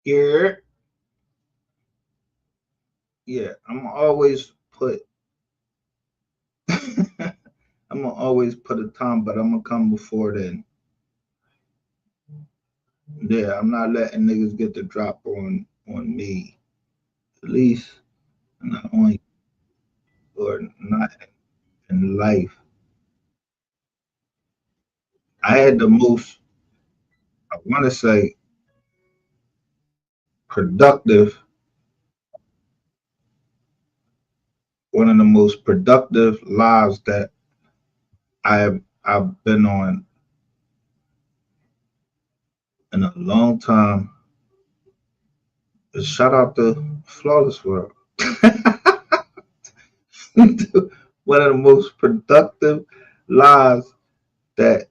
Yeah, yeah. I'm gonna always put. I'm gonna always put a time, but I'm gonna come before then. Yeah, I'm not letting niggas get the drop on me. At least not on or not in life. I had the most. I want to say productive. One of the most productive lives that I've been on in a long time. Is shout out to Flawless World. One of the most productive lives that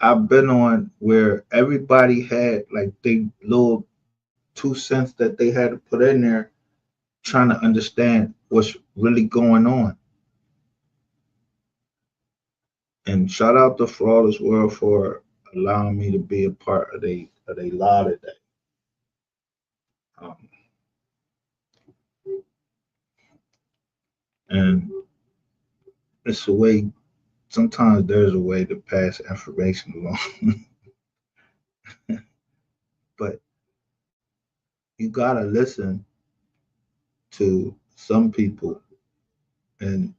I've been on where everybody had like they little 2 cents that they had to put in there trying to understand what's really going on. And shout out to Flawless World for allowing me to be a part of they law today. Um, and it's a way. Sometimes there's a way to pass information along, but you gotta listen to some people. And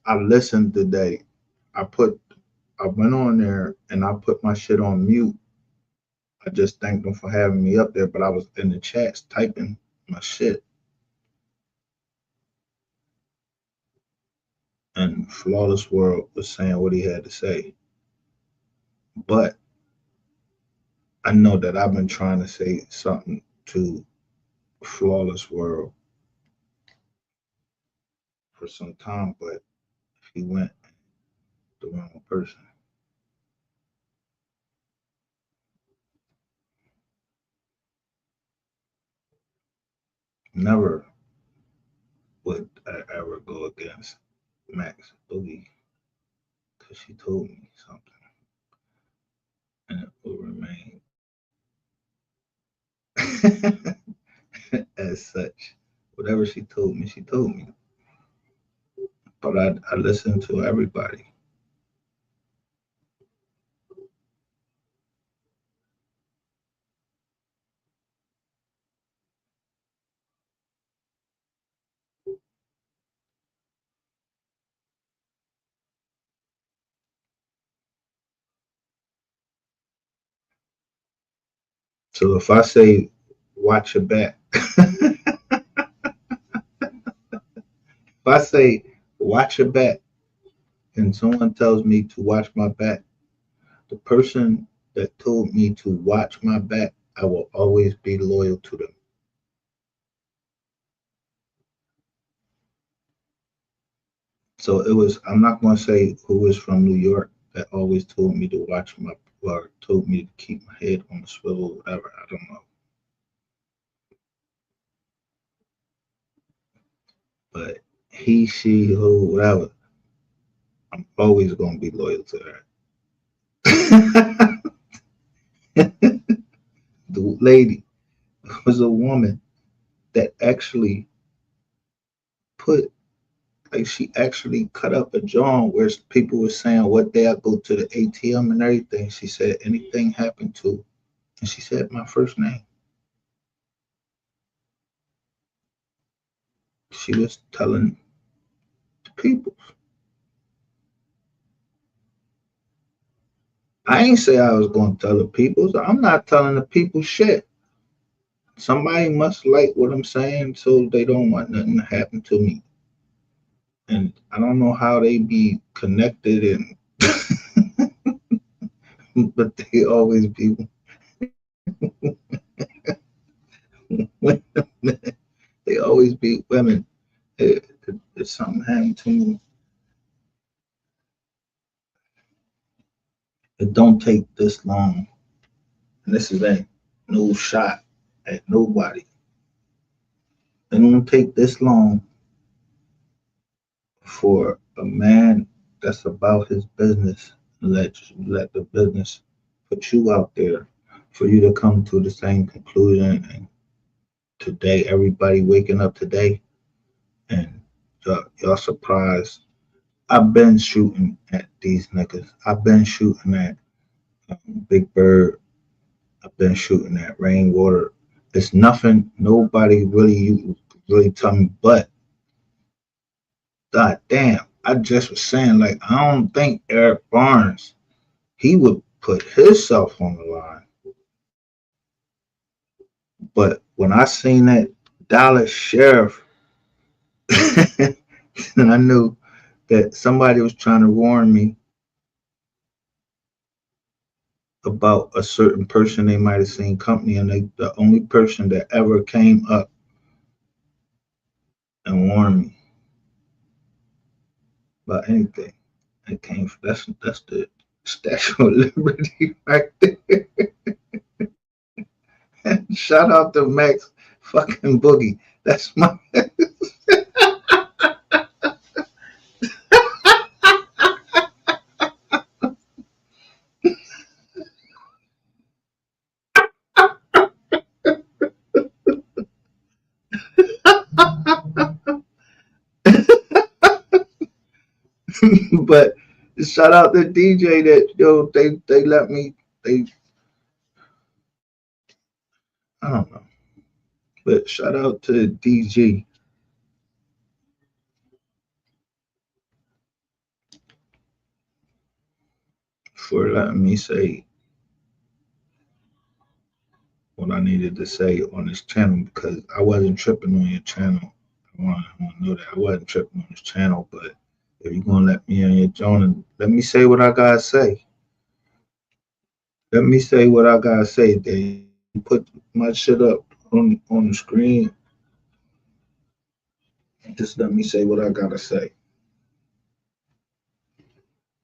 I listened today. I put I went on there and I put my shit on mute. I just thanked them for having me up there, but I was in the chats typing my shit. And Flawless World was saying what he had to say. But I know that I've been trying to say something to Flawless World for some time, but he went the wrong person. Never would I ever go against Max Boogie because she told me something and it will remain as such. Whatever she told me, she told me. But I listened to everybody. So if I say watch your back, if I say watch your back and someone tells me to watch my back, the person that told me to watch my back, I will always be loyal to them. So it was, I'm not going to say who is from New York that always told me to watch my, or told me to keep my head on the swivel, whatever. I don't know. But he, she, who, whatever, I'm always going to be loyal to her. The lady was a woman that actually put, like, she actually cut up a John where people were saying what day I go to the ATM and everything. She said, anything happened to, and she said my first name. She was telling the people. I ain't say I was going to tell the people. So I'm not telling the people shit. Somebody must like what I'm saying, so they don't want nothing to happen to me. And I don't know how they be connected, and but they always be women. They always be women. If something happened to me, it don't take this long. And this is a no shot at nobody. It don't take this long for a man that's about his business. Let the business put you out there for you to come to the same conclusion. And today, everybody waking up today, and y'all surprised. I've been shooting at these niggas. I've been shooting at Big Bird. I've been shooting at Rainwater. It's nothing. Nobody really you really tell me, but god damn, I just was saying like I don't think Eric Barnes he would put himself on the line. But when I seen that Dallas sheriff, and I knew that somebody was trying to warn me about a certain person they might have seen company, and the only person that ever came up and warned me about anything, it came from that's the Statue of Liberty right there. Shout out to Max fucking Boogie. That's my but shout out to DJ that they let me they I don't know. But shout out to DG for letting me say what I needed to say on this channel because I wasn't tripping on your channel. I want to know that I wasn't tripping on this channel, but if you're gonna let me on your joint, let me say what I gotta say. Let me say what I gotta say. They put my shit up on the screen. Just let me say what I gotta say.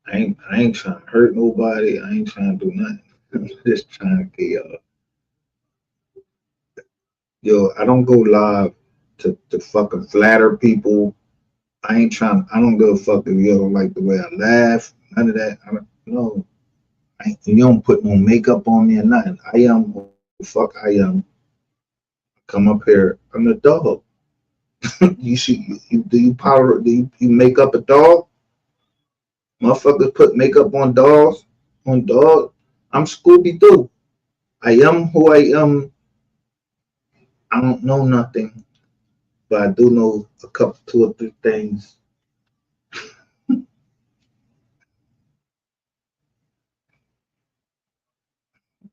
I ain't trying to hurt nobody. I ain't trying to do nothing. I'm just trying to get yo. I don't go live to fucking flatter people. I ain't trying. I don't give a fuck if you don't like the way I laugh. None of that. I don't know. You don't put no makeup on me or nothing. I am who the fuck I am. Come up here. I'm the dog. You see? Do you powder? You make up a dog? Motherfuckers put makeup on dogs. On dog. I'm Scooby Doo. I am who I am. I don't know nothing, but I do know a couple, two or three things.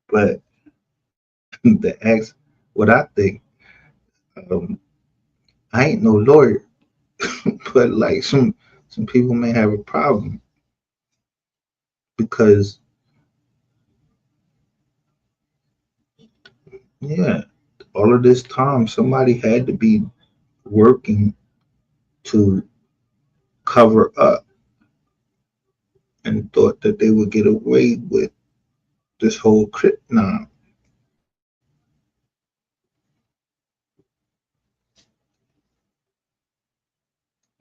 But the ask what I think, um, I ain't no lawyer, but like some people may have a problem because yeah, all of this time somebody had to be working to cover up and thought that they would get away with this whole crit now.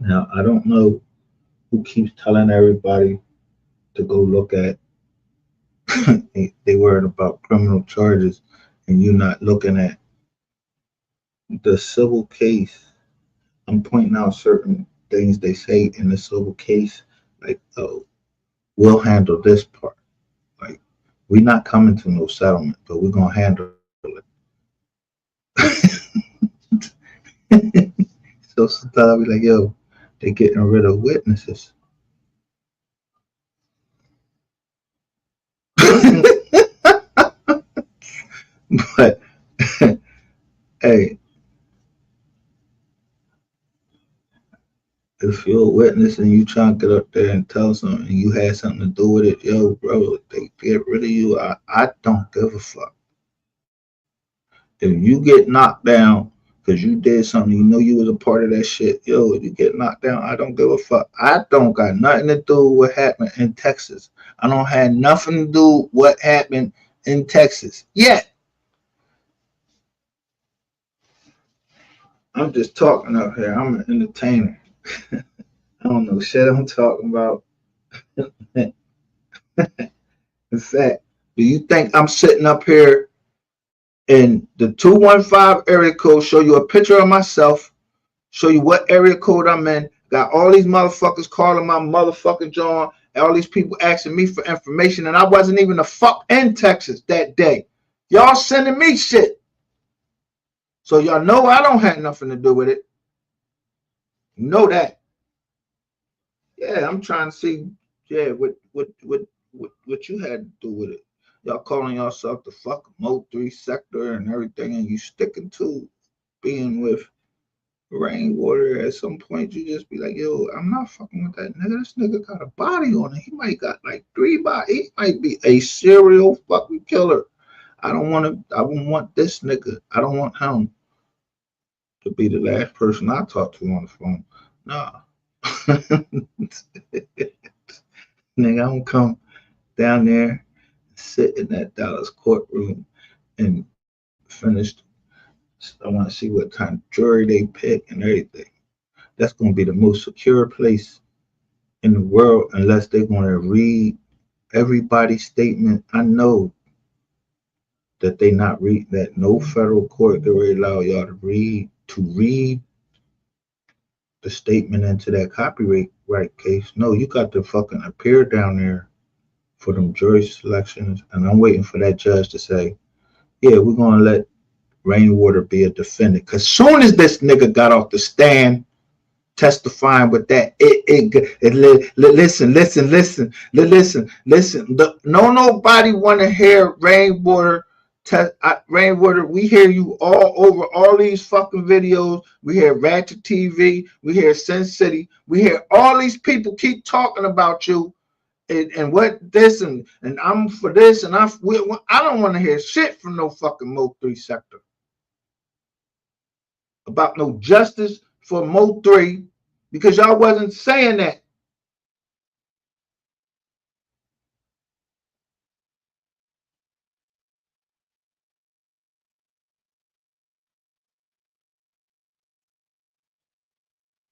Now I don't know who keeps telling everybody to go look at they worried about criminal charges and you not looking at the civil case. I'm pointing out certain things they say in the civil case, like, oh, we'll handle this part. Like, we're not coming to no settlement, but we're gonna handle it. So sometimes I be like, yo, they getting rid of witnesses. But hey, if you're a witness and you trying to get up there and tell something and you had something to do with it, yo, bro, they get rid of you. I don't give a fuck. If you get knocked down because you did something, you know you was a part of that shit, yo, if you get knocked down, I don't give a fuck. I don't got nothing to do with what happened in Texas. I don't have nothing to do with what happened in Texas yet. I'm just talking up here. I'm an entertainer. I don't know shit I'm talking about. In fact, Do you think I'm sitting up here in the 215 area code, show you a picture of myself, show you what area code I'm in, got all these motherfuckers calling my motherfucking John, all these people asking me for information, and I wasn't even the fuck in Texas that day. Y'all sending me shit. So y'all know I don't have nothing to do with it. You know that. Yeah, I'm trying to see, yeah, what you had to do with it. Y'all calling yourself the fuck MO3 sector and everything, and you sticking to being with Rainwater. At some point, you just be like, yo, I'm not fucking with that nigga. This nigga got a body on it. He might got like 3 bodies. He might be a serial fucking killer. I don't want to. I don't want this nigga. I don't want him to be the last person I talk to on the phone. Nah. Nigga, I don't come down there, sit in that Dallas courtroom and finish. I want to see what kind of jury they pick and everything. That's going to be the most secure place in the world unless they're going to read everybody's statement. I know that they not read that no federal court will allow y'all to read the statement into that copyright right case. No, you got to fucking appear down there for them jury selections, and I'm waiting for that judge to say, yeah, we're gonna let Rainwater be a defendant. Cause soon as this nigga got off the stand testifying with that, listen. No nobody want to hear Rainwater. Rainwater, we hear you all over all these fucking videos. We hear Ratchet TV. We hear Sin City. We hear all these people keep talking about you and what this and I'm for this and I don't want to hear shit from no fucking MO3 sector about no justice for MO3 because y'all wasn't saying that.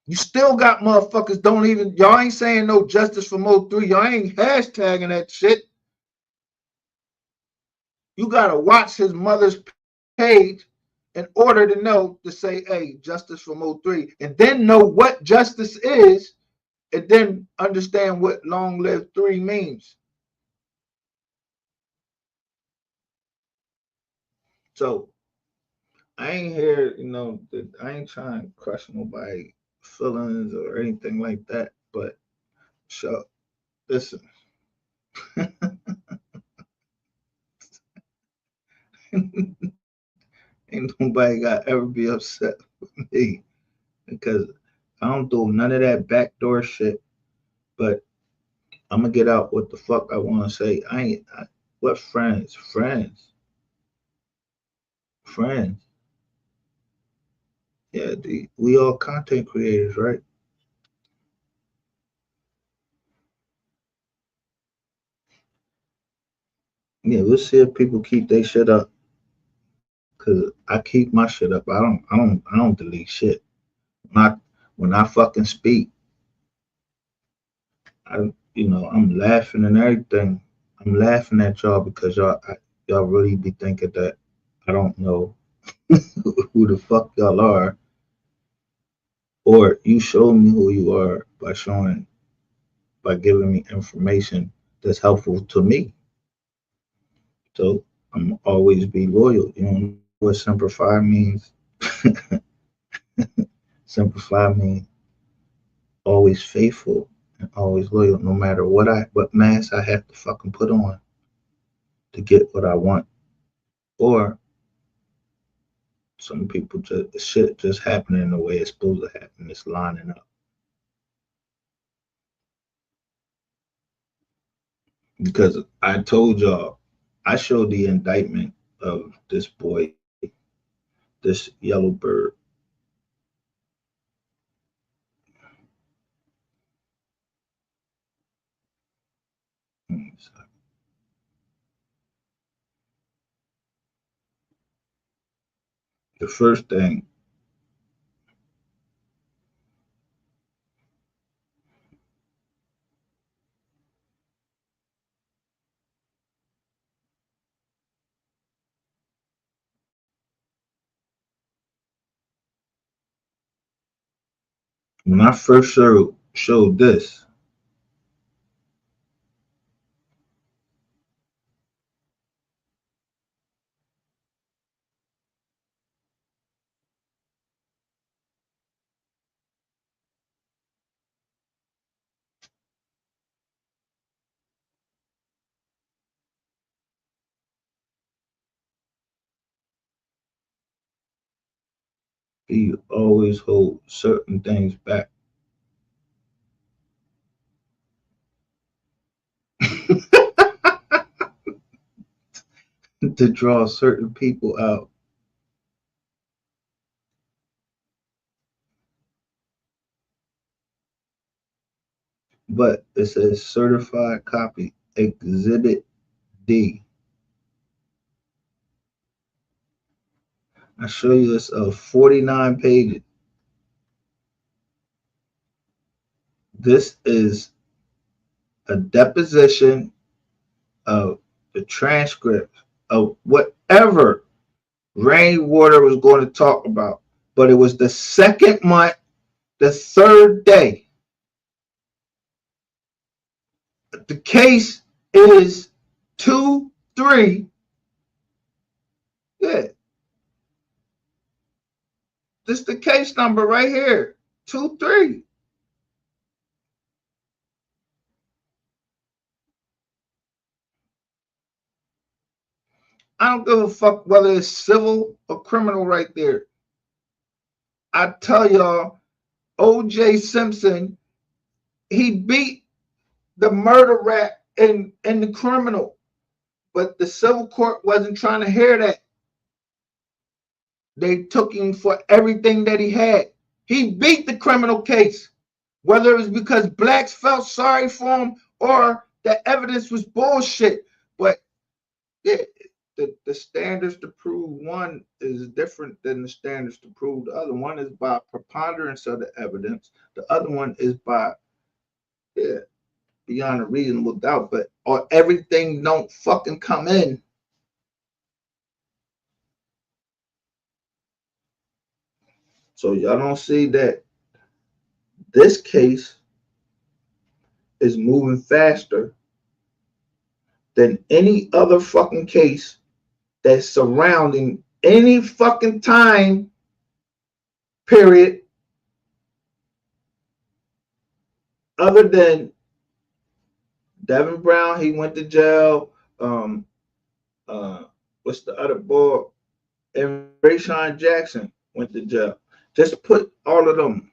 You still got motherfuckers don't even, y'all ain't saying no justice for MO3. Y'all ain't hashtagging that shit. You gotta watch his mother's page in order to know to say, hey, justice for MO3, and then know what justice is, and then understand what long live 3 means. So I ain't here, I ain't trying to crush nobody feelings or anything like that. But so listen, ain't nobody got ever be upset with me because I don't do none of that backdoor shit. But I'm gonna get out what the fuck I want to say. What friends. Yeah, we all content creators, right? Yeah, we'll see if people keep their shit up. Cause I keep my shit up. I don't delete shit. Not when I fucking speak. I'm laughing and everything. I'm laughing at y'all because y'all really be thinking that I don't know who the fuck y'all are, or you show me who you are by giving me information that's helpful to me. So I'm always be loyal. You know what simplify means? Simplify means always faithful and always loyal, no matter what mask I have to fucking put on to get what I want. Or some people just shit just happening the way it's supposed to happen. It's lining up. Because I told y'all, I showed the indictment of this boy, this yellow bird. The first thing, When I first showed this, he always hold certain things back to draw certain people out. But it says certified copy, Exhibit D. I show you this of 49 pages. This is a deposition of the transcript of whatever Rainwater was going to talk about. But it was the second month, the third day. The case is 2-3. Yeah, this is the case number right here. 2-3. I don't give a fuck whether it's civil or criminal right there. I tell y'all, O.J. Simpson, he beat the murder rap in the criminal, but the civil court wasn't trying to hear that. They took him for everything that he had. He beat the criminal case, whether it was because blacks felt sorry for him or the evidence was bullshit. But yeah, the standards to prove one is different than the standards to prove the other. One is by preponderance of the evidence. The other one is by, yeah, beyond a reasonable doubt. But or everything don't fucking come in. So y'all don't see that this case is moving faster than any other fucking case that's surrounding any fucking time period other than Devin Brown. He went to jail. Um, what's the other boy? And Rayshawn Jackson went to jail. Just put all of them.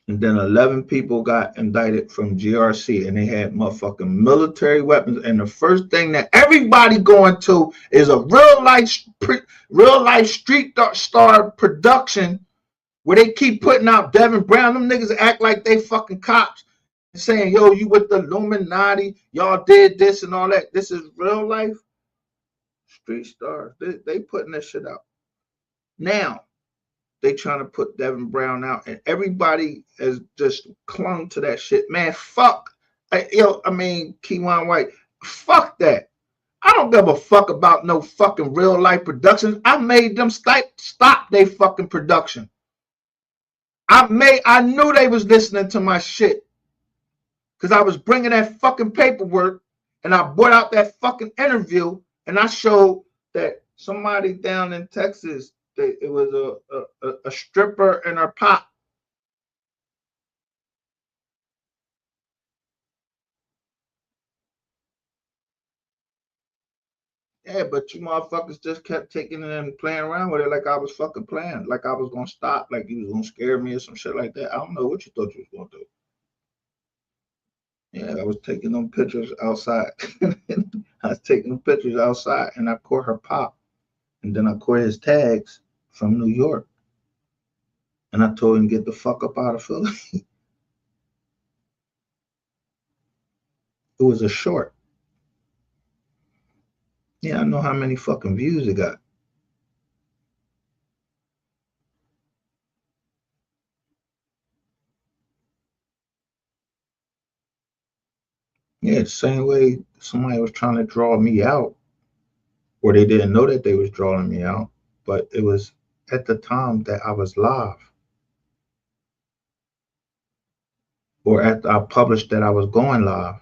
And then 11 people got indicted from GRC and they had motherfucking military weapons. And the first thing that everybody going to is a real life street star production where they keep putting out Devin Brown. Them niggas act like they fucking cops saying, yo, you with the Illuminati, y'all did this and all that. This is real life street stars. They putting this shit out. Now, they trying to put Devin Brown out, and everybody has just clung to that shit. Man, fuck. Keywan White, fuck that. I don't give a fuck about no fucking real life productions. I made them stop they fucking production. I knew they was listening to my shit because I was bringing that fucking paperwork, and I brought out that fucking interview, and I showed that somebody down in Texas, it was a stripper and her pop. Yeah, but you motherfuckers just kept taking it and playing around with it like I was fucking playing, like I was gonna stop, like you was gonna scare me or some shit like that. I don't know what you thought you was gonna do. Yeah, I was taking them pictures outside. I was taking them pictures outside, and I caught her pop, and then I caught his tags from New York, and I told him get the fuck up out of Philly. It was a short. Yeah, I know how many fucking views it got. Yeah, the same way somebody was trying to draw me out, or they didn't know that they was drawing me out, but it was at the time that I was live, or after I published that I was going live.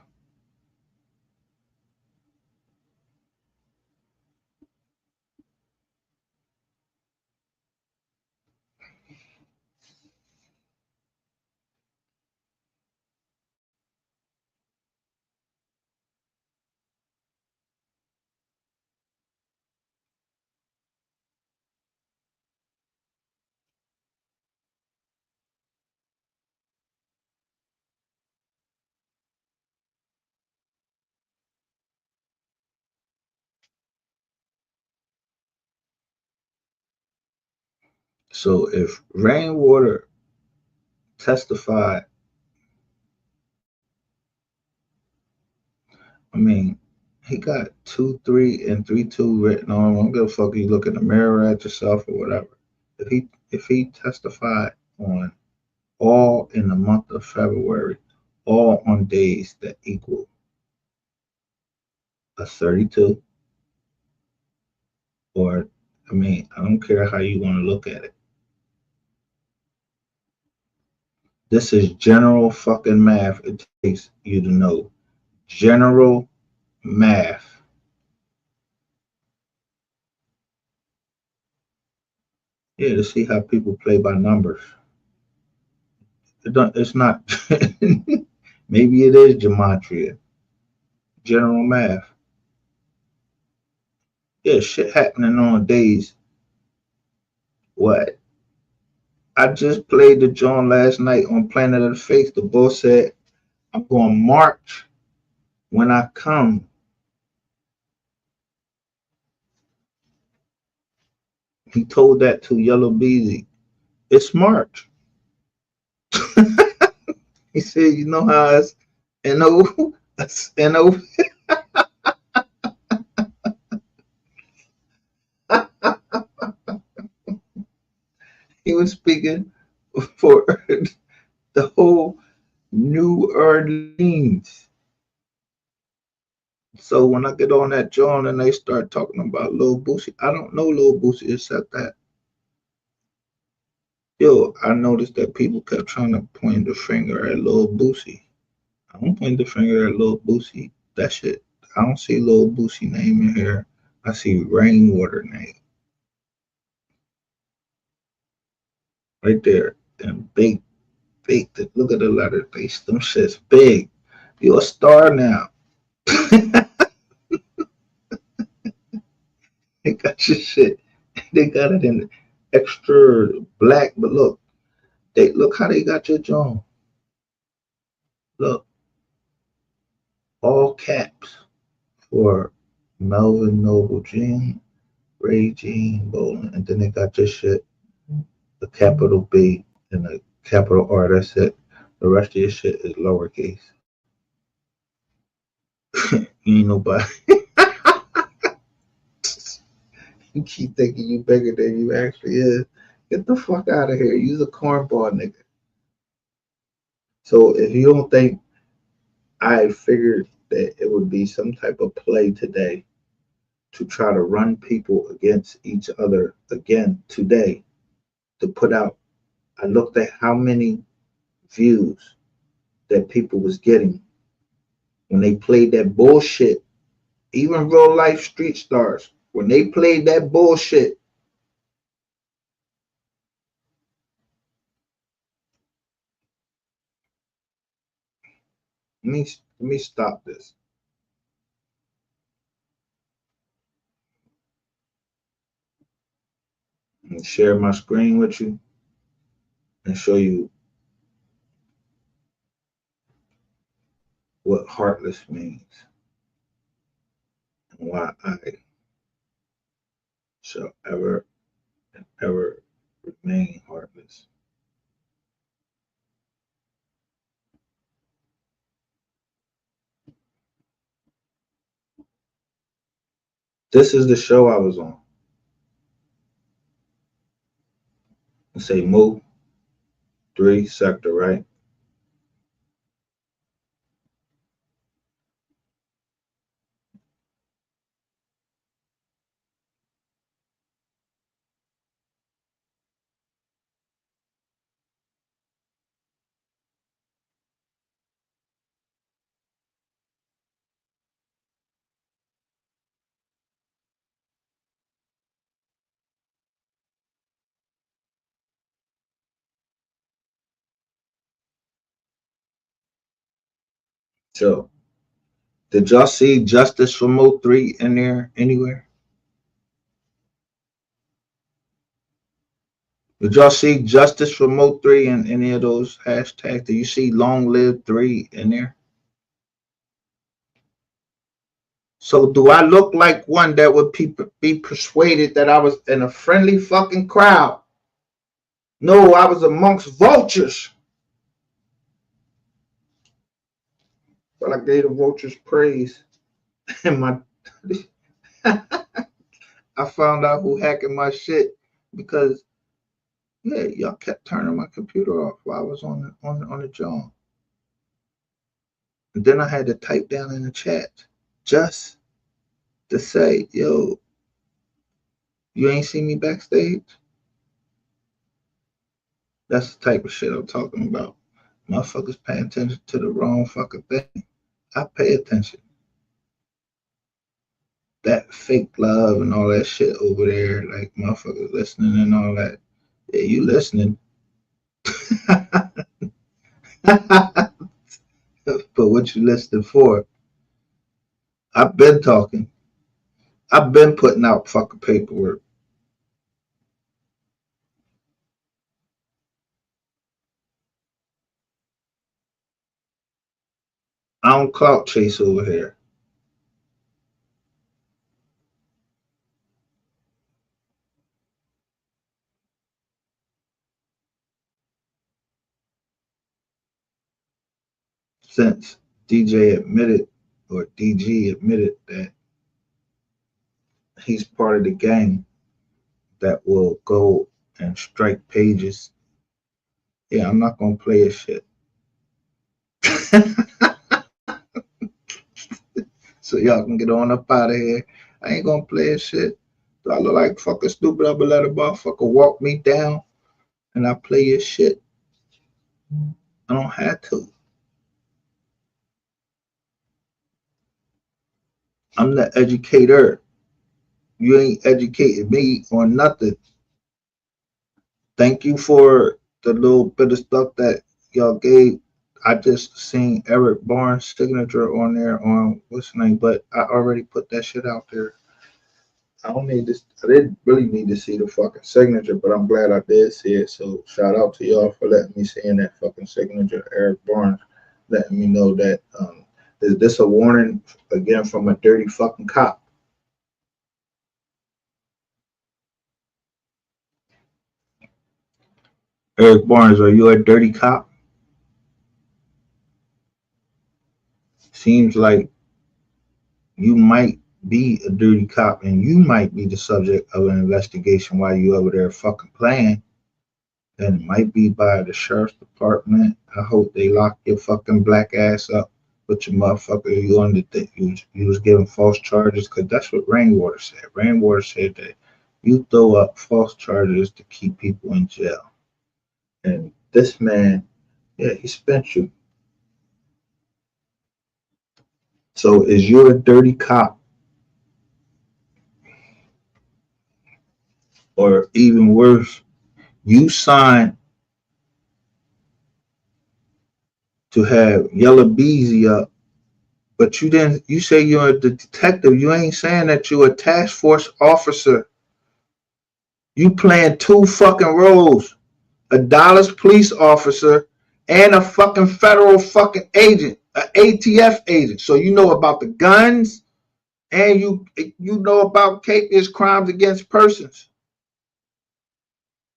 So if Rainwater testified, I mean, he got 2-3 and 3-2 written on him. I don't give a fuck if you look in the mirror at yourself or whatever. If he testified on all in the month of February, all on days that equal a 32, or I mean, I don't care how you want to look at it. This is general fucking math. It takes you to know general math. Yeah, to see how people play by numbers. It's not. Maybe it is gematria, general math. Yeah, shit happening on days. What? I just played the joint last night on Planet of the Fakes. The boss said, I'm going to march when I come. He told that to Yellow Beezy. It's March. He said, you know how it's N-O, it's N-O. He was speaking for the whole New Orleans. So when I get on that joint and they start talking about Lil Boosie, I don't know Lil Boosie except that. Yo, I noticed that people kept trying to point the finger at Lil Boosie. I don't point the finger at Lil Boosie. That shit. I don't see Lil Boosie name in here. I see Rainwater name right there. And big, big. Look at the letters. Them shit's big. You're a star now. They got your shit. They got it in extra black, but look how they got your John. Look, all caps for Melvin Noble Jean, Ray Jean Bolin, and then they got your shit, the capital B and the capital R. That's it. The rest of your shit is lowercase. You ain't nobody. You keep thinking you bigger than you actually is. Get the fuck out of here. You's a cornball nigga. So if you don't think I figured that it would be some type of play today to try to run people against each other again today to put out, I looked at how many views that people was getting when they played that bullshit. Even real life street stars, when they played that bullshit. Let me stop this and share my screen with you and show you what heartless means and why I shall ever and ever remain heartless. This is the show I was on. Let's say MO3 sector, right? So, did y'all see Jstice from MO3 in there anywhere? Did y'all see Jstice from MO3 in any of those hashtags? Do you see Long Live 3 in there? So do I look like one that would be persuaded that I was in a friendly fucking crowd? No, I was amongst vultures. But I gave the vultures praise. And my I found out who hacking my shit because yeah, y'all kept turning my computer off while I was on the job. And then I had to type down in the chat just to say, yo, you ain't see me backstage? That's the type of shit I'm talking about. Motherfuckers paying attention to the wrong fucking thing. I pay attention. That fake love and all that shit over there, like motherfuckers listening and all that. Yeah, you listening. But what you listening for? I've been talking. I've been putting out fucking paperwork. I don't clout chase over here. Since DJ admitted, or DG admitted that he's part of the gang that will go and strike pages. Yeah, I'm not gonna play his shit. So y'all can get on up out of here. I ain't gonna play his shit. Do I look like fucking stupid? I'm gonna let a motherfucker walk me down and I play his shit. I don't have to. I'm the educator. You ain't educated me on nothing. Thank you for the little bit of stuff that y'all gave. I just seen Eric Barnes' signature on there on what's his name, but I already put that shit out there. I don't need this. I didn't really need to see the fucking signature, but I'm glad I did see it. So shout out to y'all for letting me see in that fucking signature, Eric Barnes, letting me know that is this a warning again from a dirty fucking cop? Eric Barnes, are you a dirty cop? Seems like you might be a dirty cop and you might be the subject of an investigation while you over there fucking playing. And it might be by the sheriff's department. I hope they lock your fucking black ass up with your motherfucker. You on the you was giving false charges because that's what Rainwater said. Rainwater said that you throw up false charges to keep people in jail. And this man, yeah, he spent you. So is you a dirty cop? Or even worse, you signed to have Yellow Beezy up, but you didn't. You say you're a detective. You ain't saying that you're a task force officer. You playing two fucking roles: a Dallas police officer and a fucking federal fucking agent, an ATF agent. So you know about the guns and you know about capious crimes against persons.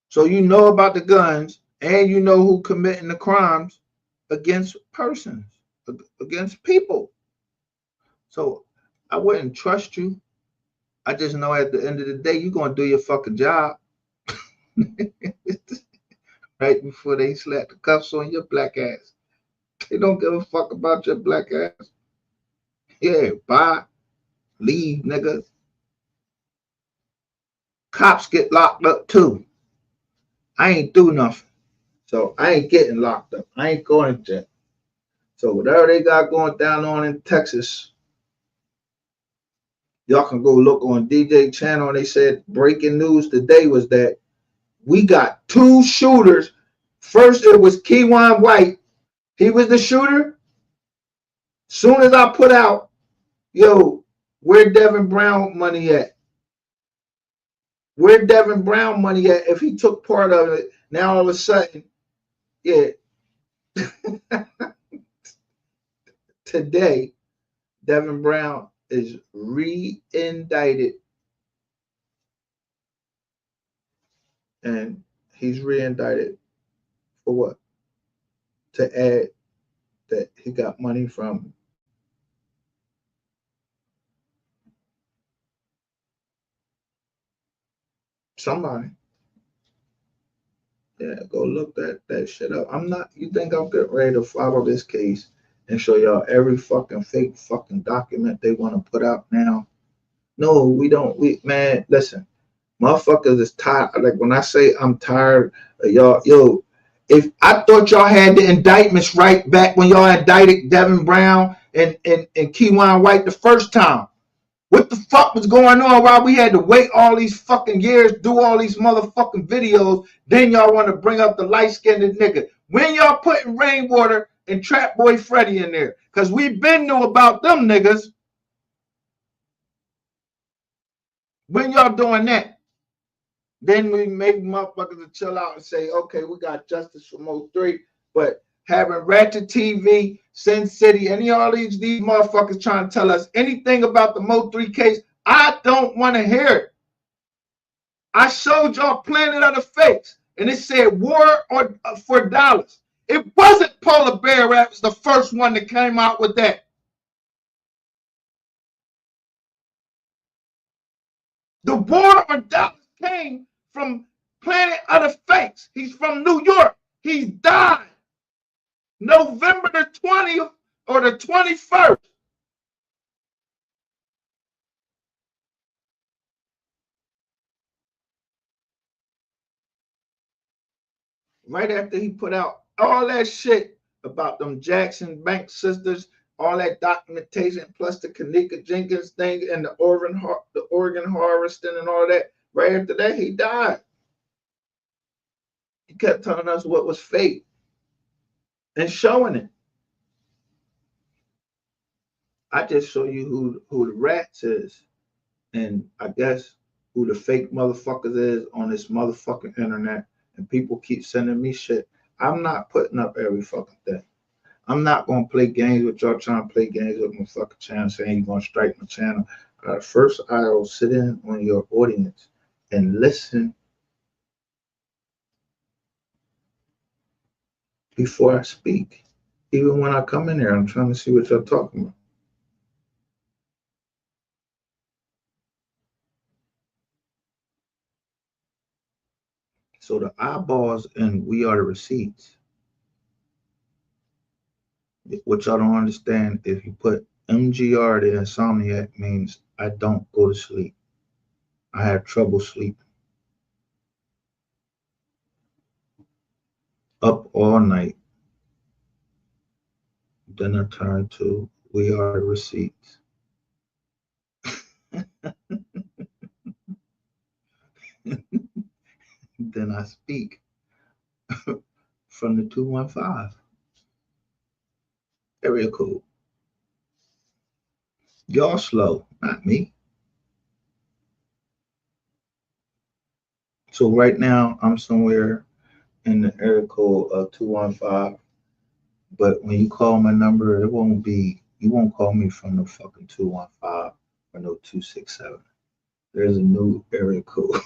So you know about the guns and you know who committing the crimes against persons, against people. So I wouldn't trust you. I just know at the end of the day, you're going to do your fucking job. Right before they slap the cuffs on your black ass. They don't give a fuck about your black ass. Yeah, bye. Leave, nigga. Cops get locked up too. I ain't do nothing. So I ain't getting locked up. I ain't going to jail. So whatever they got going down on in Texas, y'all can go look on DJ channel. And they said breaking news today was that we got two shooters. First, it was Keywan White. He was the shooter. Soon as I put out, yo, where Devin Brown money at? Where Devin Brown money at? If he took part of it, now all of a sudden, yeah, today, Devin Brown is re-indicted, and he's re-indicted for what? To add that he got money from somebody. Yeah, go look that shit up. I'm not. You think I'm getting ready to follow this case and show y'all every fucking fake fucking document they want to put out now? No, we don't. We man, listen, motherfuckers is tired. Like when I say I'm tired of y'all, yo. If I thought y'all had the indictments right back when y'all indicted Devin Brown and Keywan White the first time. What the fuck was going on while we had to wait all these fucking years, do all these motherfucking videos? Then y'all want to bring up the light-skinned nigga. When y'all putting Rainwater and Trap Boy Freddy in there? Because we been knew about them niggas. When y'all doing that? Then we make motherfuckers to chill out and say, okay, we got justice for MO3. But having Ratchet TV, Sin City, any all these motherfuckers trying to tell us anything about the MO3 case, I don't want to hear it. I showed y'all Planet of the Fakes, and it said war or for dollars. It wasn't Polar Bear Rap was the first one that came out with that. The war on dollars came from Planet of the Fakes. He's from New York. He's died November the 20th or the 21st. Right after he put out all that shit about them Jackson Bank sisters, all that documentation, plus the Kanika Jenkins thing and the Oregon harvesting and all that. Right after that, he died. He kept telling us what was fake and showing it. I just show you who the rats is, and I guess who the fake motherfuckers is on this motherfucking internet. And people keep sending me shit. I'm not putting up every fucking thing. I'm not gonna play games with y'all trying to play games with my fucking channel saying you're gonna strike my channel. First, I'll sit in on your audience and listen before I speak. Even when I come in here, I'm trying to see what y'all talking about. So the eyeballs and we are the receipts. What y'all don't understand, if you put MGR to insomniac means I don't go to sleep. I have trouble sleeping. Up all night. Then I turn to we are the receipts. Then I speak from the 215 area code. Y'all slow, not me. So right now I'm somewhere in the area code of 215. But when you call my number, you won't call me from the fucking 215 or no 267. There's a new area code.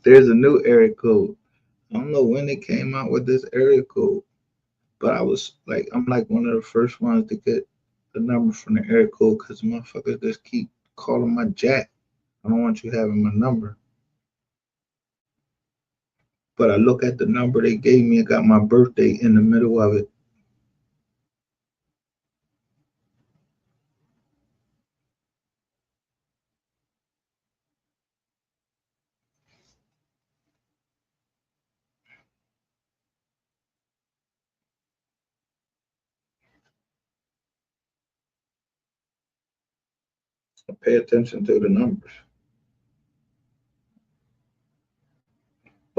There's a new area code. I don't know when they came out with this area code, but I'm like one of the first ones to get the number from the area code because motherfuckers just keep calling my jack. I don't want you having my number. But I look at the number they gave me, I got my birthday in the middle of it. I pay attention to the numbers.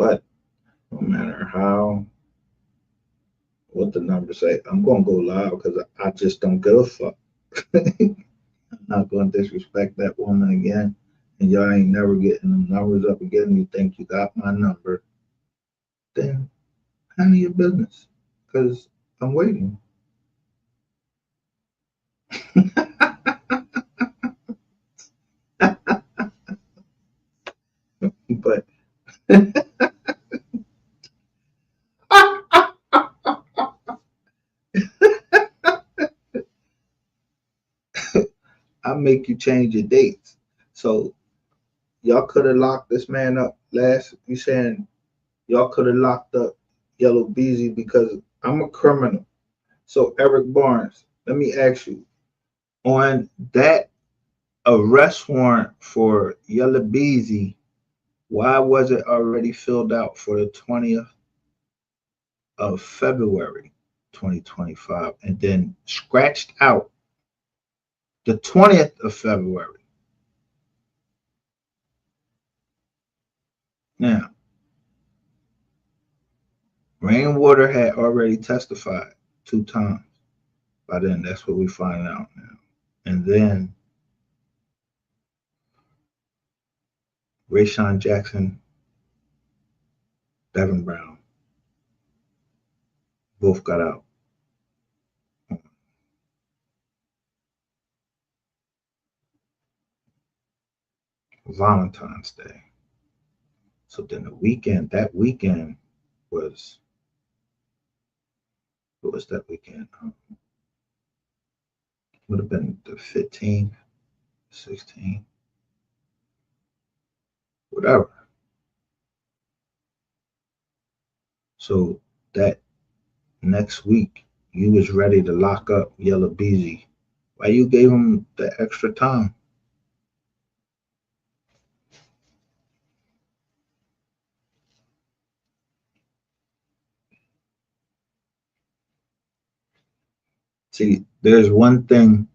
But no matter what the numbers say, I'm gonna go loud because I just don't give a fuck. I'm not gonna disrespect that woman again. And y'all ain't never getting them numbers up again. You think you got my number, then handle your business. Because I'm waiting. But I make you change your dates. So y'all could have locked this man up last. You saying y'all could have locked up Yellow Beezy because I'm a criminal. So Eric Barnes, let me ask you, on that arrest warrant for Yellow Beezy, why was it already filled out for the 20th of February 2025 and then scratched out the 20th of February? Now, Rainwater had already testified 2 times. By then, that's what we find out now. And then Rayshawn Jackson, Devin Brown, both got out on Valentine's Day. So then that weekend was, what was that weekend? Would have been the 15th, 16th, whatever. So that next week, you was ready to lock up Yellow Beezy. Why you gave him the extra time? See, there's one thing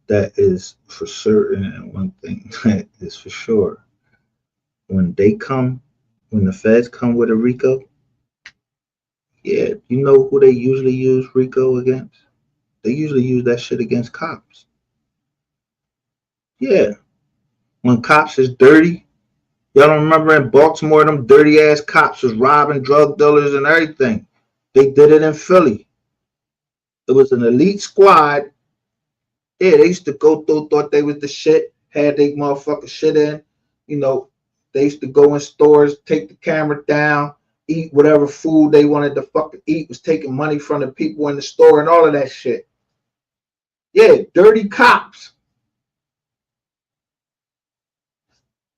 that is for certain and one thing that is for sure. When when the feds come with a RICO, yeah, you know who they usually use RICO against? They usually use that shit against cops. Yeah, when cops is dirty, y'all don't remember in Baltimore, them dirty ass cops was robbing drug dealers and everything. They did it in Philly. It was an elite squad. Yeah, they used to go through, thought they was the shit, had they motherfucking shit in. You know, they used to go in stores, take the camera down, eat whatever food they wanted to fucking eat, was taking money from the people in the store and all of that shit. Yeah, dirty cops.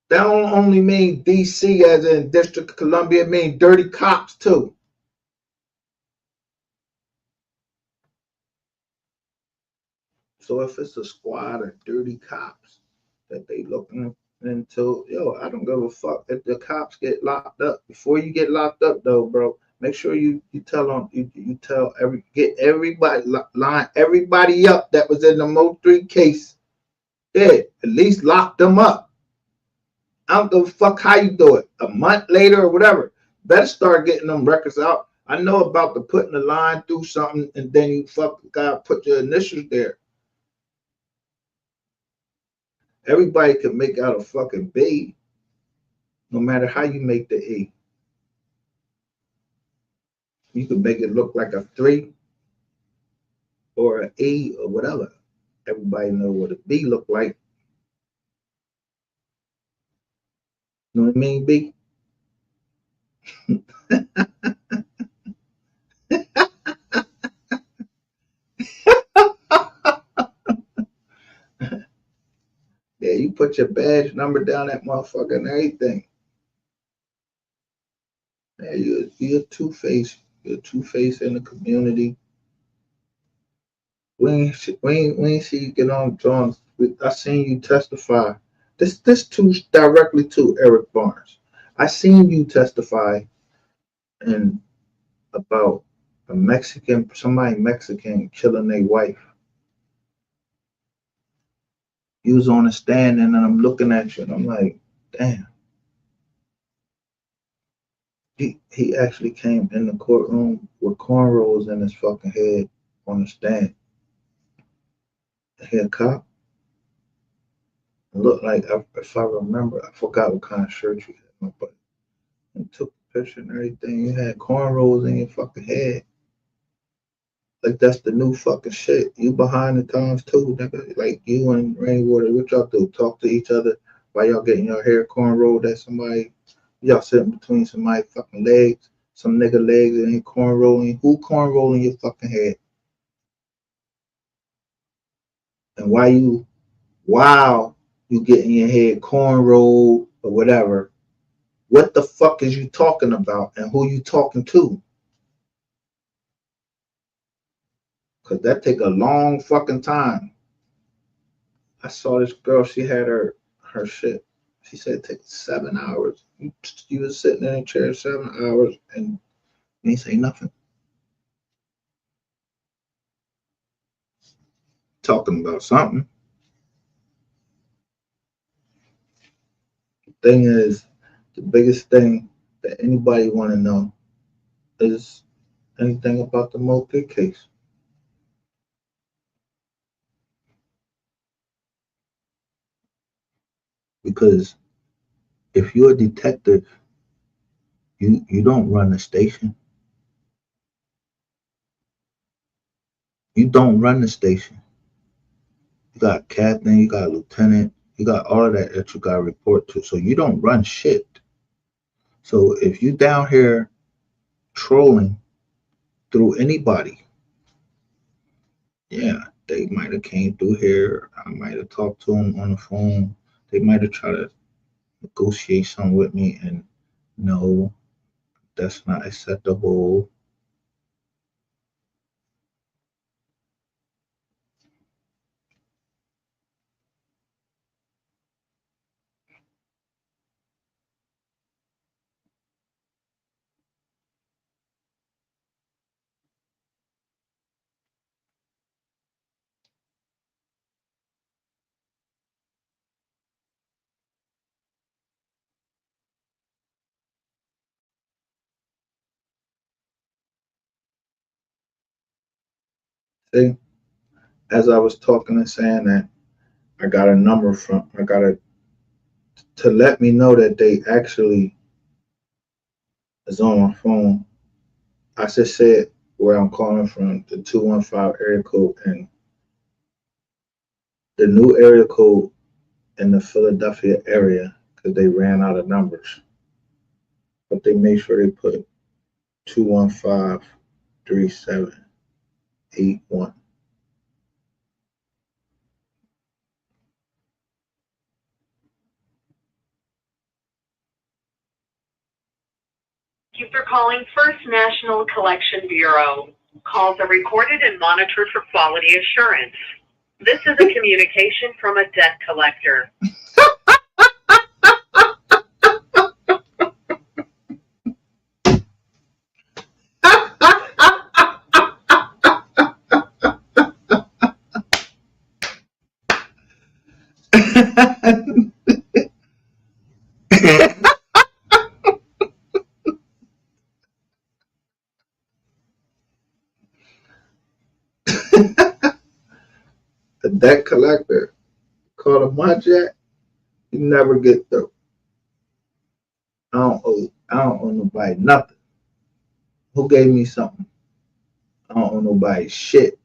That don't only mean DC as in District of Columbia, it mean dirty cops too. So if it's a squad of dirty cops that they looking into, yo, I don't give a fuck if the cops get locked up. Before you get locked up though, bro, make sure you tell them you tell get everybody line everybody up that was in the MO3 case. Yeah, at least lock them up. I don't give a fuck how you do it. A month later or whatever. Better start getting them records out. I know about the putting the line through something and then you fuck gotta put your initials there. Everybody can make out a fucking B, no matter how you make the E. You can make it look like a 3 or an E or whatever. Everybody know what a B look like. You know what I mean, B? Yeah, you put your badge number down that motherfucker and everything. Yeah, you're two-faced. You're two-faced in the community. We ain't see you get on John. I seen you testify. This too directly to Eric Barnes. I seen you testify in about a Mexican, somebody Mexican killing their wife. You was on a stand and I'm looking at you and I'm like, damn. He actually came in the courtroom with cornrows in his fucking head on the stand. He a cop. It looked like, if I remember, I forgot what kind of shirt you had on, but he took the picture and everything. You had cornrows in your fucking head. Like that's the new fucking shit. You behind the times too, nigga. Like you and Rainwater, what y'all do? Talk to each other while y'all getting your hair cornrowed at somebody. Y'all sitting between somebody's fucking legs, some nigga legs and ain't cornrolling. Who cornrolling your fucking head? And while you getting your head cornrowed or whatever, what the fuck is you talking about and who you talking to? Cause that take a long fucking time. I saw this girl, she had her shit. She said it takes 7 hours. You was sitting in a chair 7 hours and you ain't say nothing. Talking about something. The thing is, the biggest thing that anybody wanna know is anything about the MO3 case. Because if you're a detective, you don't run the station. You don't run the station. You got captain, you got lieutenant, you got all of that you got to report to. So you don't run shit. So if you down here trolling through anybody, yeah, they might have came through here. I might have talked to them on the phone. They might have tried to negotiate something with me, and no, that's not acceptable. See, as I was talking and saying that, I got a number from, I got a, to let me know that they actually is on my phone. I just said where I'm calling from, the 215 area code, and the new area code in the Philadelphia area, because they ran out of numbers. But they made sure they put 215-3781. Thank you for calling First National Collection Bureau. Calls are recorded and monitored for quality assurance. This is a communication from a debt collector. A debt collector called a my jack, you never get through. I don't owe nobody nothing. Who gave me something? I don't owe nobody shit.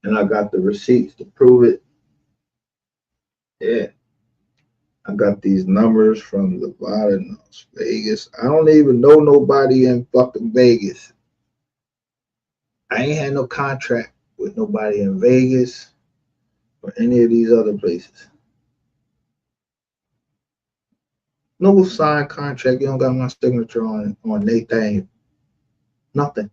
And I got the receipts to prove it. Yeah. I got these numbers from Nevada and Las Vegas. I don't even know nobody in fucking Vegas. I ain't had no contract with nobody in Vegas or any of these other places. No signed contract. You don't got my signature on anything. Nothing.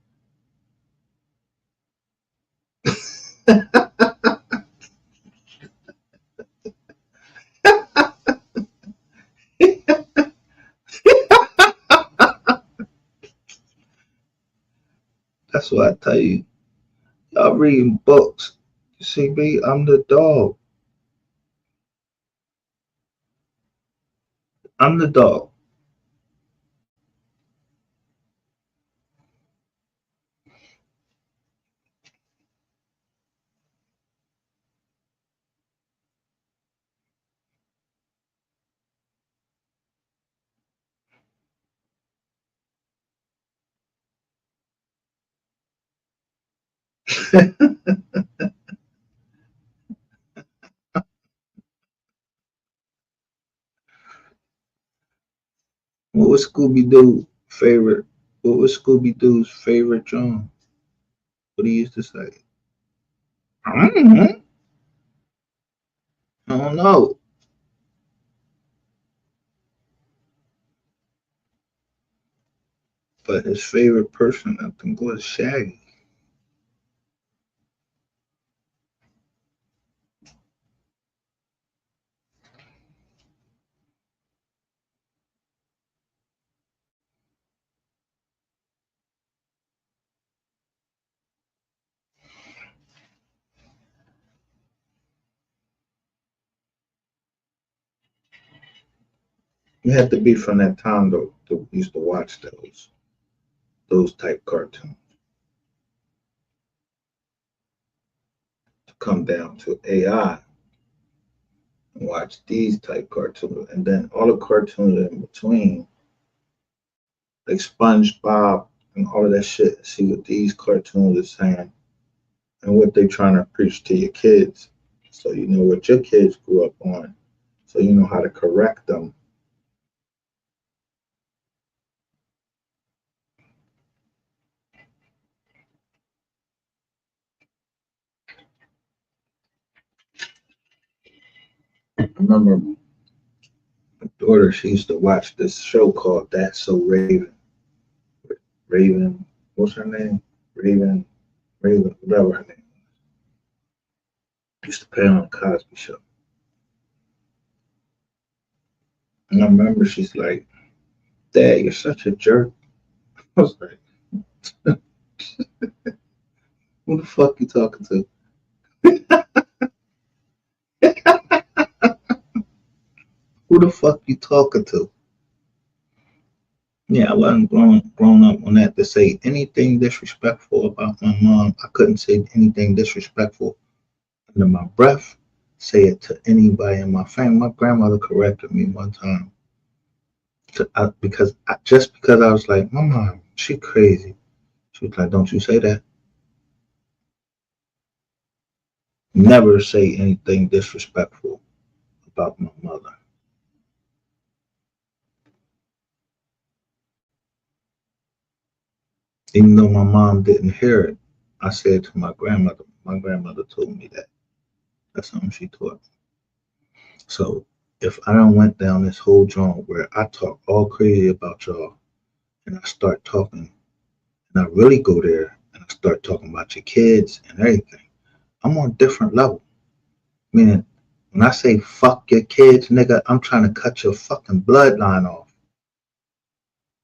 That's why I tell you, y'all reading books. You see me? I'm the dog. I'm the dog. What was Scooby Doo favorite? What was Scooby Doo's favorite drum? What he used to say? I don't know. But his favorite person, I think, was Shaggy. You had to be from that time though to used to watch those type cartoons. To come down to AI and watch these type cartoons, and then all the cartoons in between, like SpongeBob and all of that shit. See what these cartoons are saying and what they trying to preach to your kids, so you know what your kids grew up on, so you know how to correct them. I remember my daughter, she used to watch this show called That's So Raven. Raven, what's her name? Raven, whatever her name. Used to play on the Cosby Show. And I remember she's like, Dad, you're such a jerk. I was like, who the fuck you talking to? Who the fuck you talking to? Yeah, I wasn't grown up on that to say anything disrespectful about my mom. I couldn't say anything disrespectful under my breath. Say it to anybody in my family. My grandmother corrected me one time just because I was like, my mom, she crazy. She was like, don't you say that. Never say anything disrespectful about my mother. Even though my mom didn't hear it, I said to my grandmother. My grandmother told me that. That's something she taught me. So if I don't went down this whole joint where I talk all crazy about y'all and I start talking and I really go there and I start talking about your kids and everything, I'm on a different level. Meaning when I say fuck your kids, nigga, I'm trying to cut your fucking bloodline off.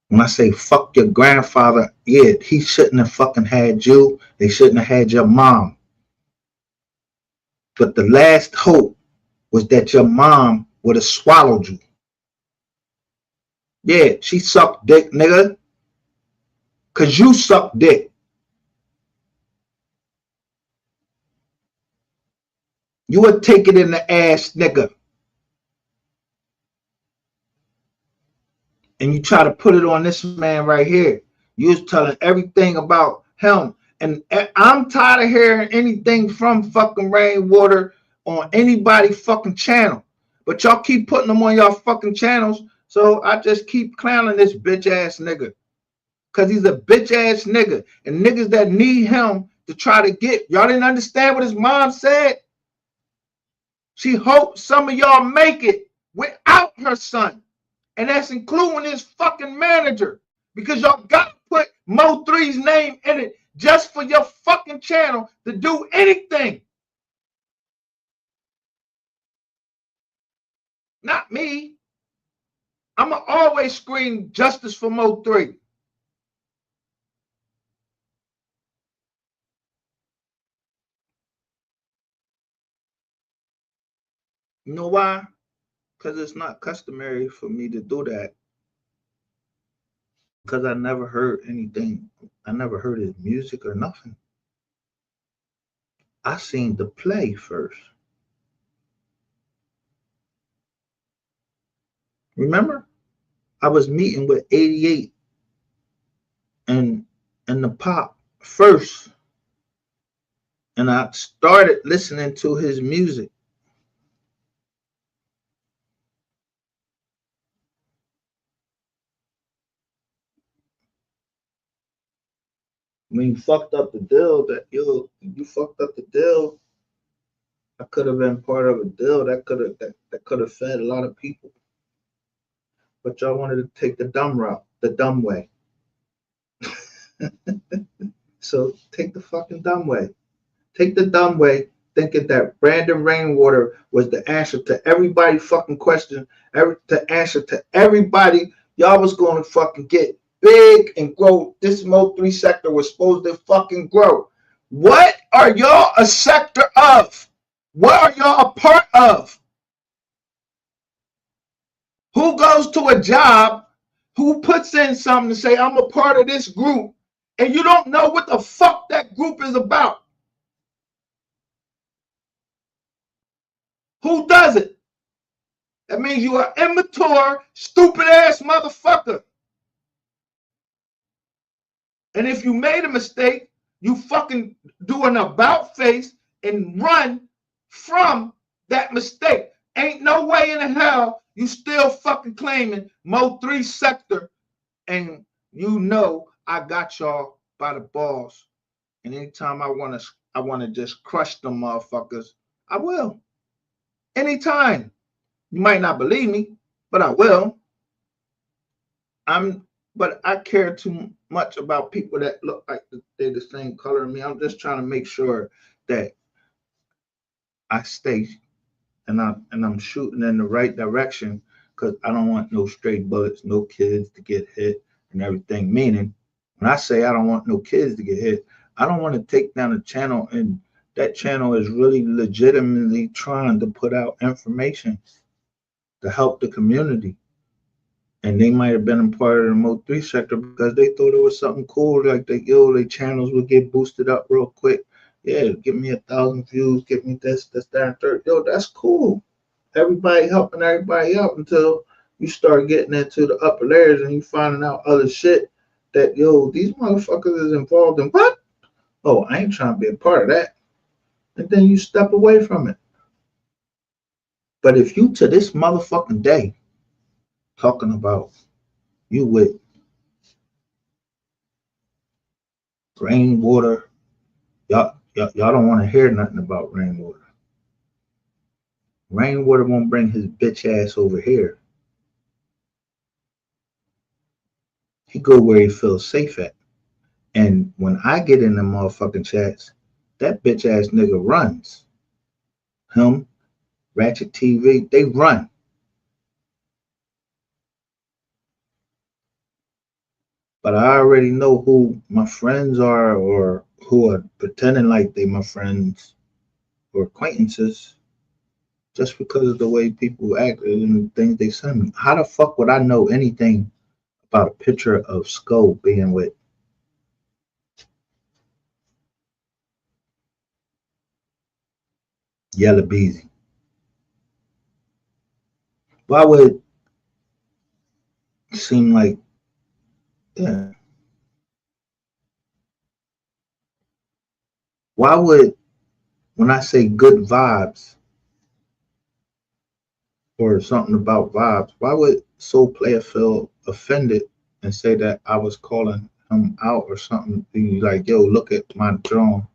When I say fuck your grandfather, yeah, he shouldn't have fucking had you. They shouldn't have had your mom. But the last hope was that your mom would have swallowed you. Yeah, she sucked dick, nigga. Cause you suck dick. You would take it in the ass, nigga. And you try to put it on this man right here. You was telling everything about him. And I'm tired of hearing anything from fucking Rainwater on anybody fucking channel. But y'all keep putting them on y'all fucking channels. So I just keep clowning this bitch ass nigga. Cause he's a bitch ass nigga. And niggas that need him to try to get. Y'all didn't understand what his mom said? She hoped some of y'all make it without her son. And that's including his fucking manager. Because y'all got to put MO3's name in it just for your fucking channel to do anything. Not me. I'ma always scream justice for MO3. You know why? Because it's not customary for me to do that. Because I never heard anything. I never heard his music or nothing. I seen the play first. Remember? I was meeting with 88 and the pop first. and I started listening to his music. When you fucked up the deal, that you fucked up the deal. I could have been part of a deal that could have fed a lot of people. But y'all wanted to take the dumb route, the dumb way. So take the fucking dumb way. Take the dumb way, thinking that Brandon Rainwater was the answer to everybody fucking question, the answer to everybody. Y'all was going to fucking get big and grow. This MO3 sector was supposed to fucking grow. What are y'all a sector of? What are y'all a part of? Who goes to a job, who puts in something to say, I'm a part of this group, and you don't know what the fuck that group is about? Who does it? That means you are immature, stupid ass motherfucker. And if you made a mistake, you fucking do an about face and run from that mistake. Ain't no way in hell you still fucking claiming MO3 sector, and you know I got y'all by the balls. And anytime I wanna just crush them motherfuckers, I will. Anytime. You might not believe me, but I will. But I care too much about people that look like they're the same color as me. I'm just trying to make sure that I stay and I'm shooting in the right direction, because I don't want no stray bullets, no kids to get hit and everything. Meaning, when I say I don't want no kids to get hit, I don't want to take down a channel, and that channel is really legitimately trying to put out information to help the community. And they might have been a part of the MO3 sector because they thought it was something cool, like their channels would get boosted up real quick. Yeah, give me 1,000 views, give me this, that, and third. Yo, that's cool. Everybody helping everybody out until you start getting into the upper layers and you finding out other shit that, these motherfuckers is involved in what? Oh, I ain't trying to be a part of that. And then you step away from it. But if you to this motherfucking day talking about you with rainwater, y'all don't want to hear nothing about rainwater. Rainwater won't bring his bitch ass over here. He go where he feels safe at. And when I get in the motherfucking chats, that bitch ass nigga runs. Him, Ratchet TV, they run. But I already know who my friends are, or who are pretending like they my friends or acquaintances, just because of the way people act and the things they send me. How the fuck would I know anything about a picture of Skull being with Yellow Beezy? Why would it seem like, yeah, why would, when I say good vibes or something about vibes, why would Soul Player feel offended and say that I was calling him out or something? Be like, yo, look at my drawing.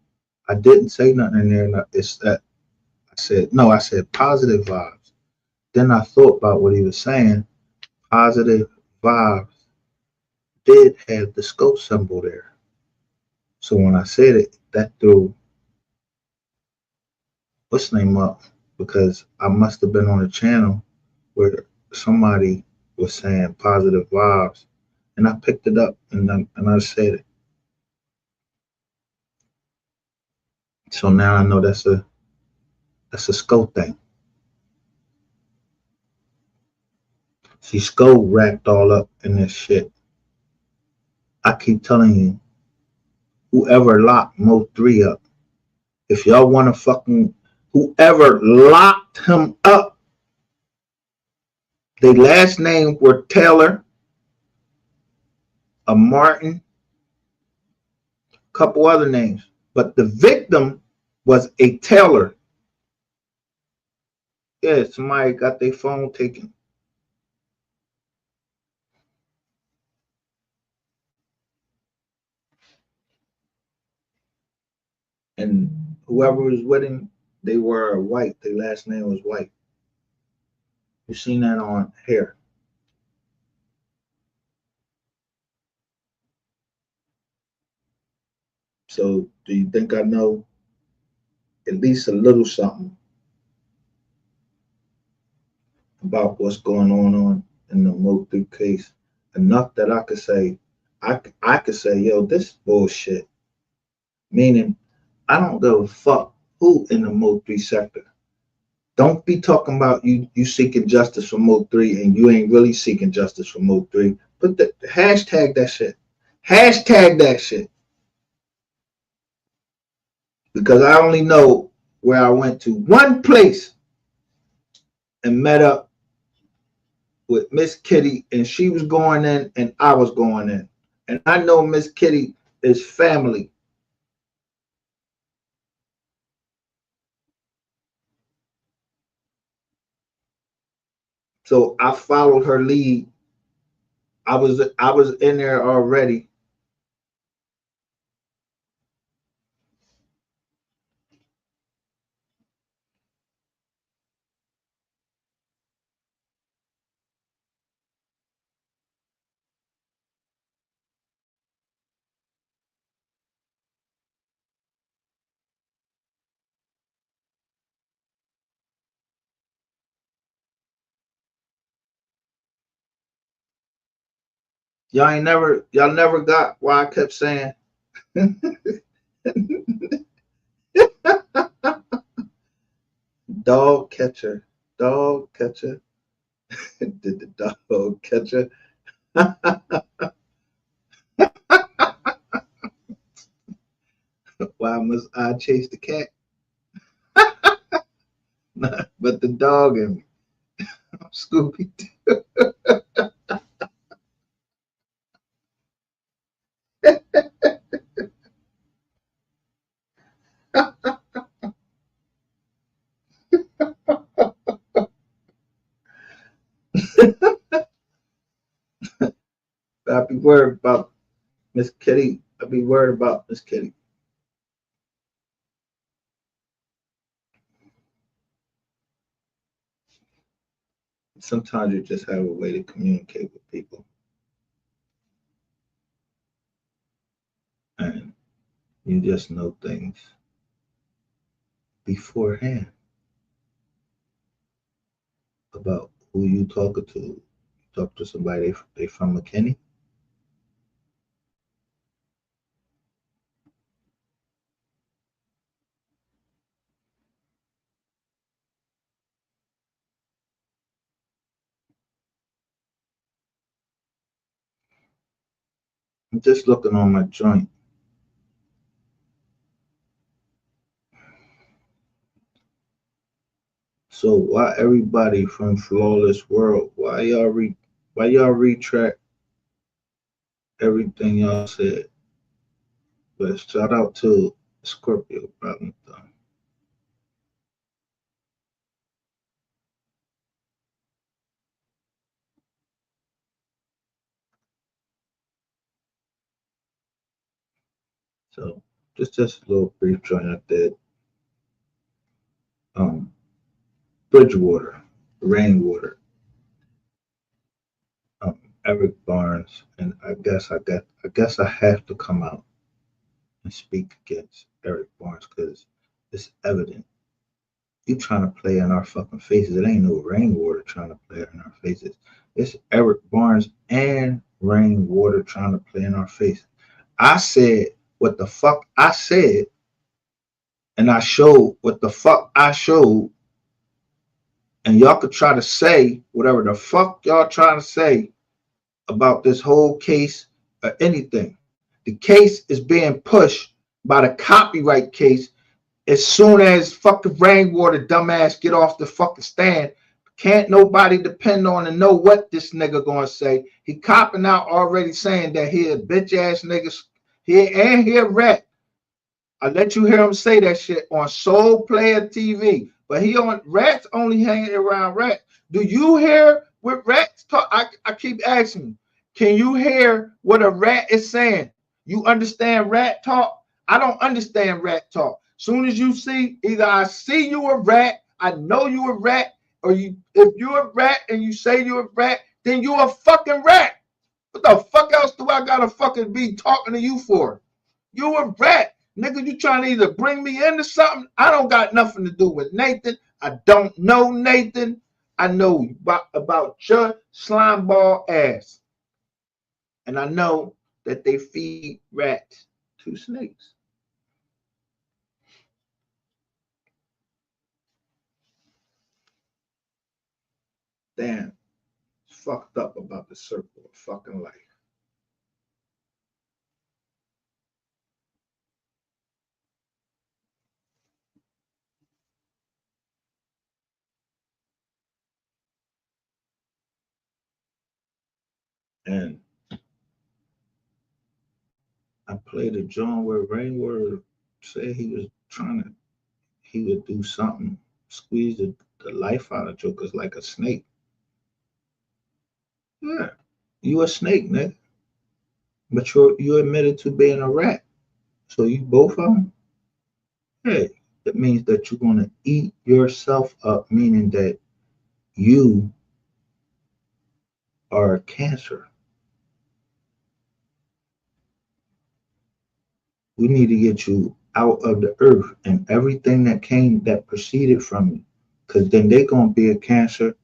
I didn't say nothing in there. It's that I said positive vibes. Then I thought about what he was saying. Positive vibes did have the scope symbol there. So when I said it, that threw what's name up, because I must have been on a channel where somebody was saying positive vibes, and I picked it up and I said it. So now I know that's a scope thing. See, scope wrapped all up in this shit. I keep telling you, whoever locked Mo3 up, if y'all want to fucking, whoever locked him up, their last name were Taylor, a Martin, a couple other names. But the victim was a tailor. Yeah, somebody got their phone taken. And whoever was with him, they were white. Their last name was White. You seen that on here. So do you think I know at least a little something about what's going on in the MO3 case? Enough that I could say, I could say, yo, this is bullshit. Meaning, I don't give a fuck who in the MO3 sector. Don't be talking about you seeking justice for MO3 and you ain't really seeking justice for MO3. Put the hashtag that shit. Hashtag that shit. Because I only know where I went to one place and met up with Miss Kitty, and she was going in and I was going in. And I know Miss Kitty is family. So I followed her lead. I was in there already. Y'all never got why I kept saying dog catcher, dog catcher. Did the dog catcher? Why must I chase the cat? But the dog and me. I'm Scooby. I be worried about Miss Kitty. I be worried about Miss Kitty. Sometimes you just have a way to communicate with people, and you just know things beforehand about who you talking to. You talk to somebody they from McKinney. I'm just looking on my joint. So why everybody from Flawless World? Why y'all retract everything y'all said? But shout out to Scorpio problem though. So just a little brief joint I did. Um, Bridgewater, Rainwater, Eric Barnes, and I guess I have to come out and speak against Eric Barnes because it's evident you trying to play in our fucking faces. It ain't no Rainwater trying to play in our faces. It's Eric Barnes and Rainwater trying to play in our faces. I said what the fuck I said, and I showed what the fuck I showed, and y'all could try to say whatever the fuck y'all trying to say about this whole case or anything. The case is being pushed by the copyright case. As soon as fucking Rainwater dumbass get off the fucking stand, can't nobody depend on and know what this nigga gonna say. He copping out already saying that he a bitch ass nigga. He a rat. I let you hear him say that shit on Soul Player TV. But he on rats only hanging around rats. Do you hear what rats talk? I keep asking you, can you hear what a rat is saying? You understand rat talk? I don't understand rat talk. Soon as you see, either I see you a rat, I know you a rat, or you if you're a rat and you say you're a rat, then you're a fucking rat. What the fuck else do I gotta fucking be talking to you for? You a rat. Nigga, you trying to either bring me into something? I don't got nothing to do with Nathan. I don't know Nathan. I know about your slime ball ass. And I know that they feed rats to snakes. Damn, it's fucked up about the circle of fucking life. And I played a John where Rainwater said he would do something, squeeze the life out of Jokers like a snake. Yeah, you a snake, nigga. But you admitted to being a rat. So you both of them? Hey, it means that you're gonna eat yourself up, meaning that you are a cancer. We need to get you out of the earth and everything that proceeded from you. Cause then they're gonna be a cancer.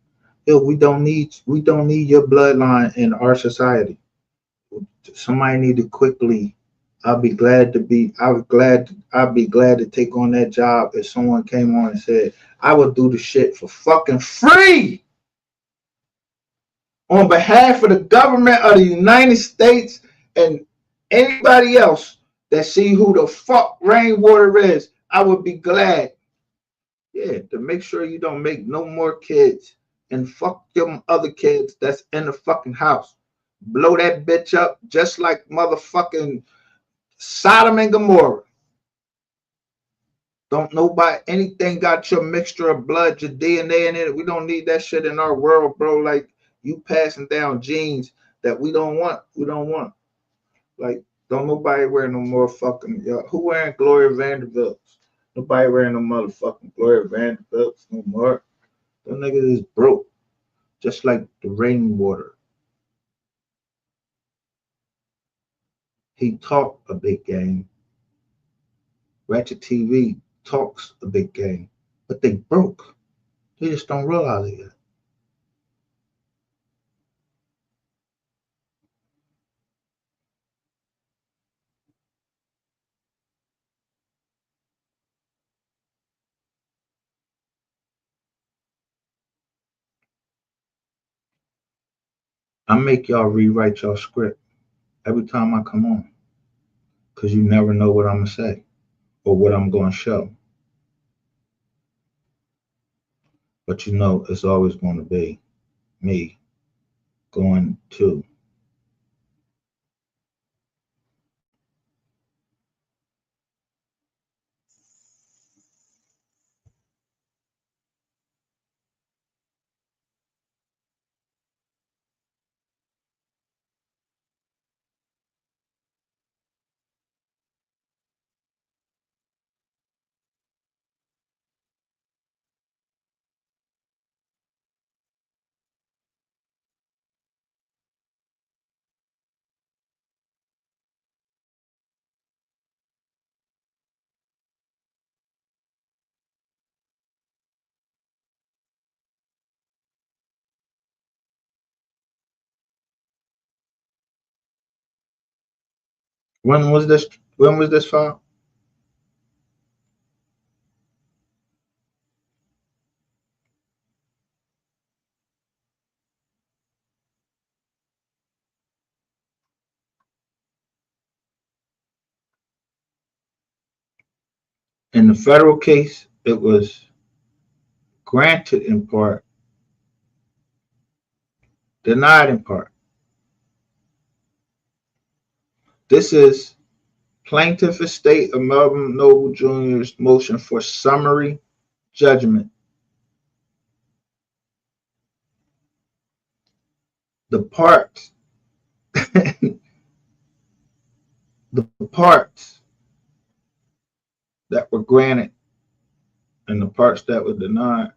Yo, we don't need your bloodline in our society. Somebody need to quickly. I'll be glad to take on that job if someone came on and said, I would do the shit for fucking free on behalf of the government of the United States and anybody else that see who the fuck Rainwater is. I would be glad. Yeah, to make sure you don't make no more kids and fuck them other kids that's in the fucking house. Blow that bitch up just like motherfucking Sodom and Gomorrah. Don't nobody anything got your mixture of blood, your DNA in it. We don't need that shit in our world, bro. Like you passing down genes that we don't want. We don't want. Like, don't nobody wear no more fucking who wearing Gloria Vanderbilts? Nobody wearing no motherfucking Gloria Vanderbilts no more. Them niggas is broke. Just like the Rainwater. He talked a big game. Ratchet TV talks a big game. But they broke. They just don't realize it yet. I make y'all rewrite your script every time I come on. Cause you never know what I'm gonna say or what I'm gonna show. But you know it's always gonna be me going to. When was this when was this file? In the federal case, it was granted in part, denied in part. This is Plaintiff estate of Melvin Noble Jr.'s motion for summary judgment. The parts, the parts that were granted and the parts that were denied.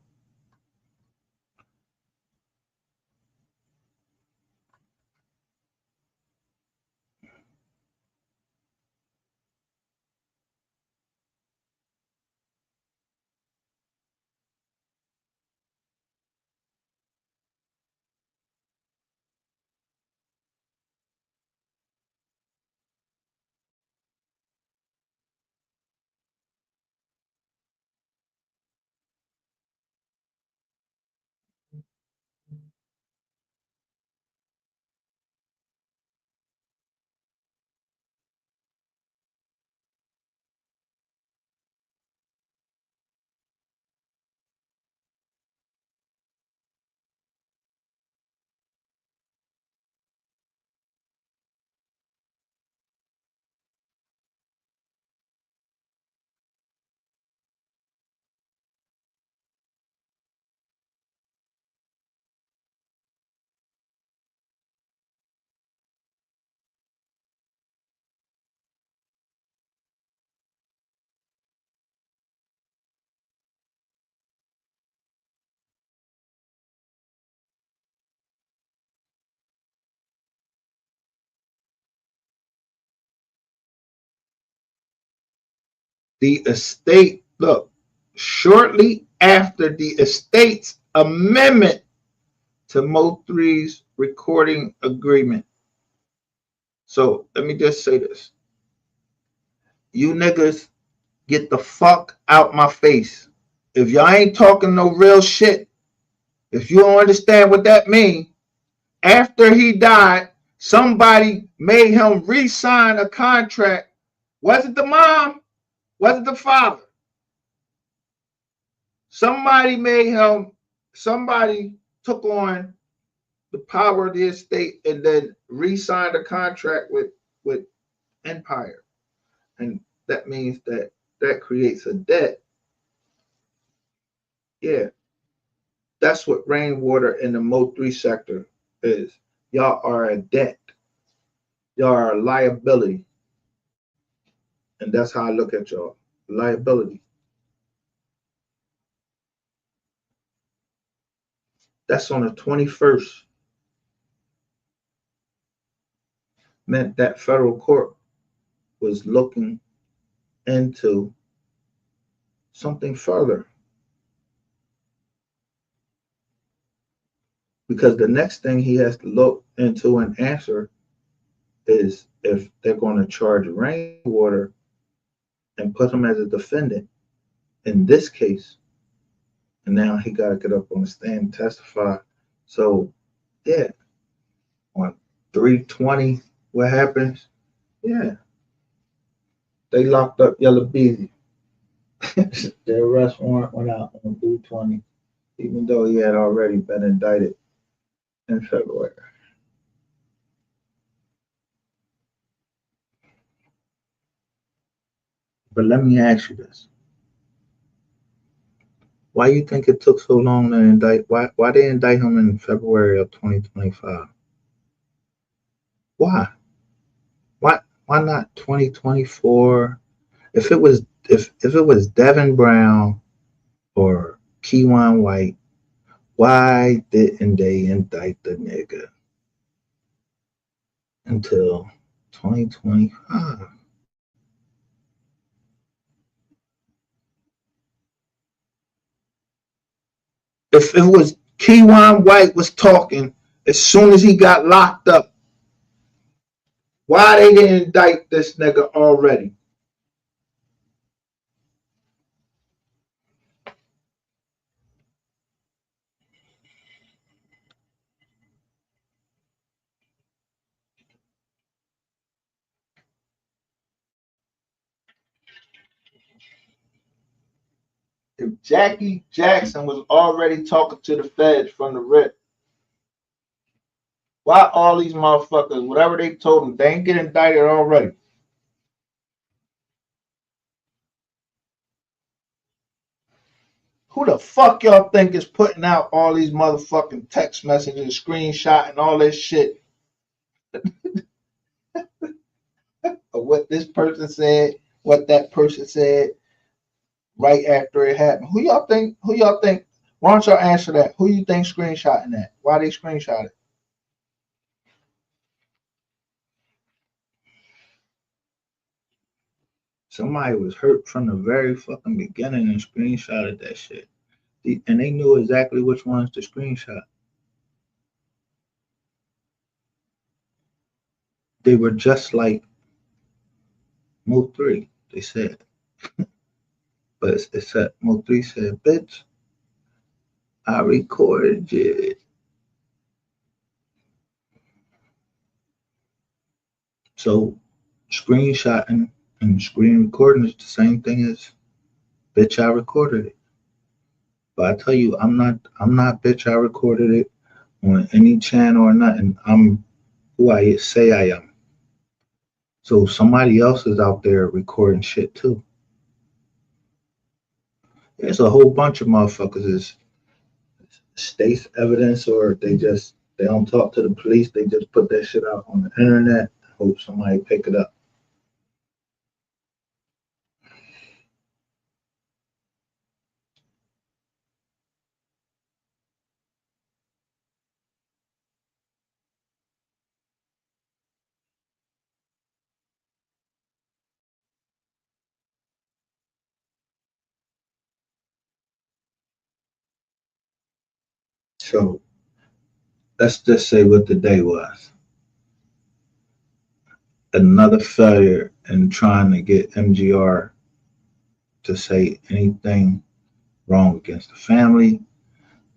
The estate, look, shortly after the estate's amendment to MO3's recording agreement. So let me just say this. You niggas get the fuck out my face. If y'all ain't talking no real shit, if you don't understand what that means, after he died, somebody made him re-sign a contract. Was it the mom? Was it the father? Somebody took on the power of the estate and then re-signed a contract with Empire. And that means that creates a debt. Yeah, that's what rainwater in the MO3 sector is. Y'all are a debt. Y'all are a liability. And that's how I look at y'all. Liability. That's on the 21st. Meant that federal court was looking into something further. Because the next thing he has to look into and answer is if they're going to charge rainwater and put him as a defendant in this case. And now he got to get up on the stand and testify. So, yeah, on 320, what happens? Yeah, they locked up Yellow Beezy. The arrest warrant went out on 320, even though he had already been indicted in February. But let me ask you this. Why you think it took so long to indict? Why they indict him in February of 2025? Why? Why not 2024? If it was Devin Brown or Keywan White, why didn't they indict the nigga until 2025? If it was Keywan White was talking as soon as he got locked up, why they didn't indict this nigga already? If Jackie Jackson was already talking to the feds from the rip, why all these motherfuckers, whatever they told them, they ain't get indicted already? Who the fuck y'all think is putting out all these motherfucking text messages, screenshot, and all this shit of what this person said, what that person said right after it happened? Who y'all think? Who y'all think? Why don't y'all answer that? Who you think screenshotting that? Why they screenshot it? Somebody was hurt from the very fucking beginning and screenshotted that shit. And they knew exactly which ones to screenshot. They were just like MO3, they said. But it said, MO3 said, bitch, I recorded it. So screenshotting and screen recording is the same thing as bitch, I recorded it. But I tell you, I'm not bitch, I recorded it on any channel or nothing. I'm who I say I am. So somebody else is out there recording shit too. There's a whole bunch of motherfuckers is states evidence, or they don't talk to the police. They just put that shit out on the internet. Hope somebody pick it up. So let's just say what the day was. Another failure in trying to get MGR to say anything wrong against the family.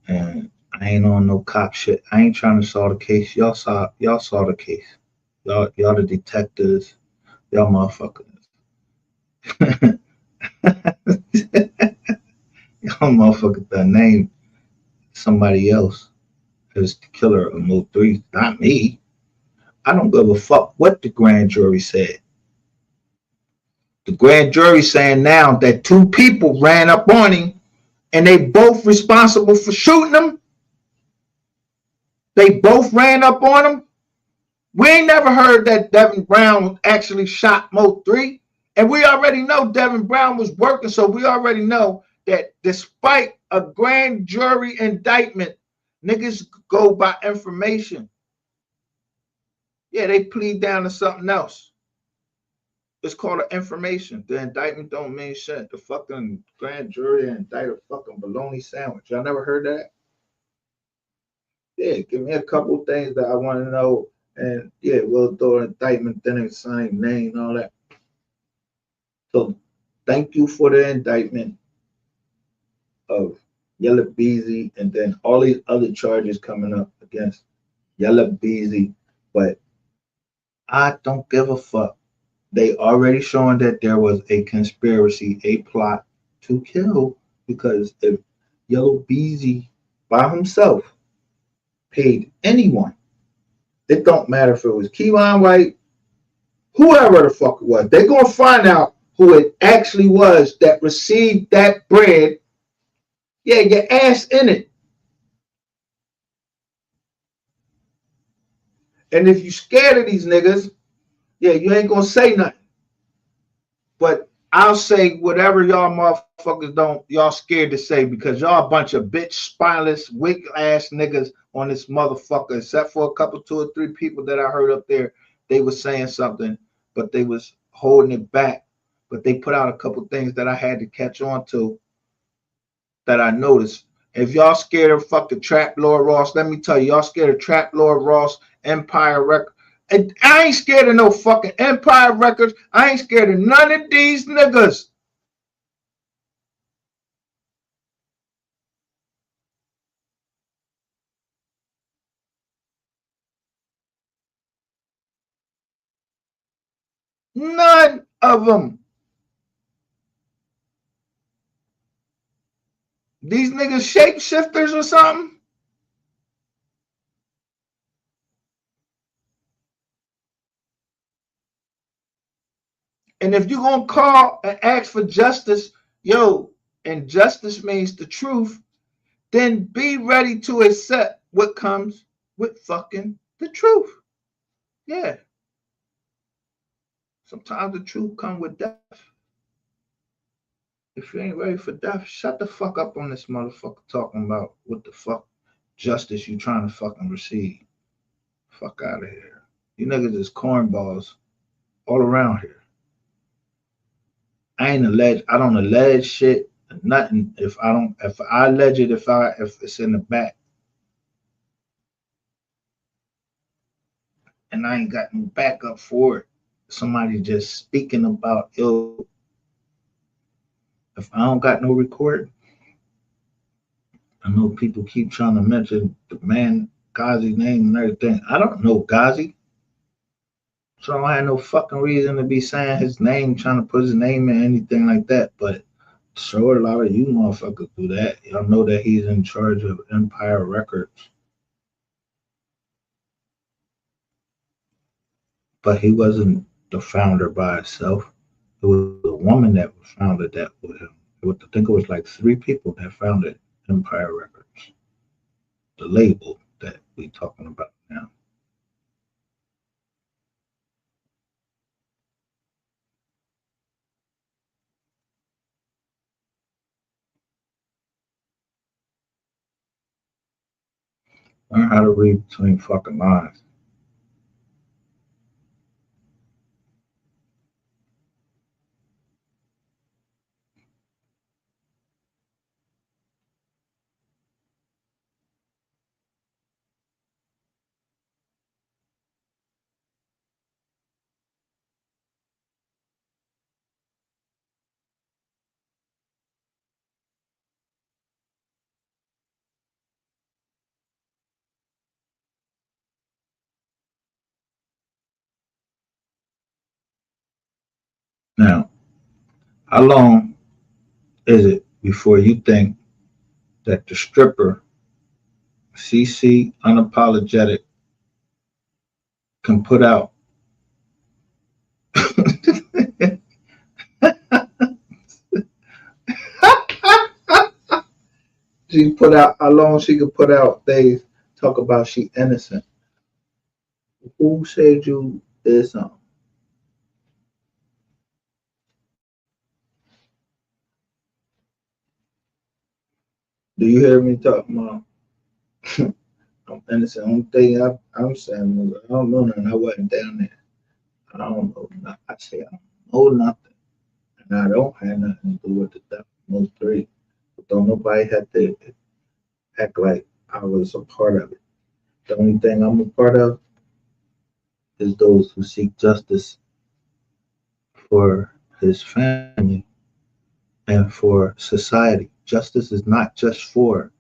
And I ain't on no cop shit. I ain't trying to solve the case. Y'all saw the case. Y'all the detectives. Y'all motherfuckers. Y'all motherfuckers that name somebody else as the killer of MO3, not me. I don't give a fuck what the grand jury said. The grand jury saying now that two people ran up on him and they both responsible for shooting him. They both ran up on him. We ain't never heard that Devin Brown actually shot MO3. And we already know Devin Brown was working, so we already know that despite a grand jury indictment, niggas go by information. Yeah, they plead down to something else. It's called an information. The indictment don't mean shit. The fucking grand jury indict a fucking bologna sandwich. Y'all never heard that? Yeah, give me a couple things that I want to know. And yeah, we'll throw an indictment, then it's sign name and all that. So thank you for the indictment of Yella Beezy and then all these other charges coming up against Yella Beezy. But I don't give a fuck. They already showing that there was a conspiracy, a plot to kill, because if Yellow Beezy by himself paid anyone, it don't matter if it was Keyline White, whoever the fuck it was, they're gonna find out who it actually was that received that bread. Yeah, your ass in it. And if you scared of these niggas, yeah, you ain't gonna say nothing. But I'll say whatever y'all motherfuckers don't, y'all scared to say, because y'all a bunch of bitch, spineless, wig ass niggas on this motherfucker, except for a couple, two or three people that I heard up there. They was saying something, but they was holding it back. But they put out a couple things that I had to catch on to that I noticed. If y'all scared of fucking Trap Lord Ross, let me tell you, y'all scared of Trap Lord Ross, Empire Records. And I ain't scared of no fucking Empire Records. I ain't scared of none of these niggas. None of them. These niggas shapeshifters or something? And if you gonna call and ask for justice, yo, and justice means the truth, then be ready to accept what comes with fucking the truth. Yeah. Sometimes the truth comes with death. If you ain't ready for death, shut the fuck up on this motherfucker talking about what the fuck justice you trying to fucking receive. Fuck out of here. You niggas is cornballs all around here. I ain't alleged. I don't allege shit. Nothing. If I allege it, if it's in the back, and I ain't got no backup for it. Somebody just speaking about ill. If I don't got no record, I know people keep trying to mention the man Ghazi's name and everything. I don't know Ghazi, so I don't have no fucking reason to be saying his name, trying to put his name in anything like that. But sure, a lot of you motherfuckers do that. Y'all know that he's in charge of Empire Records, but he wasn't the founder by himself. It was a woman that founded that with him. I think it was like three people that founded Empire Records, the label that we talking about now. Learn how to read between fucking lines. Now, how long is it before you think that the stripper CC Unapologetic can put out she put out how long she could put out they talk about she innocent. Who said you did something? Do you hear me talking about I'm innocent? Only thing I'm saying is I don't know nothing. I wasn't down there. I don't know nothing. I say I don't know nothing. And I don't have nothing to do with the death of MO3. But don't nobody have to act like I was a part of it. The only thing I'm a part of is those who seek justice for his family and for society. Justice is not just for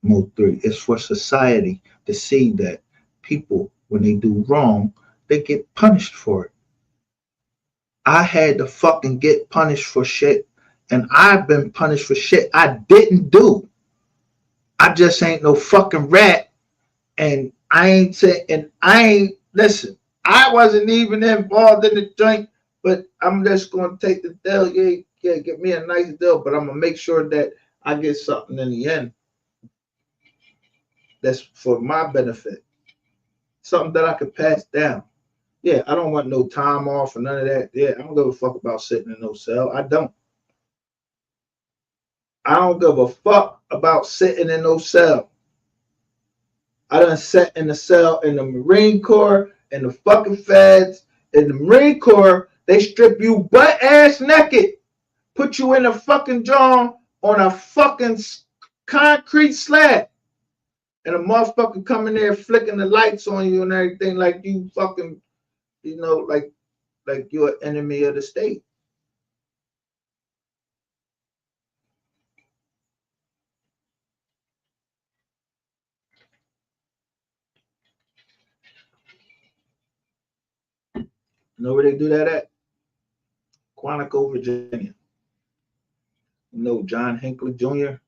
MO3, it's for society to see that people, when they do wrong, they get punished for it. I had to fucking get punished for shit, and I've been punished for shit I didn't do. I just ain't no fucking rat, and I ain't saying, and I ain't listen. I wasn't even involved in the joint, but I'm just gonna take the deal. Yeah, yeah, get me a nice deal, but I'm gonna make sure that I get something in the end that's for my benefit, something that I could pass down. Yeah, I don't want no time off or none of that. Yeah, I don't give a fuck about sitting in no cell. I don't. I don't give a fuck about sitting in no cell. I done sat in the cell in the Marine Corps and the fucking feds. In the Marine Corps, they strip you butt ass naked, put you in a fucking jaw on a fucking concrete slab, and a motherfucker come in there flicking the lights on you and everything like you fucking, like you're an enemy of the state. You know where they do that at? Quantico, Virginia. You know John Hinckley Jr.?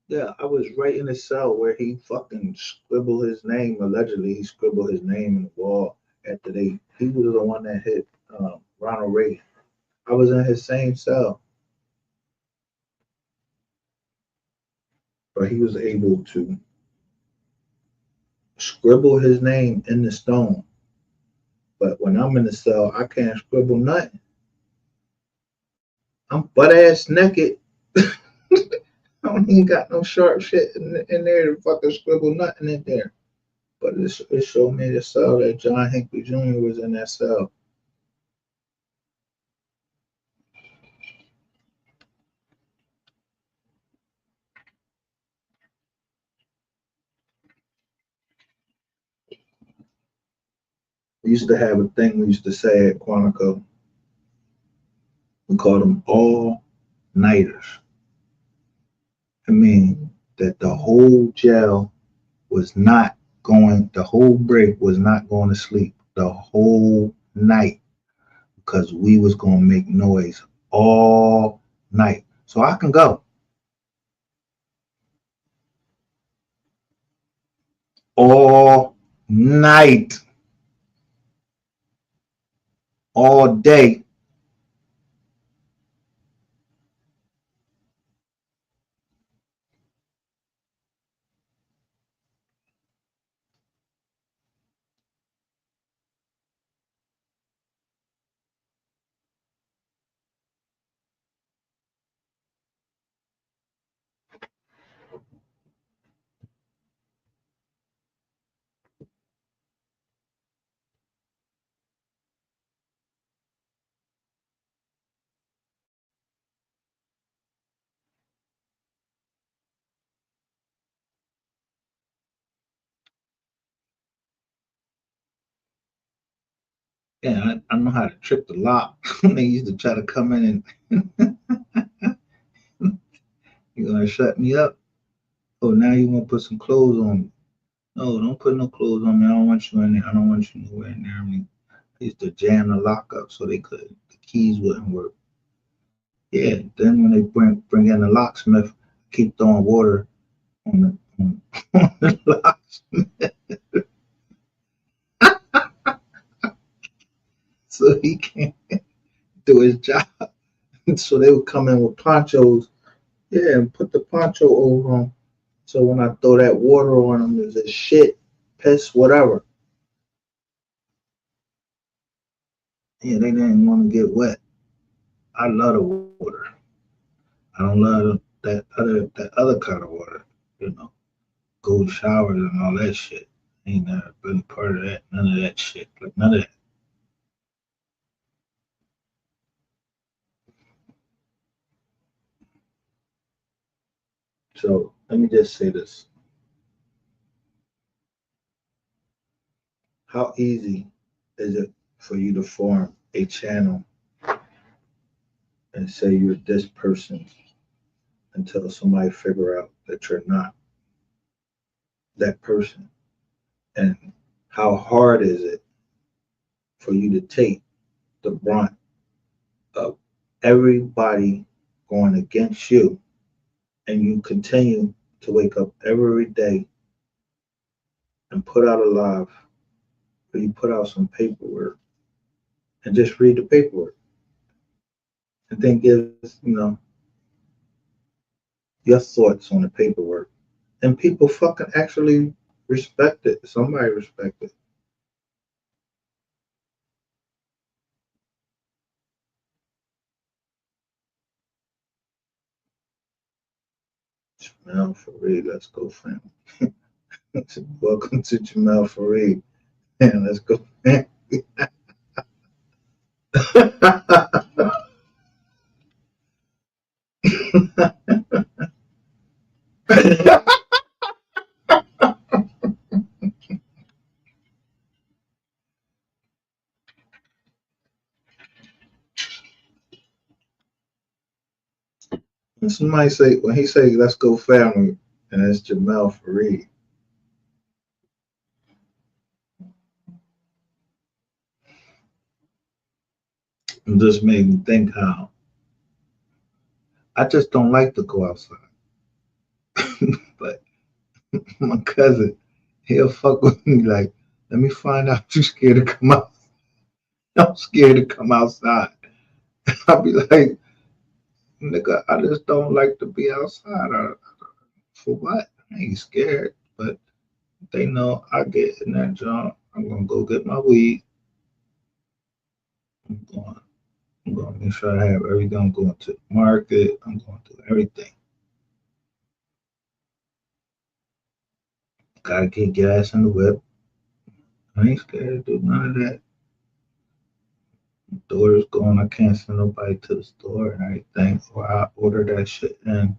Yeah, I was right in the cell where he fucking scribbled his name. Allegedly, he scribbled his name in the wall after he was the one that hit Ronald Reagan. I was in his same cell. but he was able to scribble his name in the stone. But when I'm in the cell, I can't scribble nothing. I'm butt ass naked. I don't even got no sharp shit in there to fucking scribble nothing in there. But it showed me the cell that John Hinckley Jr. was in that cell. We used to have a thing we used to say at Quantico. We called them all nighters. I mean, that the whole jail was not the whole break was not going to sleep the whole night because we was going to make noise all night. So I can go all night, all day. Yeah, I know how to trip the lock. They used to try to come in and you're gonna shut me up. Oh, now you want to put some clothes on me. No, don't put no clothes on me. I don't want you in there. I don't want you nowhere in there. I mean, they used to jam the lock up so they could the keys wouldn't work. Yeah, then when they bring in the locksmith, keep throwing water on on the locksmith so he can't do his job. So they would come in with ponchos, yeah, and put the poncho over them. So when I throw that water on them, there's a shit, piss, whatever. Yeah, they didn't want to get wet. I love the water. I don't love that other kind of water. You know, cold showers and all that shit. Ain't never been part of that. None of that shit. Like none of that. So let me just say this: how easy is it for you to form a channel and say you're this person until somebody figure out that you're not that person? And how hard is it for you to take the brunt of everybody going against you and you continue to wake up every day and put out a live or you put out some paperwork and just read the paperwork and then give, your thoughts on the paperwork. And people fucking actually respect it. Somebody respect it. Jamel Fareed, let's go, fam. Welcome to Jamel Fareed. Man, let's go, fam. Somebody say when he say let's go family, and it's Jamel Fareed. It just made me think how I just don't like to go outside. But my cousin, he'll fuck with me like, let me find out you scared to come out. I'm scared to come outside. I'll be like, nigga, I just don't like to be outside. for what? I ain't scared, but they know I get in that job. I'm gonna go get my weed. I'm going. I'm gonna make sure I have everything. I'm going to the market. I'm going to everything. Gotta get gas in the whip. I ain't scared to do none of that. Doors going. I can't send nobody to the store and everything. Or I order that shit in.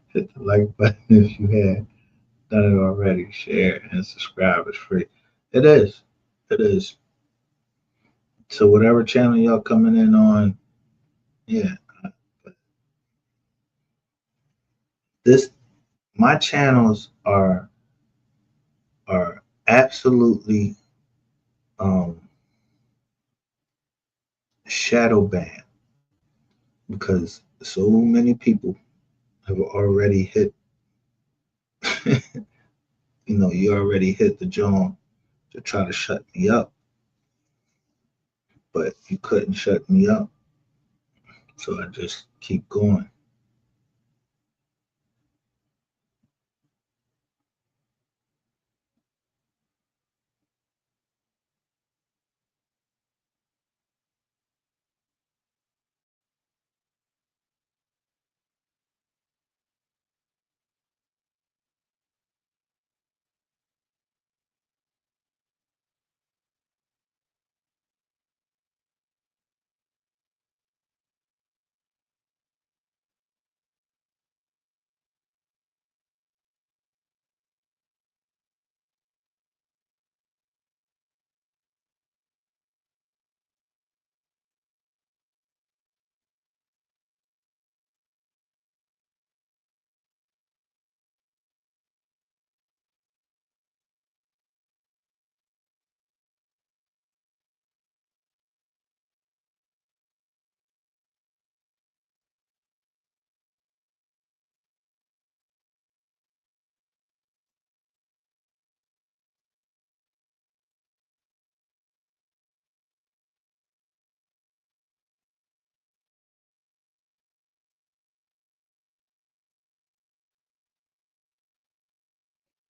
Hit the like button if you had done it already. Share and subscribe. It's free. It is. It is. So whatever channel y'all coming in on, yeah. This my channels are absolutely um shadow banned because so many people have already hit you already hit the joint to try to shut me up, but you couldn't shut me up. So I just keep going.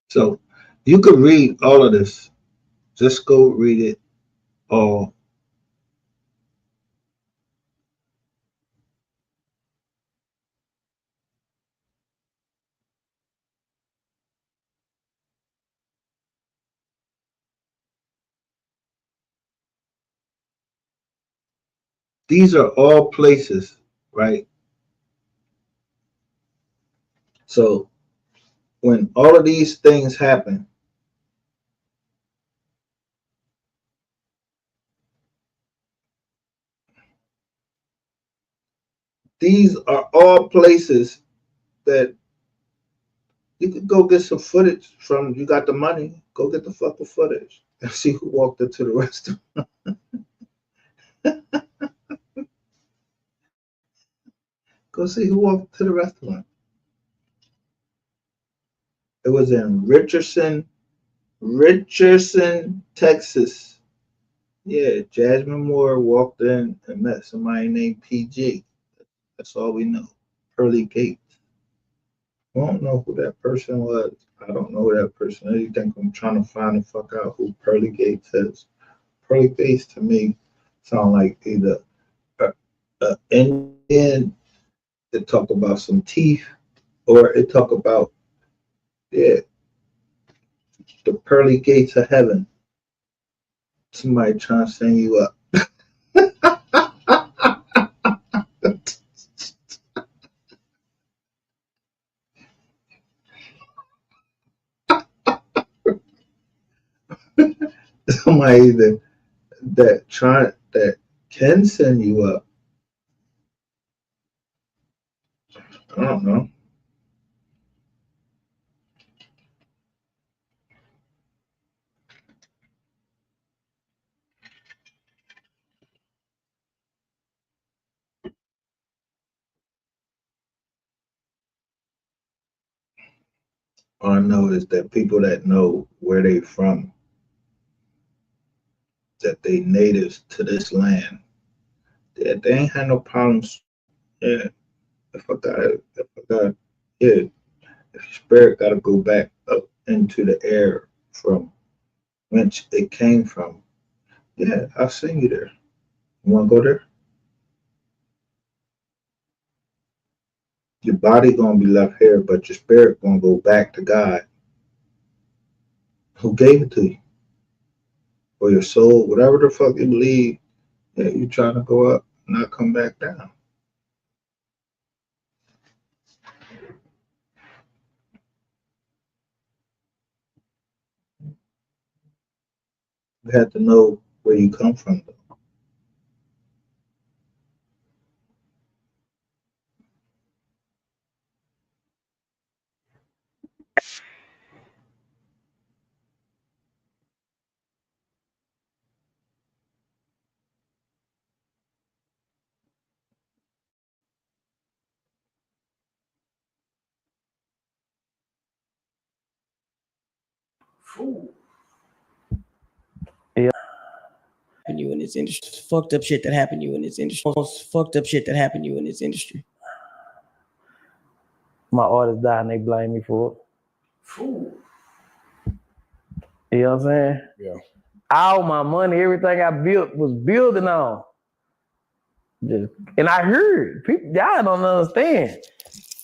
So you could read all of this. Just go read it all. These are all places, right? So when all of these things happen, these are all places that you could go get some footage from. You got the money, go get the fucking footage and see who walked into the restaurant. Go see who walked to the restaurant. It was in Richardson, Texas. Yeah, Jasmine Moore walked in and met somebody named PG. That's all we know. Pearly Gates. We don't know who that person was. I don't know who that person is. You think I'm trying to find the fuck out who Pearly Gates is? Pearly Gates to me sound like either a Indian that talk about some teeth, or it talk about, yeah, the pearly gates of heaven. Somebody trying to send you up. Somebody that can send you up. I don't know. All I know is that people that know where they from, that they natives to this land, that they ain't had no problems. Yeah, if I got, yeah, if your spirit got to go back up into the air from whence it came from, yeah, I'll send you there. You want to go there? Your body gonna be left here, but your spirit gonna go back to God, who gave it to you, or your soul, whatever the fuck you believe. Yeah, you trying to go up, not come back down. You have to know where you come from. You in this industry. Fucked up shit that happened to you in this industry. Most fucked up shit that happened to you in this industry. My artists died and they blame me for it. You know what I'm saying? Yeah. All my money, everything I built was building on. And I heard people, y'all don't understand.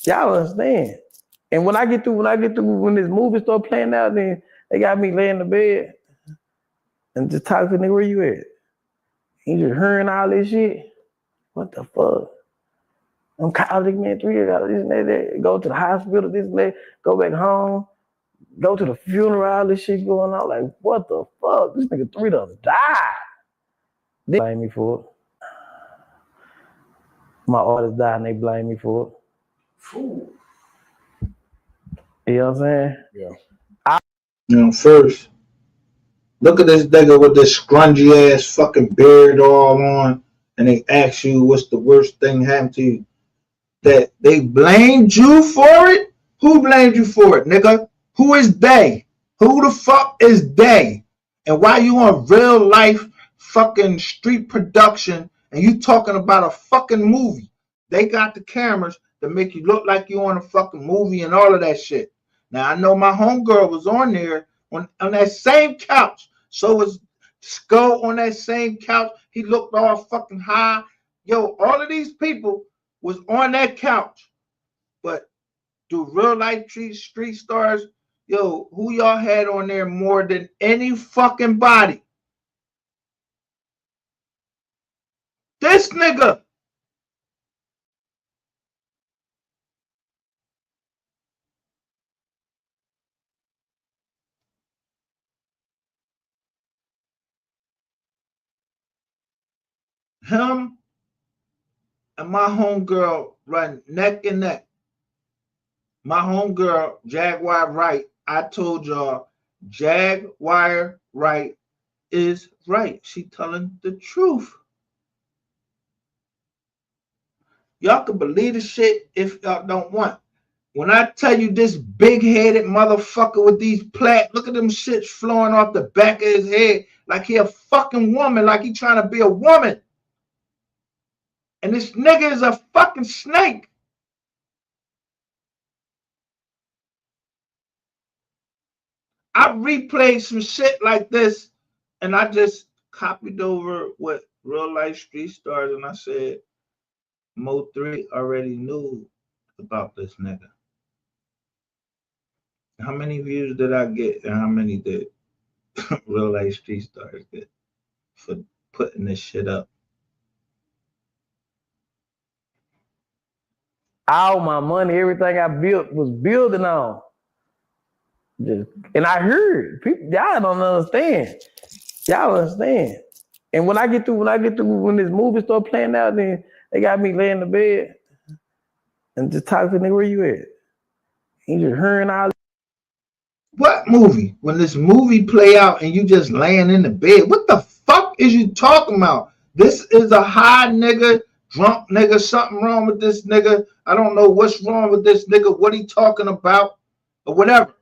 Y'all understand. And when this movie start playing out, then they got me laying in the bed and just talking to nigga, where you at? You just hearing all this shit. What the fuck? I'm college man, 3 years, got this and that, go to the hospital, this and that, go back home, go to the funeral, all this shit going on. Like, what the fuck? This nigga 3 done died. They blame me for it. My artists died and they blame me for it. You know what I'm saying? Yeah. First, look at this nigga with this scrungy ass fucking beard all on, and they ask you what's the worst thing happened to you. That they blamed you for it? Who blamed you for it, nigga? Who is they? Who the fuck is they? And why you on real life fucking street production and you talking about a fucking movie? They got the cameras to make you look like you on a fucking movie and all of that shit. Now I know my homegirl was on there on that same couch. So was Skull on that same couch. He looked all fucking high. Yo, all of these people was on that couch. But do real life street stars, yo, who y'all had on there more than any fucking body? This nigga. Him and my homegirl run neck and neck. My homegirl, Jaguar Wright, I told y'all, Jaguar Wright is right. She telling the truth. Y'all can believe the shit if y'all don't want. When I tell you this big-headed motherfucker with these plaits, look at them shits flowing off the back of his head like he a fucking woman, like he trying to be a woman. And this nigga is a fucking snake. I replayed some shit like this and I just copied over what real life street stars and I said, MO3 already knew about this nigga. How many views did I get and how many did real life street stars get for putting this shit up? All my money, everything I built was building on. And I heard people, y'all don't understand. Y'all understand. And when this movie start playing out, then they got me laying in the bed and just talking to nigga, where you at? You just hearing all. What movie? When this movie play out and you just laying in the bed, what the fuck is you talking about? This is a high nigga, drunk nigga, something wrong with this nigga. I don't know what's wrong with this nigga, what he talking about, or whatever.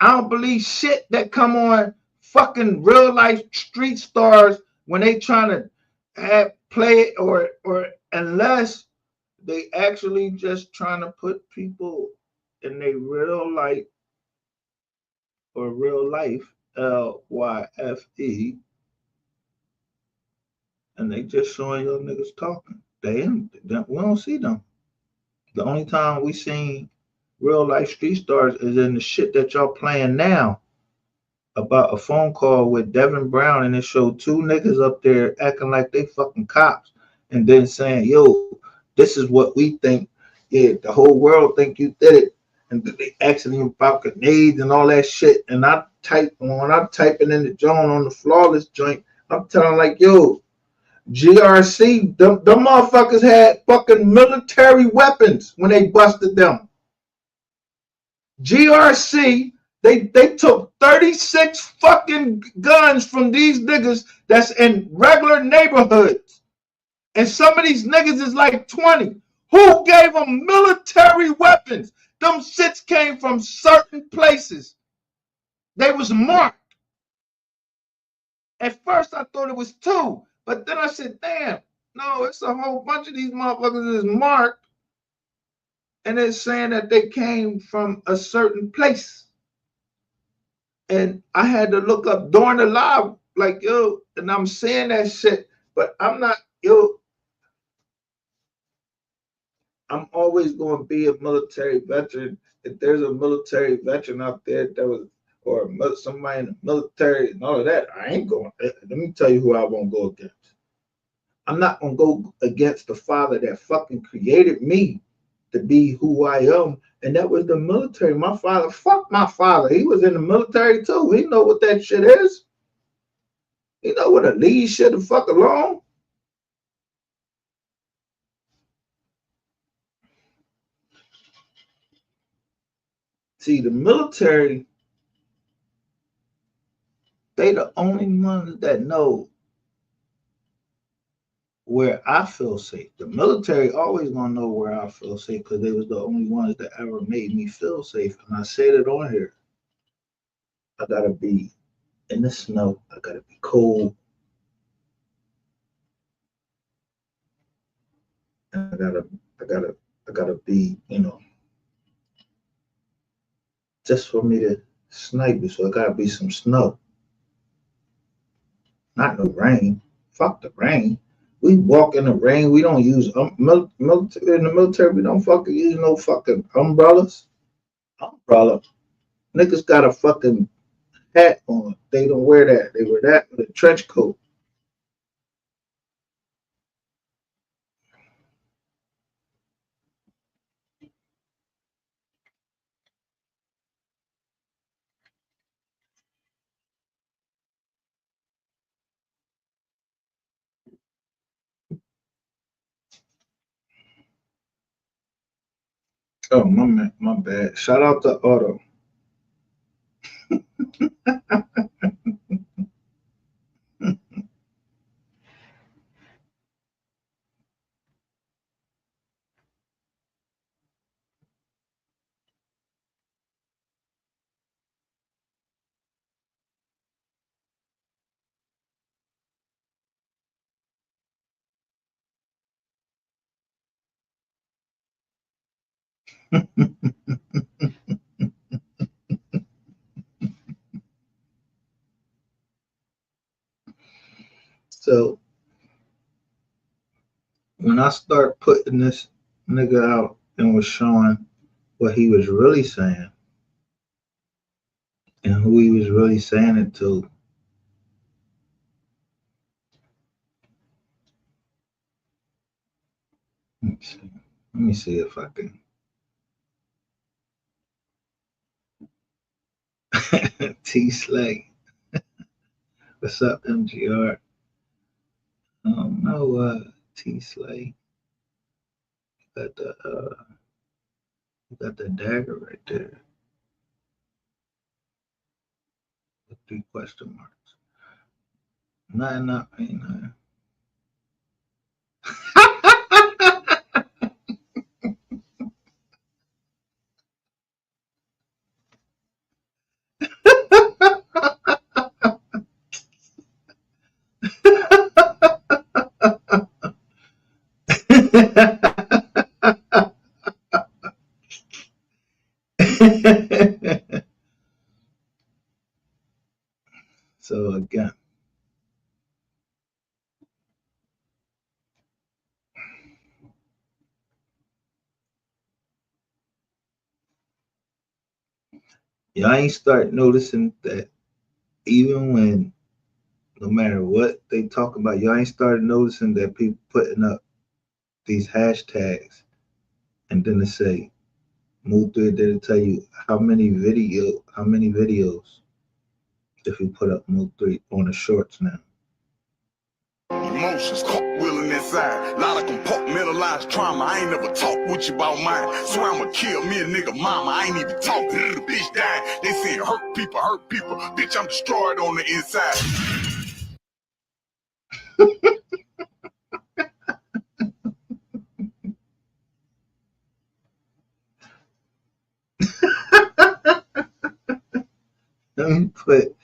I don't believe shit that come on fucking real life street stars when they trying to play it or unless they actually just trying to put people in their real life or real life LYFE and they just showing your niggas talking. We don't see them. The only time we seen real life street stars is in the shit that y'all playing now about a phone call with Devin Brown and it showed two niggas up there acting like they fucking cops and then saying, yo, this is what we think. Yeah, the whole world think you did it. And they asking him about grenades and all that shit. And when I'm typing in the joint on the flawless joint, I'm telling like, yo, GRC, them motherfuckers had fucking military weapons when they busted them. GRC, they took 36 fucking guns from these niggas that's in regular neighborhoods. And some of these niggas is like 20. Who gave them military weapons? Them shits came from certain places. They was marked. At first I thought it was two, but then I said, damn, no, it's a whole bunch of these motherfuckers is marked. And it's saying that they came from a certain place. And I had to look up during the live, like, yo, and I'm saying that shit, but I'm not, yo, I'm always going to be a military veteran. If there's a military veteran out there that was, or somebody in the military and all of that, I ain't going. Let me tell you who I won't go against. I'm not going to go against the father that fucking created me to be who I am. And that was the military. My father, fuck my father. He was in the military too. He know what that shit is. He know what a lead shit the fuck alone. See, the military, they the only ones that know where I feel safe. The military always gonna know where I feel safe because they was the only ones that ever made me feel safe. And I said it on here. I gotta be in the snow. I gotta be cold. And I gotta be, just for me to snipe you. So it gotta be some snow. Not no rain. Fuck the rain. We walk in the rain. We don't use military in the military. We don't fucking use no fucking umbrellas. Umbrella. Niggas got a fucking hat on. They don't wear that. They wear that with a trench coat. Oh my man, my bad. Shout out to Otto. So when I start putting this nigga out and was showing what he was really saying and who he was really saying it to, let me see if I can. T Slay. What's up, MGR? I don't know, T Slay. Got the dagger right there with 3 question marks. Nothing, not ain't nothing. So again, y'all ain't start noticing that even when no matter what they talk about, y'all ain't started noticing that people putting up these hashtags and then they say MO3 didn't tell you how many videos if you put up MO3 on the shorts now. Emotions cartwheeling inside. Lot of compartmentalized trauma. I ain't never talk with you about mine. Swear I'ma kill me a nigga mama. I ain't even talk to the bitch dying. They saying hurt people, hurt people. Bitch, I'm destroyed on the inside. Let me put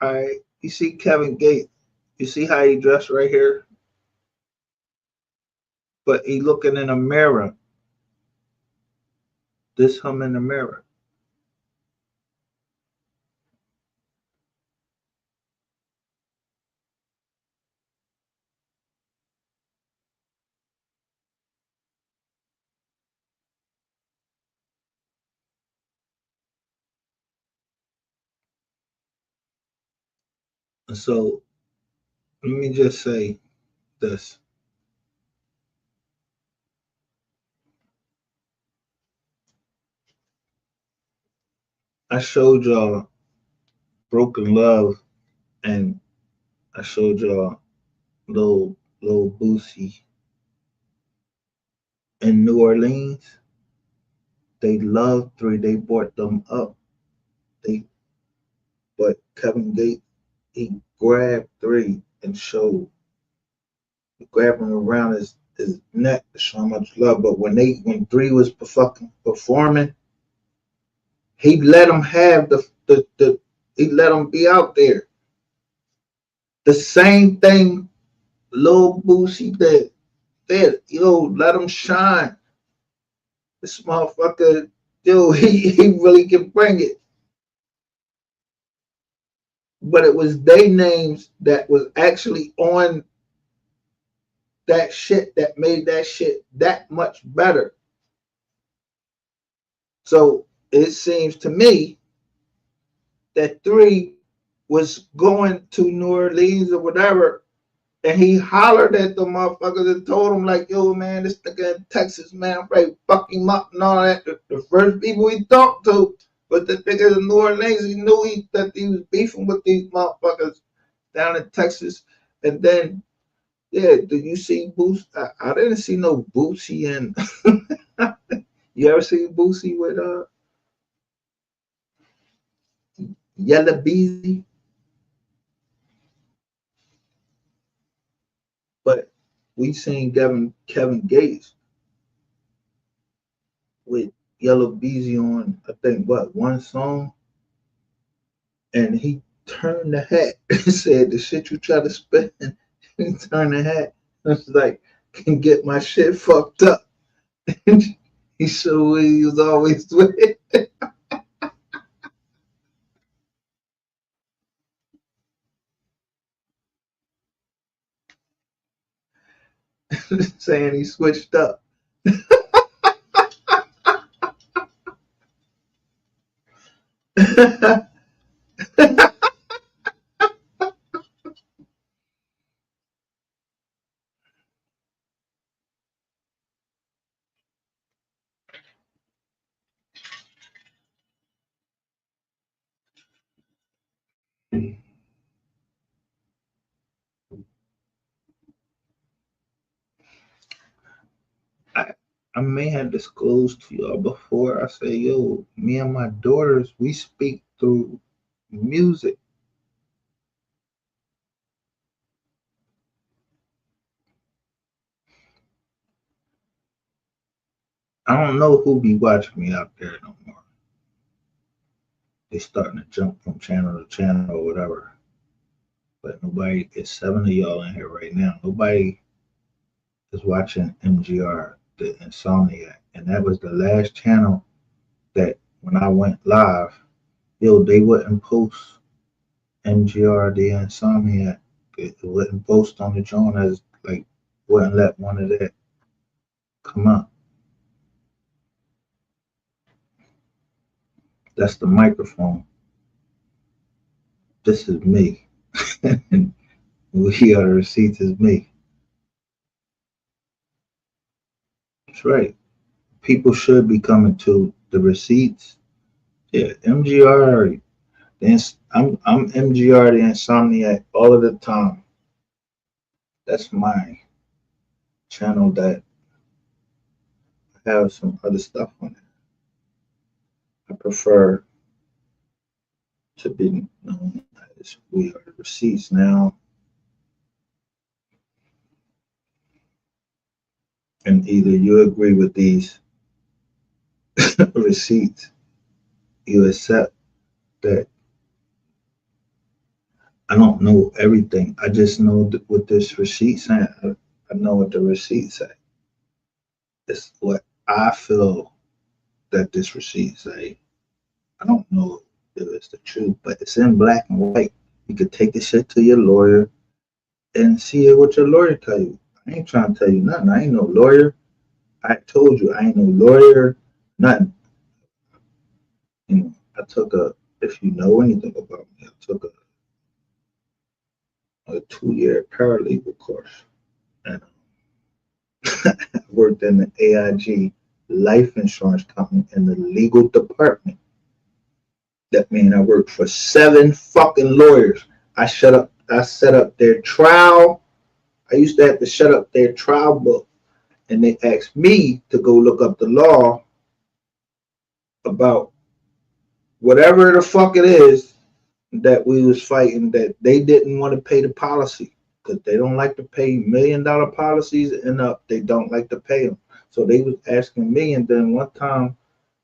all right, you see Kevin Gates. You see how he dressed right here? But he looking in a mirror. This him in the mirror. And so let me just say this. I showed y'all Broken Love and I showed y'all Lil Boosie in New Orleans. They loved 3. They brought them up. But Kevin Gates, he grabbed 3 and showed, he grabbed him around his neck to show how much love. But when 3 was fucking performing, he let him have the he let him be out there. The same thing Lil Boosie did. Let him shine. This motherfucker, he really can bring it. But it was they names that was actually on that shit that made that shit that much better. So it seems to me that 3 was going to New Orleans or whatever, and he hollered at the motherfuckers and told him like, "Yo, man, this nigga in Texas, man, I'm ready to fuck him up and all that." The first people he talked to, but the niggas in New Orleans, he knew that he was beefing with these motherfuckers down in Texas, and then. Yeah, did you see Boosie? I didn't see no Boosie and you ever see Boosie with Yellow Beezy? But we seen Kevin Gates with Yellow Beezy on I think what one song, and he turned the hat and said the shit you try to spin. He turned the hat. It's like can get my shit fucked up. He showed he was always with it. Saying he switched up. I, I may have disclosed to y'all before. I say, yo, me and my daughters, we speak through music. I don't know who be watching me out there no more. They starting to jump from channel to channel or whatever. But nobody, it's 7 of y'all in here right now. Nobody is watching MGR, the Insomniac. And that was the last channel that when I went live, yo, they wouldn't post MGR, the Insomniac. It wouldn't post on the joint as, like, wouldn't let one of that come up. That's the microphone. This is me. We are the receipts is me. That's right. People should be coming to the receipts. Yeah, MGR. I'm MGR the Insomniac all of the time. That's my channel that have some other stuff on it. I prefer to be known as We Are the Receipts now. And either you agree with these receipts, you accept that I don't know everything. I just know what this receipt saying. I know what the receipt say. It's what I feel that this receipt say. I don't know if it's the truth, but it's in black and white. You could take the shit to your lawyer and see what your lawyer tell you. I ain't trying to tell you nothing. I ain't no lawyer. I told you I ain't no lawyer. Nothing. You know, I took if you know anything about me, I took a 2-year paralegal course. And I worked in the AIG life insurance company in the legal department. That means I worked for 7 fucking lawyers. I set up their trial. I used to have to shut up their trial book. And they asked me to go look up the law about whatever the fuck it is that we was fighting, that they didn't want to pay the policy because they don't like to pay $1 million policies and up. They don't like to pay them. So they was asking me, and then one time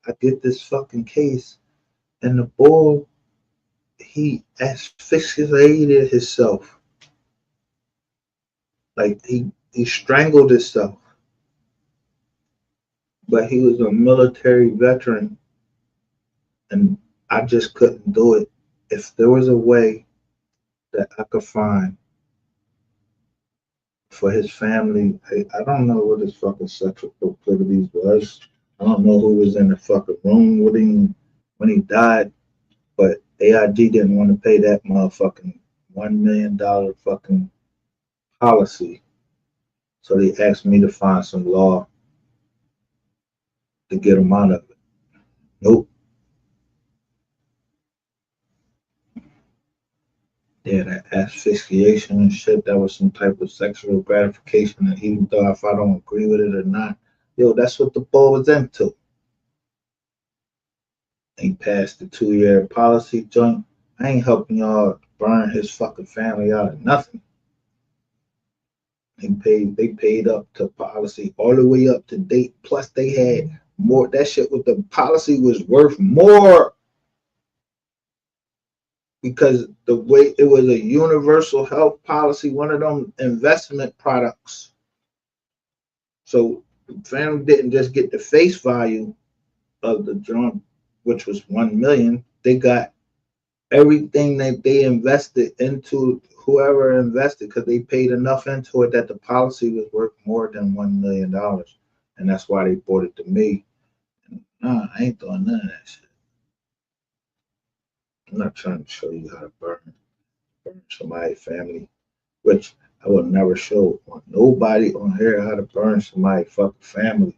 I get this fucking case, and the boy, he asphyxiated himself. Like he strangled himself. But he was a military veteran, and I just couldn't do it. If there was a way that I could find for his family, I don't know what his fucking sexual proclivities was. I don't know who was in the fucking room with him when he died, but AIG didn't want to pay that motherfucking $1 million fucking policy. So they asked me to find some law to get him out of it. Nope. Yeah, that asphyxiation and shit, that was some type of sexual gratification. And even though if I don't agree with it or not, yo, that's what the boy was into. He passed the 2-year policy joint. I ain't helping y'all burn his fucking family out of nothing. They paid up to policy all the way up to date. Plus they had more. That shit with the policy was worth more because the way it was a universal health policy, one of them investment products. So the family didn't just get the face value of the joint, which was 1 million. They got everything that they invested into whoever invested, because they paid enough into it that the policy was worth more than $1 million. And that's why they bought it to me. Nah, I ain't doing none of that shit. I'm not trying to show you how to burn somebody's family, which I will never show on nobody on here how to burn somebody's fucking family.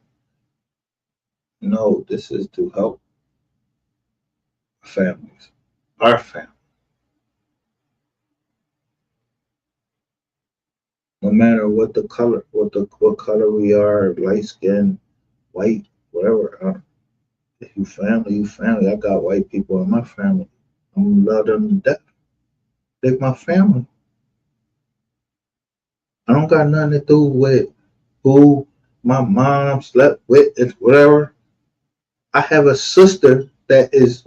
No, this is to help families, our family. No matter what the color, what color we are, light skin, white, whatever. If you family, you family. I got white people in my family. I'm gonna love them to death. They're my family. I don't got nothing to do with who my mom slept with. It's whatever. I have a sister that is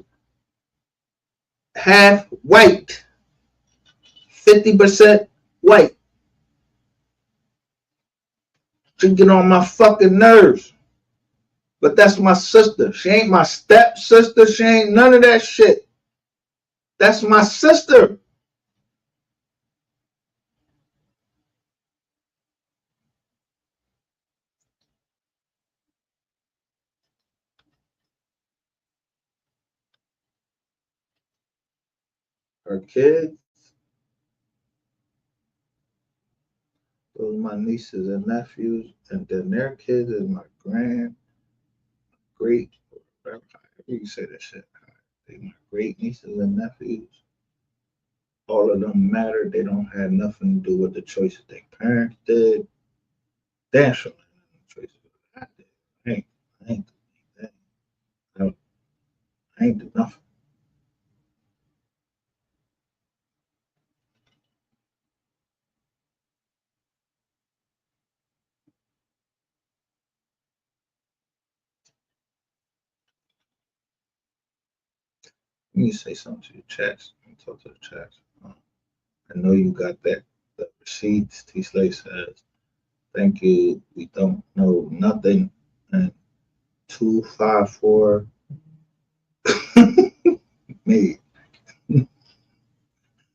half white, 50% white. She get on my fucking nerves. But that's my sister. She ain't my step sister. She ain't none of that shit. That's my sister. Her kids, those are my nieces and nephews, and then their kids is my great, whatever you say that shit. They my great nieces and nephews. All of them matter. They don't have nothing to do with the choices their parents did. Damn sure the choices I did. I ain't, I ain't do nothing. Let me say something to your chats. Let me talk to the chats. I know you got that. The receipts. T-Slay says, thank you. We don't know nothing. And 254 me. I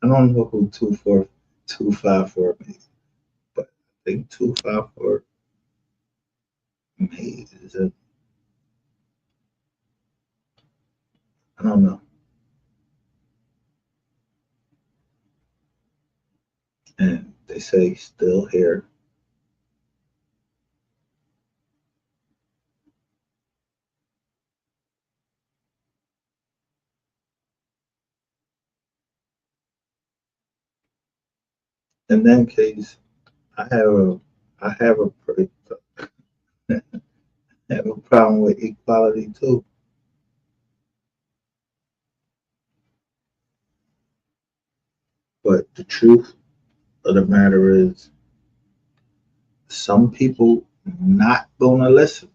don't know who 254 me, but I think 254 me is a, I don't know. And they say still here. In that case, I have a I have a pretty have a problem with equality too. But the truth of the matter is, some people not gonna listen.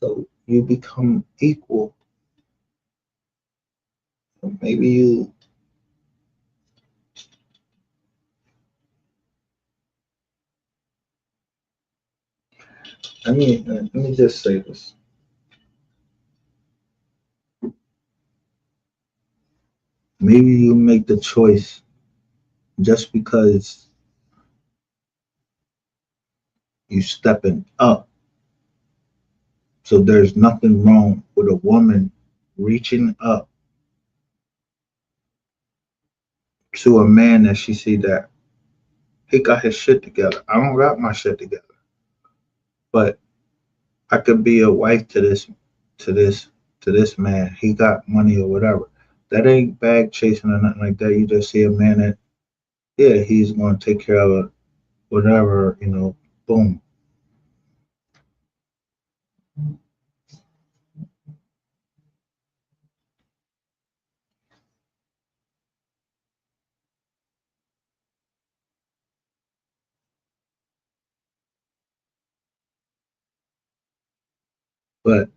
So you become equal. So maybe you. Let me just say this. Maybe you make the choice just because you stepping up. So there's nothing wrong with a woman reaching up to a man that she see that he got his shit together. I don't got my shit together, but I could be a wife to this, to this man. He got money or whatever. That ain't bag chasing or nothing like that. You just see a man that, yeah, he's going to take care of it, whatever, boom. But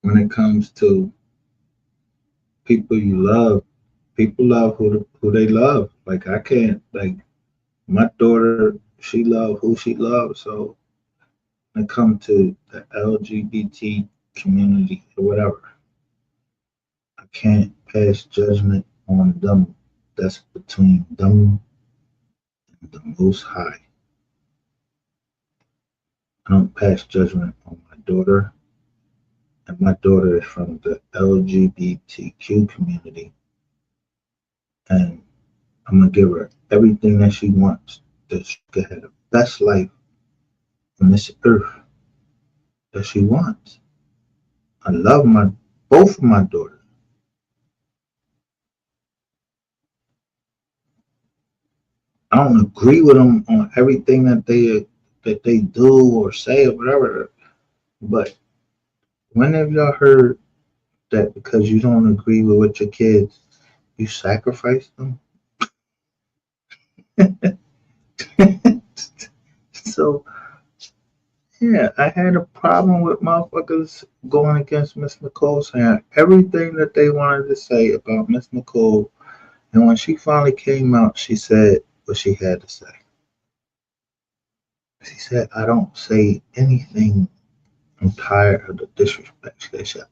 when it comes to people you love, people love who they love. Like I can't, like my daughter, she love who she loves. So when it comes to the LGBT community or whatever, I can't pass judgment on them. That's between them and the Most High. I don't pass judgment on my daughter, and my daughter is from the LGBTQ community, and I'm gonna give her everything that she wants, that she can have the best life on this earth that she wants. I love my both of my daughters. I don't agree with them on everything that they do or say or whatever. But when have y'all heard that because you don't agree with what your kids, you sacrifice them? So yeah, I had a problem with motherfuckers going against Miss Nicole, saying everything that they wanted to say about Miss Nicole. And when she finally came out, she said what she had to say. She said, I don't say anything. I'm tired of the disrespect.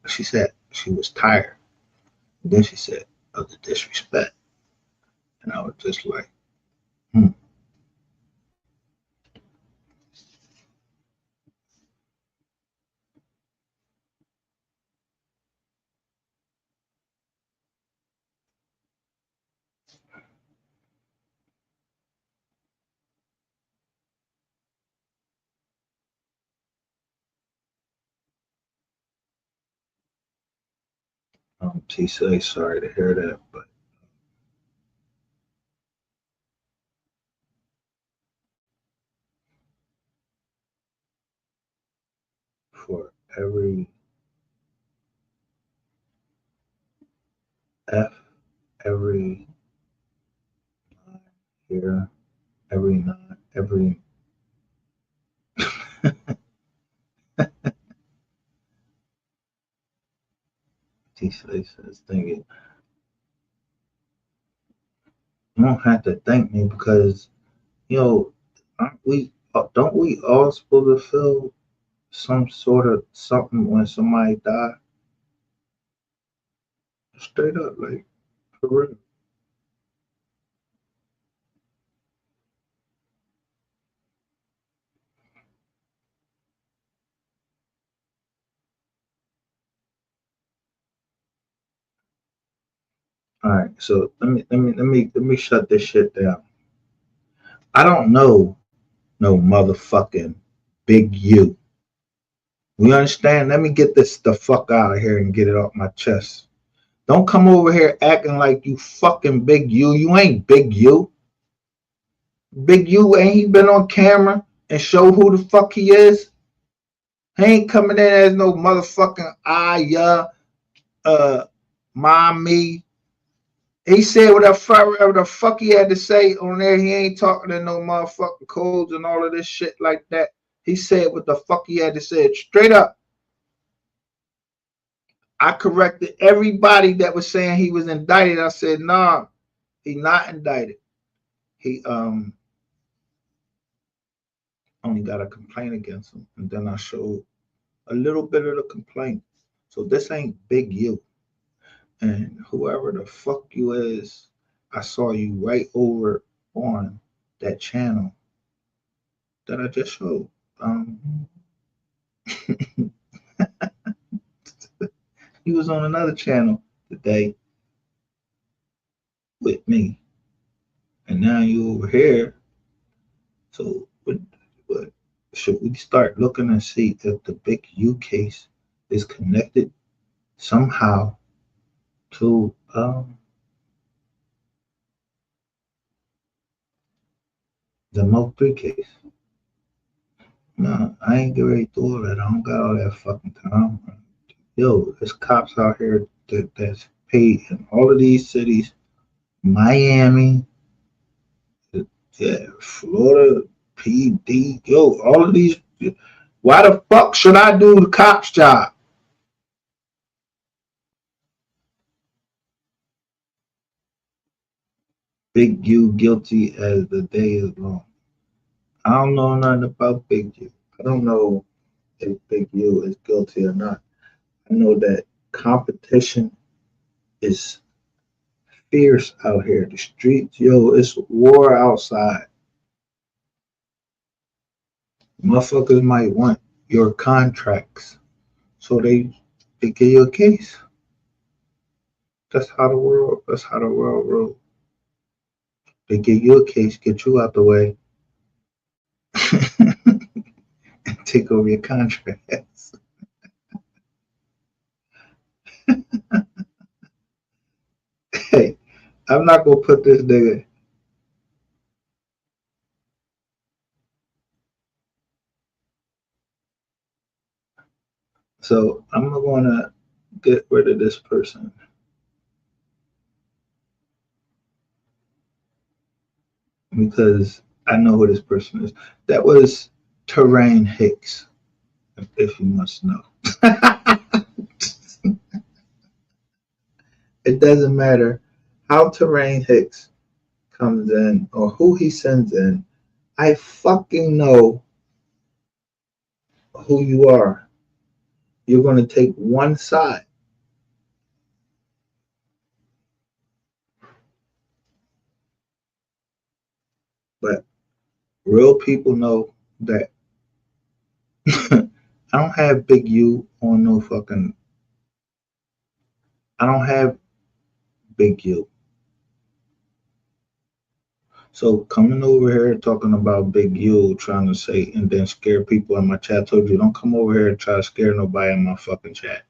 She said she was tired. And then she said, of the disrespect. And I was just like, hmm. She said, sorry to hear that, but for every F, every here, every nine, every she says, thinking, you don't have to thank me because, you know, aren't we, don't we all supposed to feel some sort of something when somebody die? Straight up, like, for real. All right, so let me shut this shit down. I don't know no motherfucking Big U. We understand? Let me get this the fuck out of here and get it off my chest. Don't come over here acting like you fucking Big U. You ain't Big U. Big U ain't he been on camera and show who the fuck he is? He ain't coming in as no motherfucking uh mommy. He said whatever the fuck he had to say on there. He ain't talking to no motherfucking codes and all of this shit like that. He said what the fuck he had to say straight up. I corrected everybody that was saying he was indicted. I said, nah, he not indicted. He only got a complaint against him. And then I showed a little bit of the complaint. So this ain't Big U. And whoever the fuck you is, I saw you right over on that channel that I just showed. He was on another channel today with me, and now you over here. So, what should we start looking and see if the Big U case is connected somehow to the MO3 case? No, I ain't get ready to do all that. I don't got all that fucking time. Yo, there's cops out here that's paid in all of these cities, Miami, yeah, Florida, PD, yo, all of these. Why the fuck should I do the cop's job? Big U guilty as the day is long. I don't know nothing about Big U. I don't know if Big U is guilty or not. I know that competition is fierce out here. The streets, yo, it's war outside. Motherfuckers might want your contracts, so they give you a case. That's how the world. That's how the world rolls. They give you a case, get you out the way, and take over your contracts. Hey, I'm not gonna put this nigga. So I'm gonna get rid of this person because I know who this person is. That was Terrain Hicks, if you must know. It doesn't matter how Terrain Hicks comes in or who he sends in. I fucking know who you are. You're going to take one side. But real people know that I don't have Big U on no fucking. I don't have Big U. So coming over here talking about Big U, trying to say and then scare people in my chat. I told you don't come over here and try to scare nobody in my fucking chat.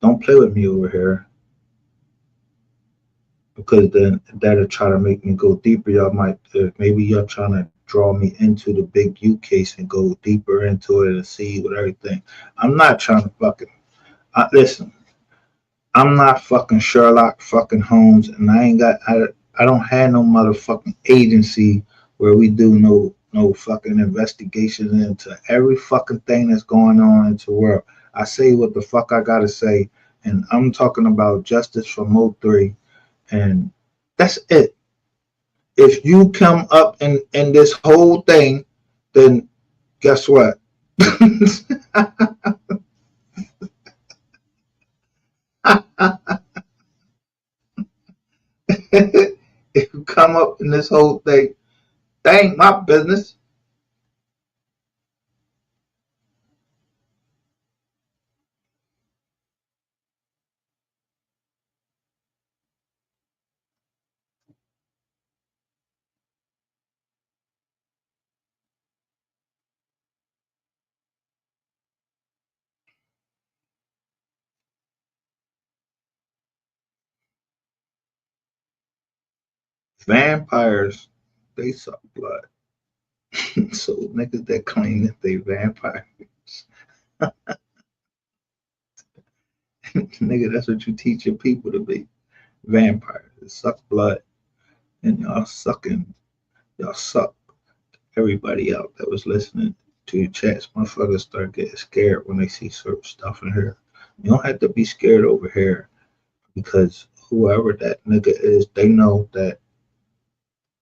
Don't play with me over here because then that'll try to make me go deeper. Y'all might maybe y'all trying to draw me into the Big U case and go deeper into it and see what everything. I'm not trying to fucking listen. I'm not fucking Sherlock fucking Holmes, and I don't have no motherfucking agency where we do no fucking investigations into every fucking thing that's going on into the world. I say what the fuck I gotta say, and I'm talking about Jstice from MO3, and that's it. If you come up in this whole thing, then guess what? If you come up in this whole thing, that ain't my business. Vampires, they suck blood. So niggas that claim that they vampires, nigga, that's what you teach your people to be. Vampires, they suck blood, and y'all suck. Everybody out that was listening to your chats, motherfuckers start getting scared when they see certain stuff in here. You don't have to be scared over here because whoever that nigga is, they know that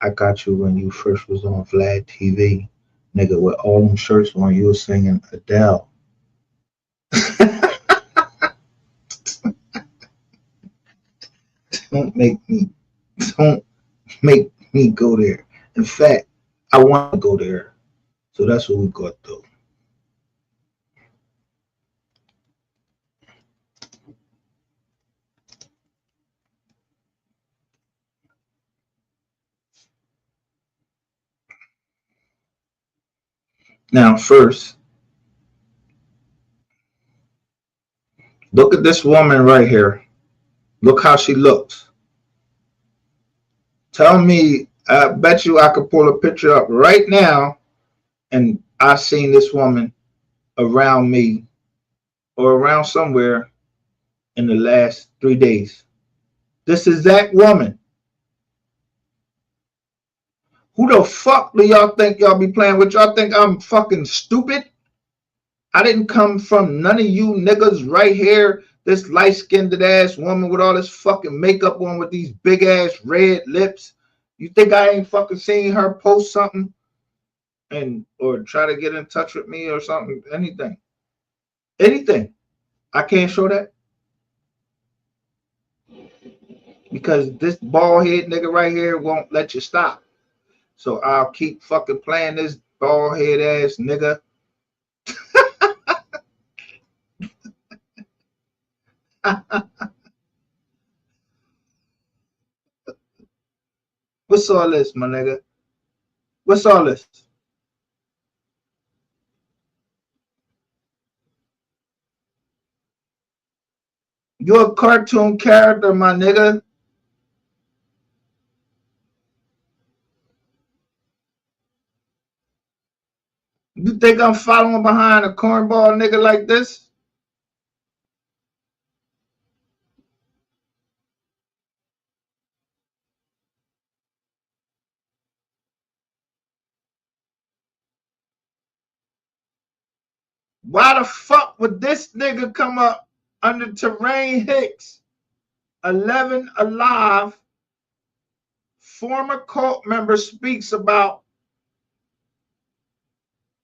I got you when you first was on Vlad TV, nigga, with all them shirts on, you was singing Adele. don't make me, don't make me go there. In fact, I want to go there. So that's what we got though. Now, first, look at this woman right here. Look how she looks. Tell me, I bet you I could pull a picture up right now and I seen this woman around me or around somewhere in the last 3 days. This exact woman. Who the fuck do y'all think y'all be playing with? Y'all think I'm fucking stupid? I didn't come from none of you niggas right here. This light skinned ass woman with all this fucking makeup on with these big ass red lips. You think I ain't fucking seen her post something and or try to get in touch with me or something? Anything. Anything. I can't show that because this bald head nigga right here won't let you stop. So I'll keep fucking playing this bald head ass nigga. What's all this, my nigga? What's all this? You're a cartoon character, my nigga. You think I'm following behind a cornball nigga like this? Why the fuck would this nigga come up under Terrain Hicks, 11 alive, former cult member speaks about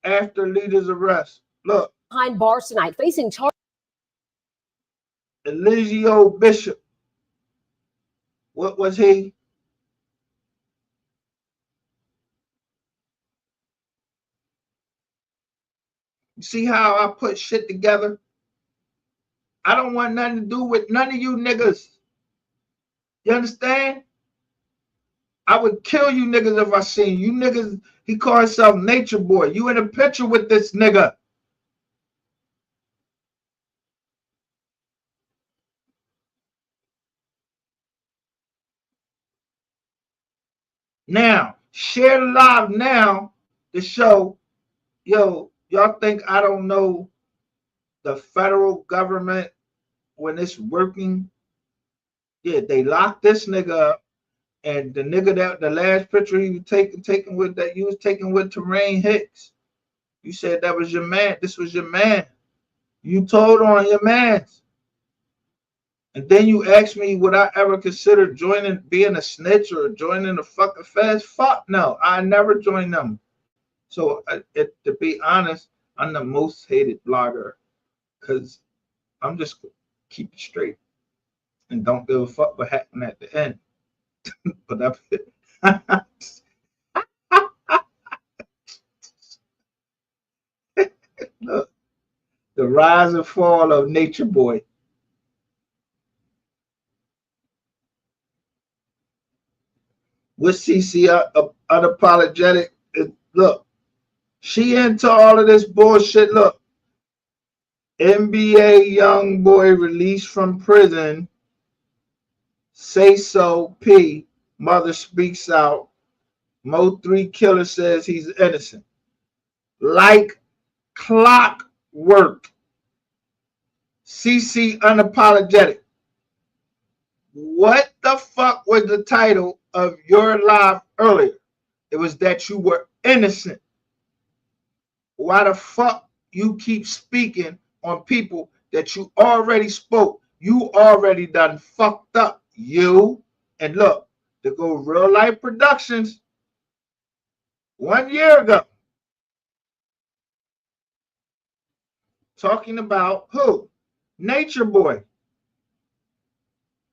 after leader's arrest? Look. Behind bars tonight, facing charges. Eligio Bishop. What was he? You see how I put shit together? I don't want nothing to do with none of you niggas. You understand? I would kill you niggas if I seen you niggas. He called himself Nature Boy. You in a picture with this nigga. Now, share live now to show, yo, y'all think I don't know the federal government when it's working? Yeah, they locked this nigga up. And the nigga that the last picture he was taking with that you was taking with Terrain Hicks, you said that was your man. This was your man. You told on your man. And then you asked me, would I ever consider joining, being a snitch or joining the fucking feds? Fuck no, I never joined them. So to be honest, I'm the most hated blogger because I'm just keep it straight and don't give a fuck what happened at the end. But look, the rise and fall of Nature Boy. With CC unapologetic. Look, she into all of this bullshit. Look, NBA young boy released from prison. Say so. P. Mother speaks out. MO3 killer says he's innocent. Like clockwork. CC unapologetic. What the fuck was the title of your live earlier? It was that you were innocent. Why the fuck you keep speaking on people that you already spoke? You already done fucked up. You. And look, to go Real Life Productions 1 year ago. Talking about who? Nature Boy.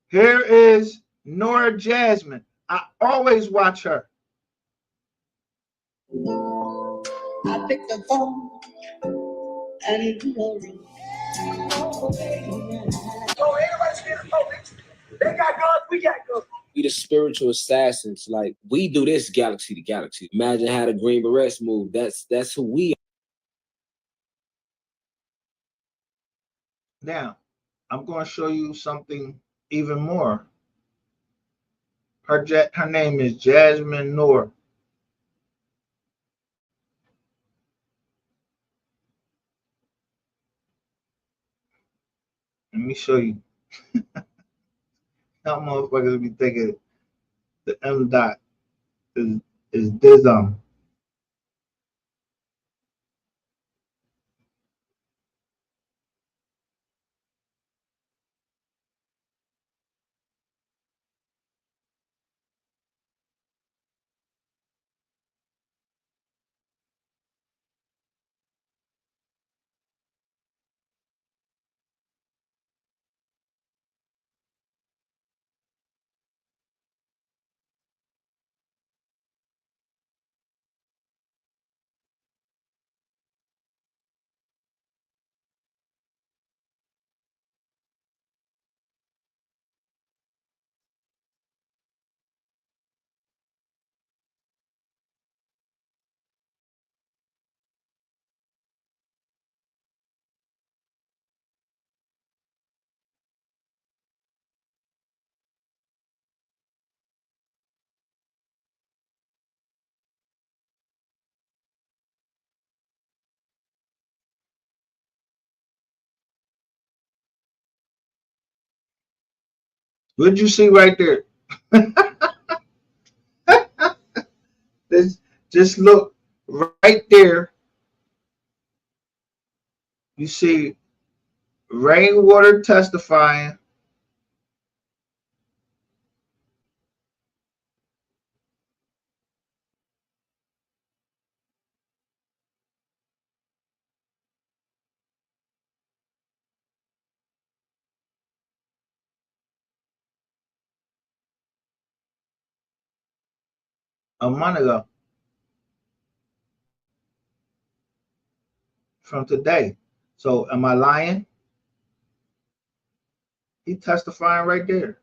Here is Nora Jasmine. I always watch her. I picked the phone and you So everybody scared of police. They got guns, we got guns. We the spiritual assassins. Like, we do this galaxy to galaxy. Imagine how the Green Berets move. That's who we are. Now, I'm going to show you something even more. Her name is Jasmine Noor. Let me show you. How motherfuckers be thinking the M dot is Dizum. What'd you see right there? Just look right there. You see Rainwater testifying. A month ago from today. So am I lying? He testifying right there.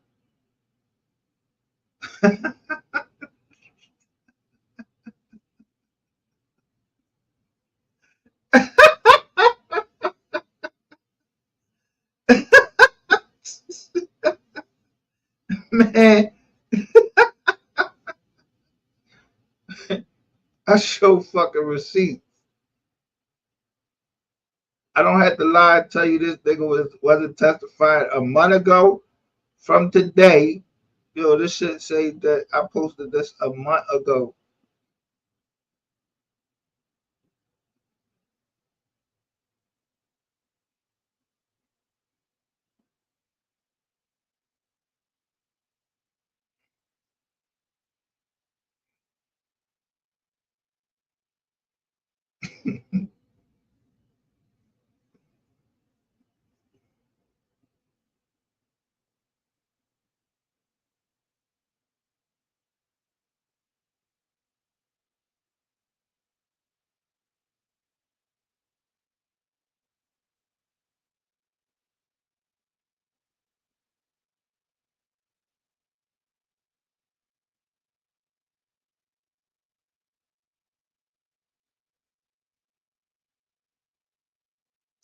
Man, I show fucking receipts. I don't have to lie and tell you this nigga wasn't testifying a month ago from today. Yo, this shit say that I posted this a month ago.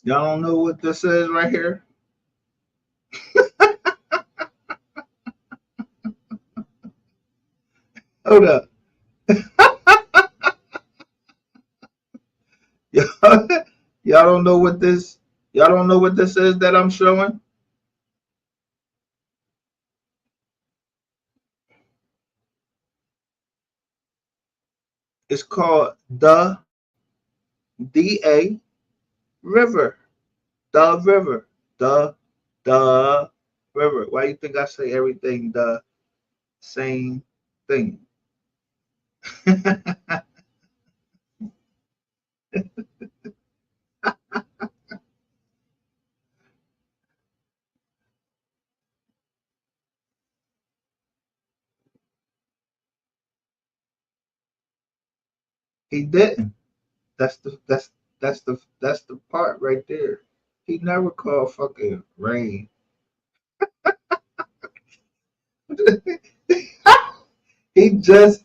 Y'all don't know what this is right here? Hold up. Y'all, y'all don't know what this y'all don't know what this is that I'm showing? It's called the DA River. The river. The river. Why you think I say everything the same thing? He didn't. That's the part right there. He never called fucking rain. he just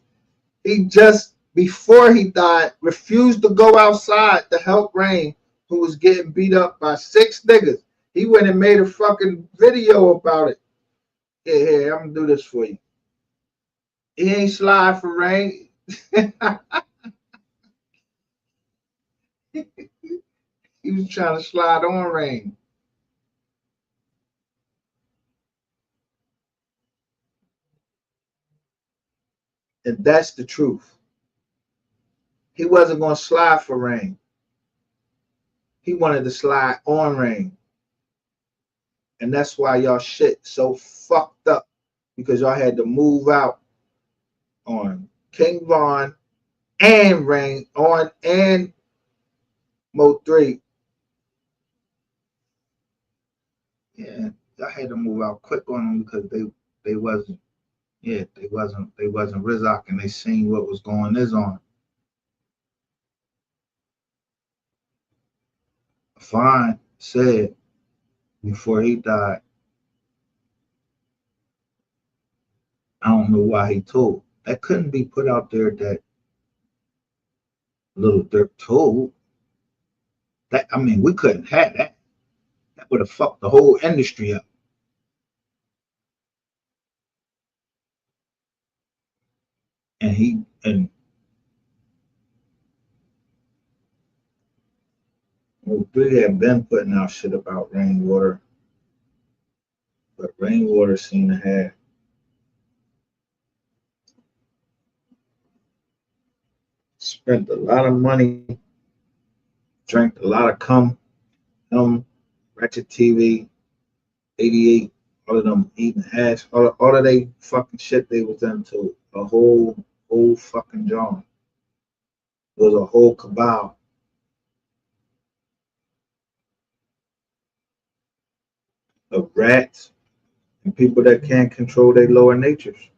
he just before he died refused to go outside to help Rain, who was getting beat up by 6 niggas. He went and made a fucking video about it. Yeah, I'm gonna do this for you. He ain't slide for Rain. He was trying to slide on Rain. And that's the truth. He wasn't gonna slide for Rain. He wanted to slide on Rain. And that's why y'all shit so fucked up. Because y'all had to move out on King Von and Rain on and MO3. Yeah, y'all had to move out quick on them because they wasn't they wasn't Rizak and they seen what was going on. Fine said before he died, I don't know why he told. That couldn't be put out there that Little Dirk told. That I mean, we couldn't have that. That would have fucked the whole industry up. And MO3 had been putting out shit about Rainwater, but Rainwater seemed to have spent a lot of money, drank a lot of cum, Ratchet TV, 88, all of them eating hash, all of they fucking shit they was into. A whole fucking John. It was a whole cabal of rats and people that can't control their lower natures.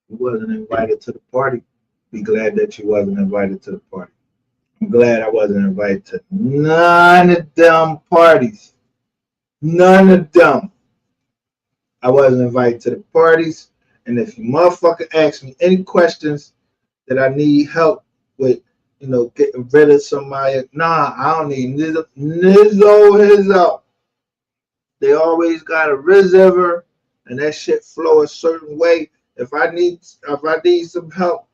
You wasn't invited to the party. Be glad that you wasn't invited to the party. I'm glad I wasn't invited to none of them parties. None of them. I wasn't invited to the parties. And if you motherfucker ask me any questions that I need help with, getting rid of somebody, nah, I don't need his up. They always got a reservoir and that shit flow a certain way. If I need some help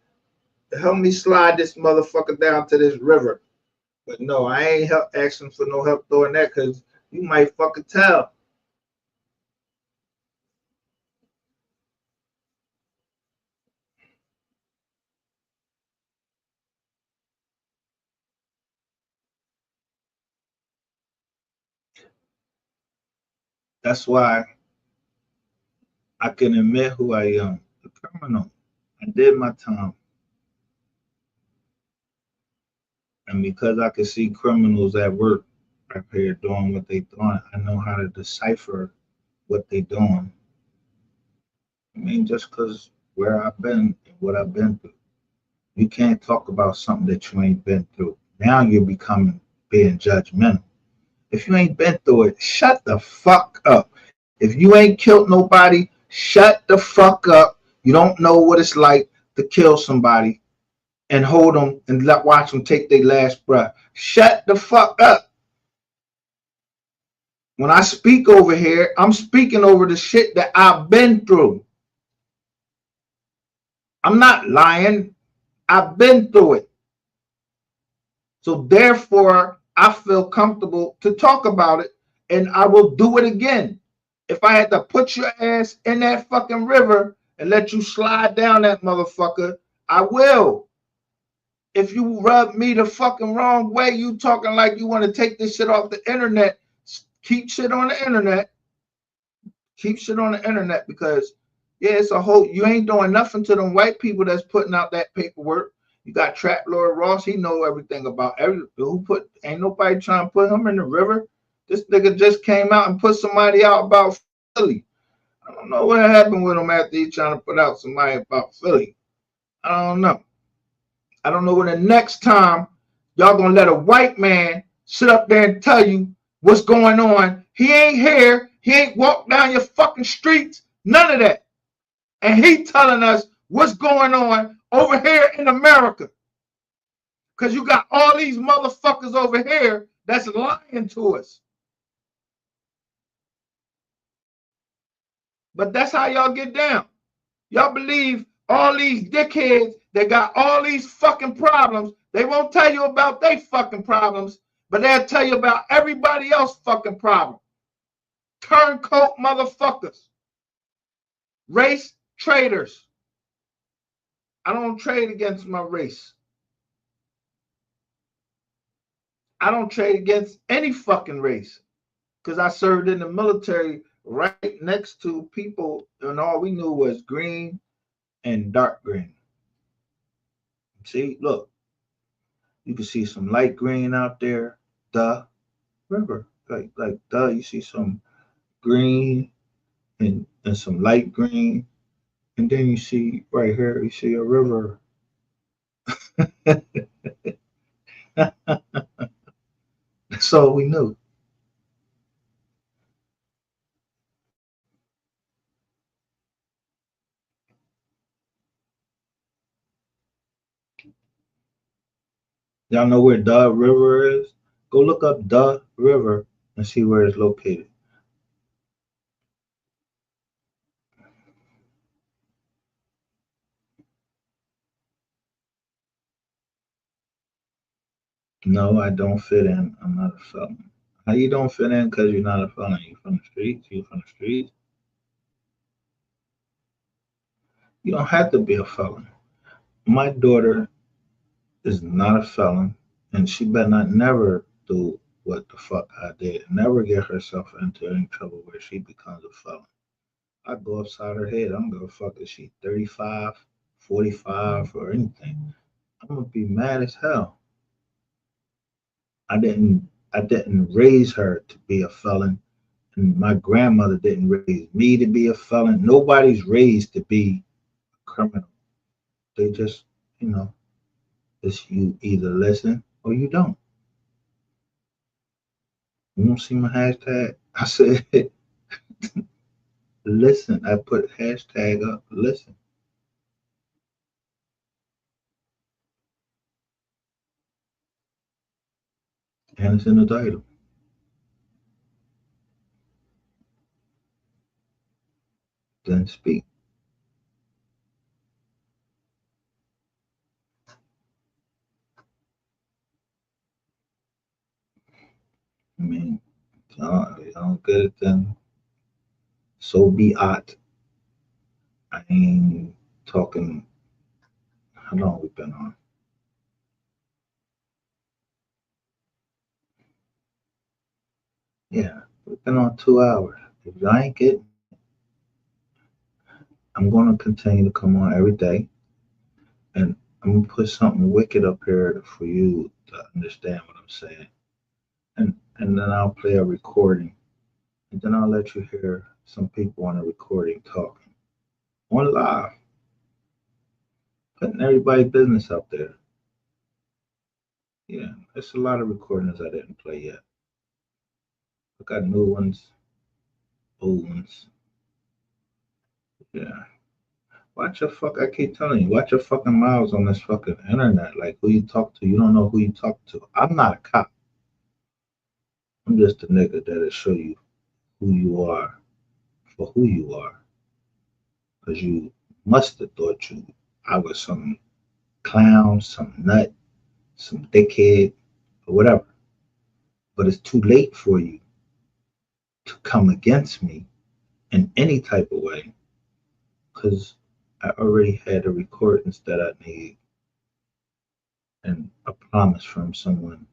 me slide this motherfucker down to this river. But no, I ain't asking for no help doing that because you might fucking tell. That's why I can admit who I am, a criminal. I did my time. And because I can see criminals at work right here doing what they doing, I know how to decipher what they doing. I mean, just because where I've been and what I've been through. You can't talk about something that you ain't been through. Now you're being judgmental. If you ain't been through it, shut the fuck up. If you ain't killed nobody, shut the fuck up. You don't know what it's like to kill somebody and hold them and watch them take their last breath. Shut the fuck up. When I speak over here, I'm speaking over the shit that I've been through. I'm not lying. I've been through it. So therefore, I feel comfortable to talk about it, and I will do it again. If I had to put your ass in that fucking river and let you slide down that motherfucker, I will. If you rub me the fucking wrong way, you talking like you want to take this shit off the internet, keep shit on the internet. Keep shit on the internet because, yeah, it's a whole, you ain't doing nothing to them white people that's putting out that paperwork. You got Trap Lord Ross, he know everything about ain't nobody trying to put him in the river. This nigga just came out and put somebody out about Philly. I don't know what happened with him after he trying to put out somebody about Philly. I don't know. I don't know when the next time y'all gonna let a white man sit up there and tell you what's going on. He ain't here. He ain't walked down your fucking streets. None of that. And he telling us what's going on over here in America. Because you got all these motherfuckers over here that's lying to us. But that's how y'all get down. Y'all believe all these dickheads that got all these fucking problems. They won't tell you about their fucking problems, but they'll tell you about everybody else's fucking problem. Turncoat motherfuckers. Race traders. I don't trade against my race. I don't trade against any fucking race because I served in the military right next to people and all we knew was green and dark green. See, look, you can see some light green out there, the river. Like you see some green and some light green. And then you see right here, you see a river. That's all we knew. Y'all know where the river is? Go look up the river and see where it's located. No, I don't fit in. I'm not a felon. How you don't fit in because you're not a felon? You from the streets? You from the streets? You don't have to be a felon. My daughter is not a felon, and she better not never do what the fuck I did. Never get herself into any trouble where she becomes a felon. I go upside her head. I don't give a fuck if she 35, 45, or anything. I'm gonna be mad as hell. I didn't raise her to be a felon, and my grandmother didn't raise me to be a felon. Nobody's raised to be a criminal. They just, you know, it's you either listen or you don't. You don't see my hashtag? I said listen. I put hashtag up listen. And it's in the title. Then speak. I mean, I don't get it then. So be it. I ain't talking. How long we been on? Yeah, we've been on 2 hours. If y'all ain't getting, I'm gonna continue to come on every day, and I'm gonna put something wicked up here for you to understand what I'm saying, and then I'll play a recording, and then I'll let you hear some people on a recording talking on live, putting everybody's business out there. Yeah, there's a lot of recordings I didn't play yet. I got new ones, old ones. Yeah. Watch your fuck. I keep telling you, watch your fucking mouths on this fucking internet. Like who you talk to, you don't know who you talk to. I'm not a cop. I'm just a nigga that'll show you who you are for who you are. Cause you must have thought I was some clown, some nut, some dickhead, or whatever. But it's too late for you to come against me in any type of way. Cause I already had the recordings that I need and a promise from someone.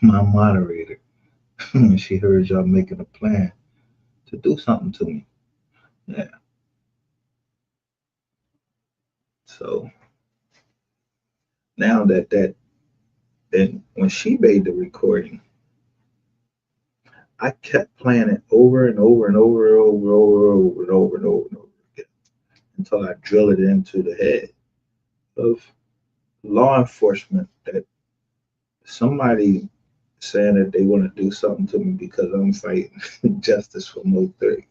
My moderator. When she heard y'all making a plan to do something to me. Yeah. So now then when she made the recording, I kept playing it over and over and over and over and over and over and over and over and over again until I drill it into the head of law enforcement that somebody saying that they want to do something to me because I'm fighting justice for MO3.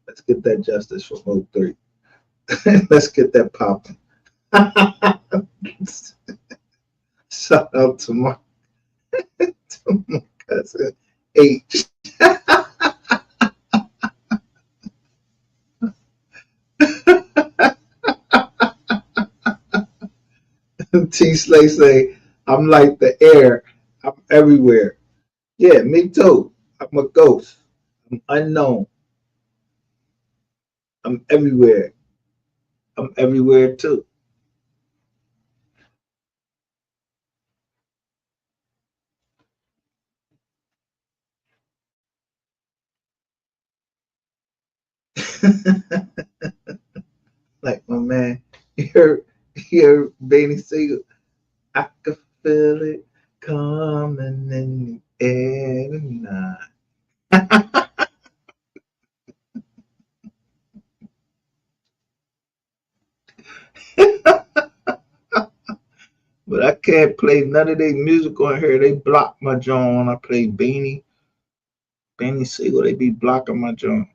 Let's get that justice for MO3. Let's get that popping. Shout out to my cousin H. T Slay say, I'm like the air. I'm everywhere. Yeah, me too. I'm a ghost. I'm unknown. I'm everywhere. I'm everywhere too. Like my man, you heard Benny Siegel. I can feel it coming in the air tonight. But I can't play none of their music on here. They block my joint when I play Benny Siegel. They be blocking my joint.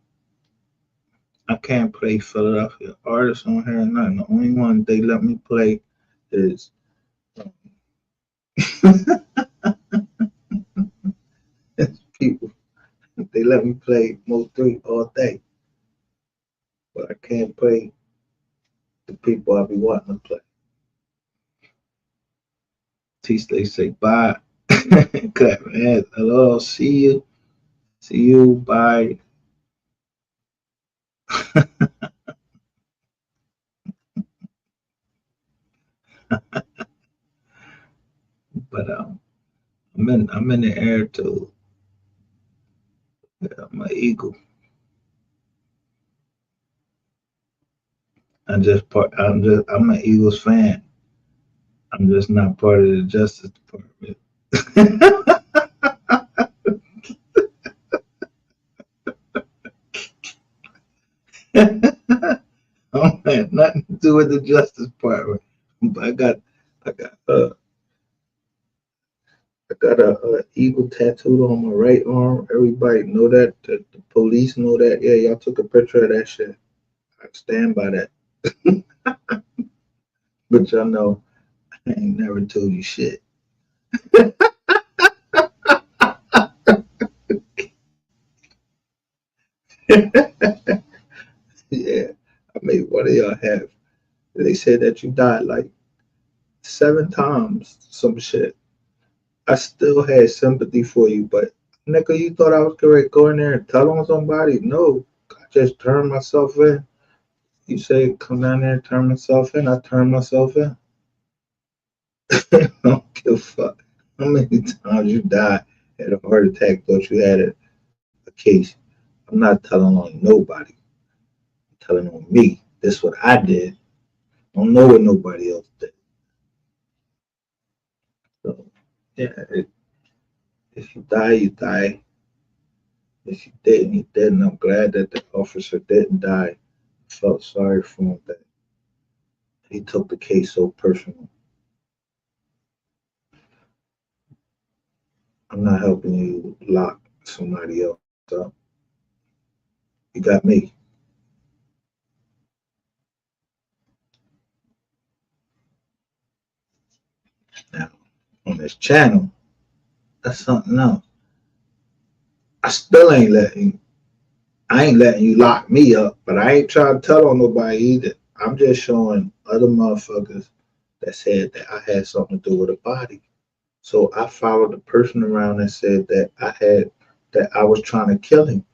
I can't play Philadelphia artists on here or nothing. The only one they let me play is people. They let me play MO3 all day. But I can't play the people I be wanting to play. Teach they say bye. Cut man. Hello, see you. See you. Bye. But I'm in the air too. Yeah, I'm an eagle. I'm an Eagles fan. I'm just not part of the Justice Department. I don't have nothing to do with the Justice Department. But I got I got a eagle tattooed on my right arm. Everybody know that. The police know that. Yeah, y'all took a picture of that shit. I stand by that. But y'all know I ain't never told you shit. Yeah, I made one of y'all have. They said that you died like 7 times, some shit. I still had sympathy for you, but nigga, you thought I was gonna go in there and tell on somebody? No, I just turned myself in. You say come down there and turn myself in. I turned myself in. I don't give a fuck how many times you died, had a heart attack, thought you had a case. I'm not telling on nobody. I'm telling on me. This what I did. I don't know what nobody else did. So yeah, if you die, you die. If you didn't, you didn't. I'm glad that the officer didn't die. I felt sorry for him that he took the case so personal. I'm not helping you lock somebody else up. You got me. Now, on this channel, that's something else. I still ain't letting you lock me up, but I ain't trying to tell on nobody either. I'm just showing other motherfuckers that said that I had something to do with a body. So I followed the person around and said that I was trying to kill him.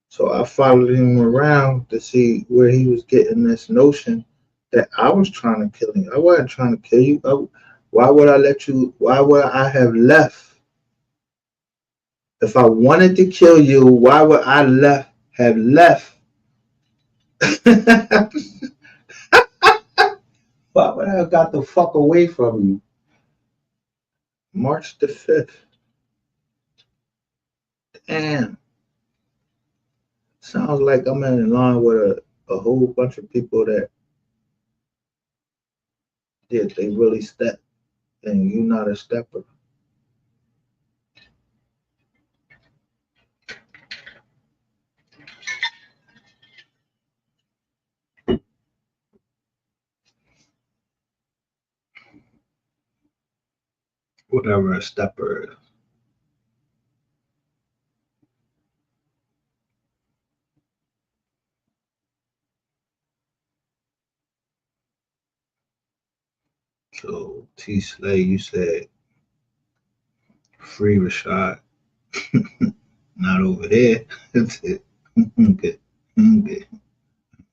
So I followed him around to see where he was getting this notion that I was trying to kill him. I wasn't trying to kill you. Why would I let you? Why would I have left? If I wanted to kill you, why would I have left? Why would I have got the fuck away from you? March the 5th. Damn. Sounds like I'm in line with a whole bunch of people that did. They really step, and you not a stepper. Whatever a stepper is. So T Slay, you said free Rashad. Not over there. That's it. Okay. Okay.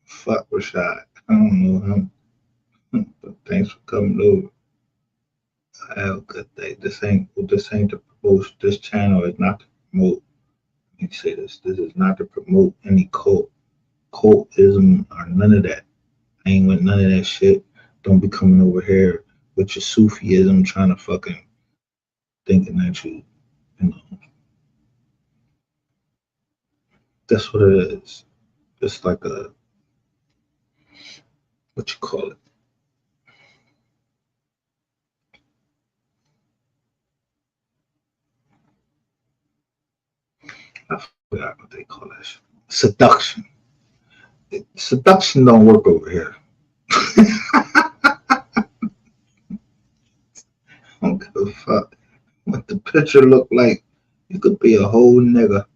Fuck Rashad. I don't know him. But thanks for coming over. Have a good day. This ain't to promote. This channel is not to promote. Let me say this. This is not to promote any cultism or none of that. I ain't with none of that shit. Don't be coming over here with your Sufism trying to fucking thinking that you know, that's what it is. It's like what you call it? I forgot what they call that shit. Seduction. Seduction don't work over here. I don't give a fuck what the picture look like. You could be a whole nigga.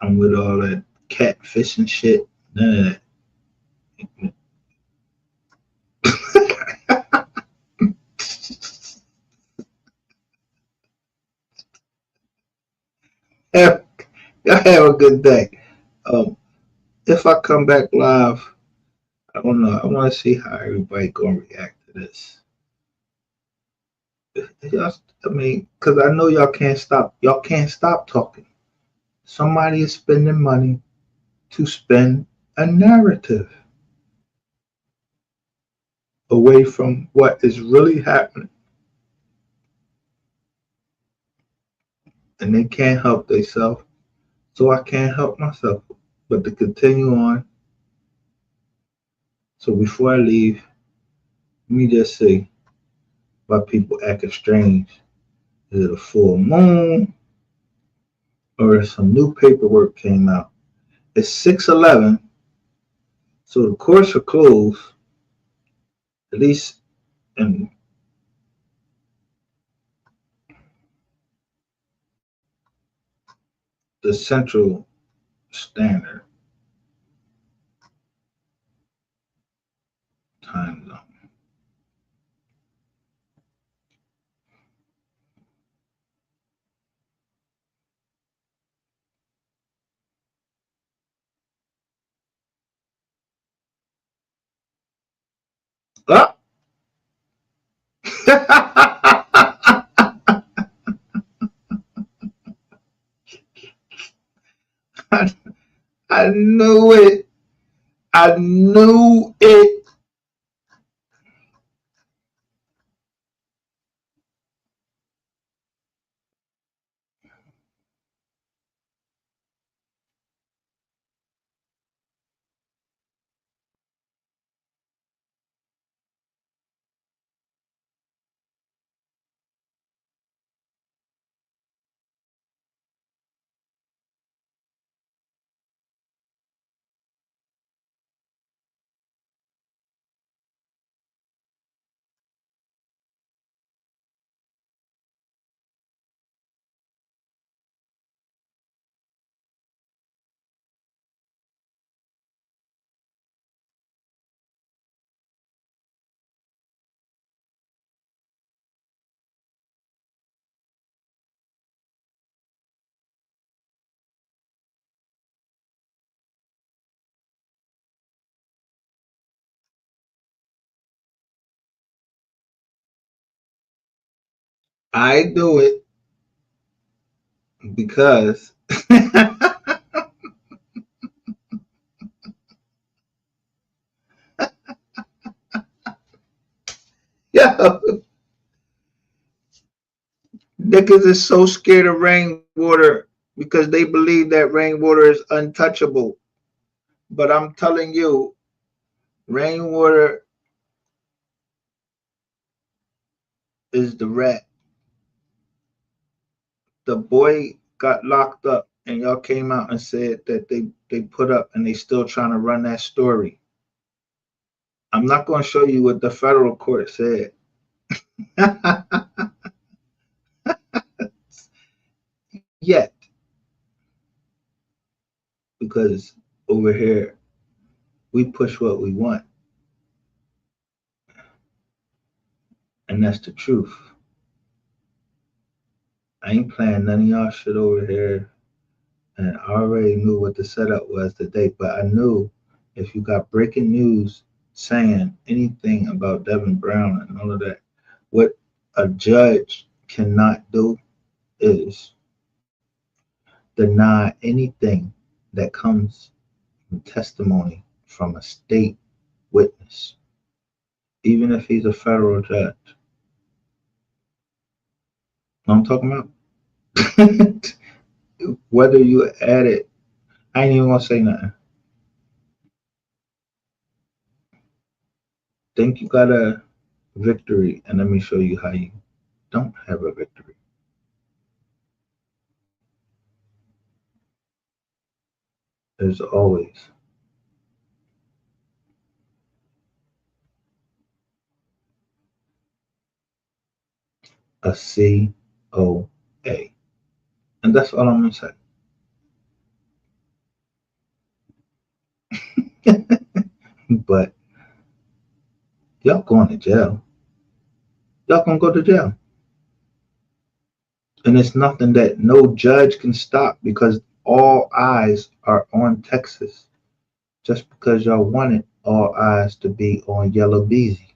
I'm with all that catfish and shit. None of that. Y'all have a good day. If I come back live, I don't know. I want to see how everybody gonna react to this. Y'all, I mean, because I know y'all can't stop. Y'all can't stop talking. Somebody is spending money to spin a narrative away from what is really happening, and they can't help themselves. So I can't help myself but to continue on. So before I leave, let me just say why people acting strange. Is it a full moon or some new paperwork came out? It's 6/11, so the courts are closed, at least in the Central Standard Time Zone. Ah! I knew it. I knew it. I do it because yo, niggas is so scared of rainwater because they believe that rainwater is untouchable. But I'm telling you, rainwater is the rat. The boy got locked up, and y'all came out and said that they put up and they still trying to run that story. I'm not going to show you what the federal court said. Yet, because over here we push what we want, and that's the truth. I ain't playing none of y'all shit over here, and I already knew what the setup was today. But I knew if you got breaking news saying anything about Devin Brown and all of that, what a judge cannot do is deny anything that comes from testimony from a state witness, even if he's a federal judge. Know what I'm talking about? Whether you add it, I ain't even gonna say nothing. Think you got a victory, and let me show you how you don't have a victory. There's always a COA. And that's all I'm gonna say. But y'all going to jail. Y'all gonna go to jail. And it's nothing that no judge can stop because all eyes are on Texas just because y'all wanted all eyes to be on Yellow Beezy.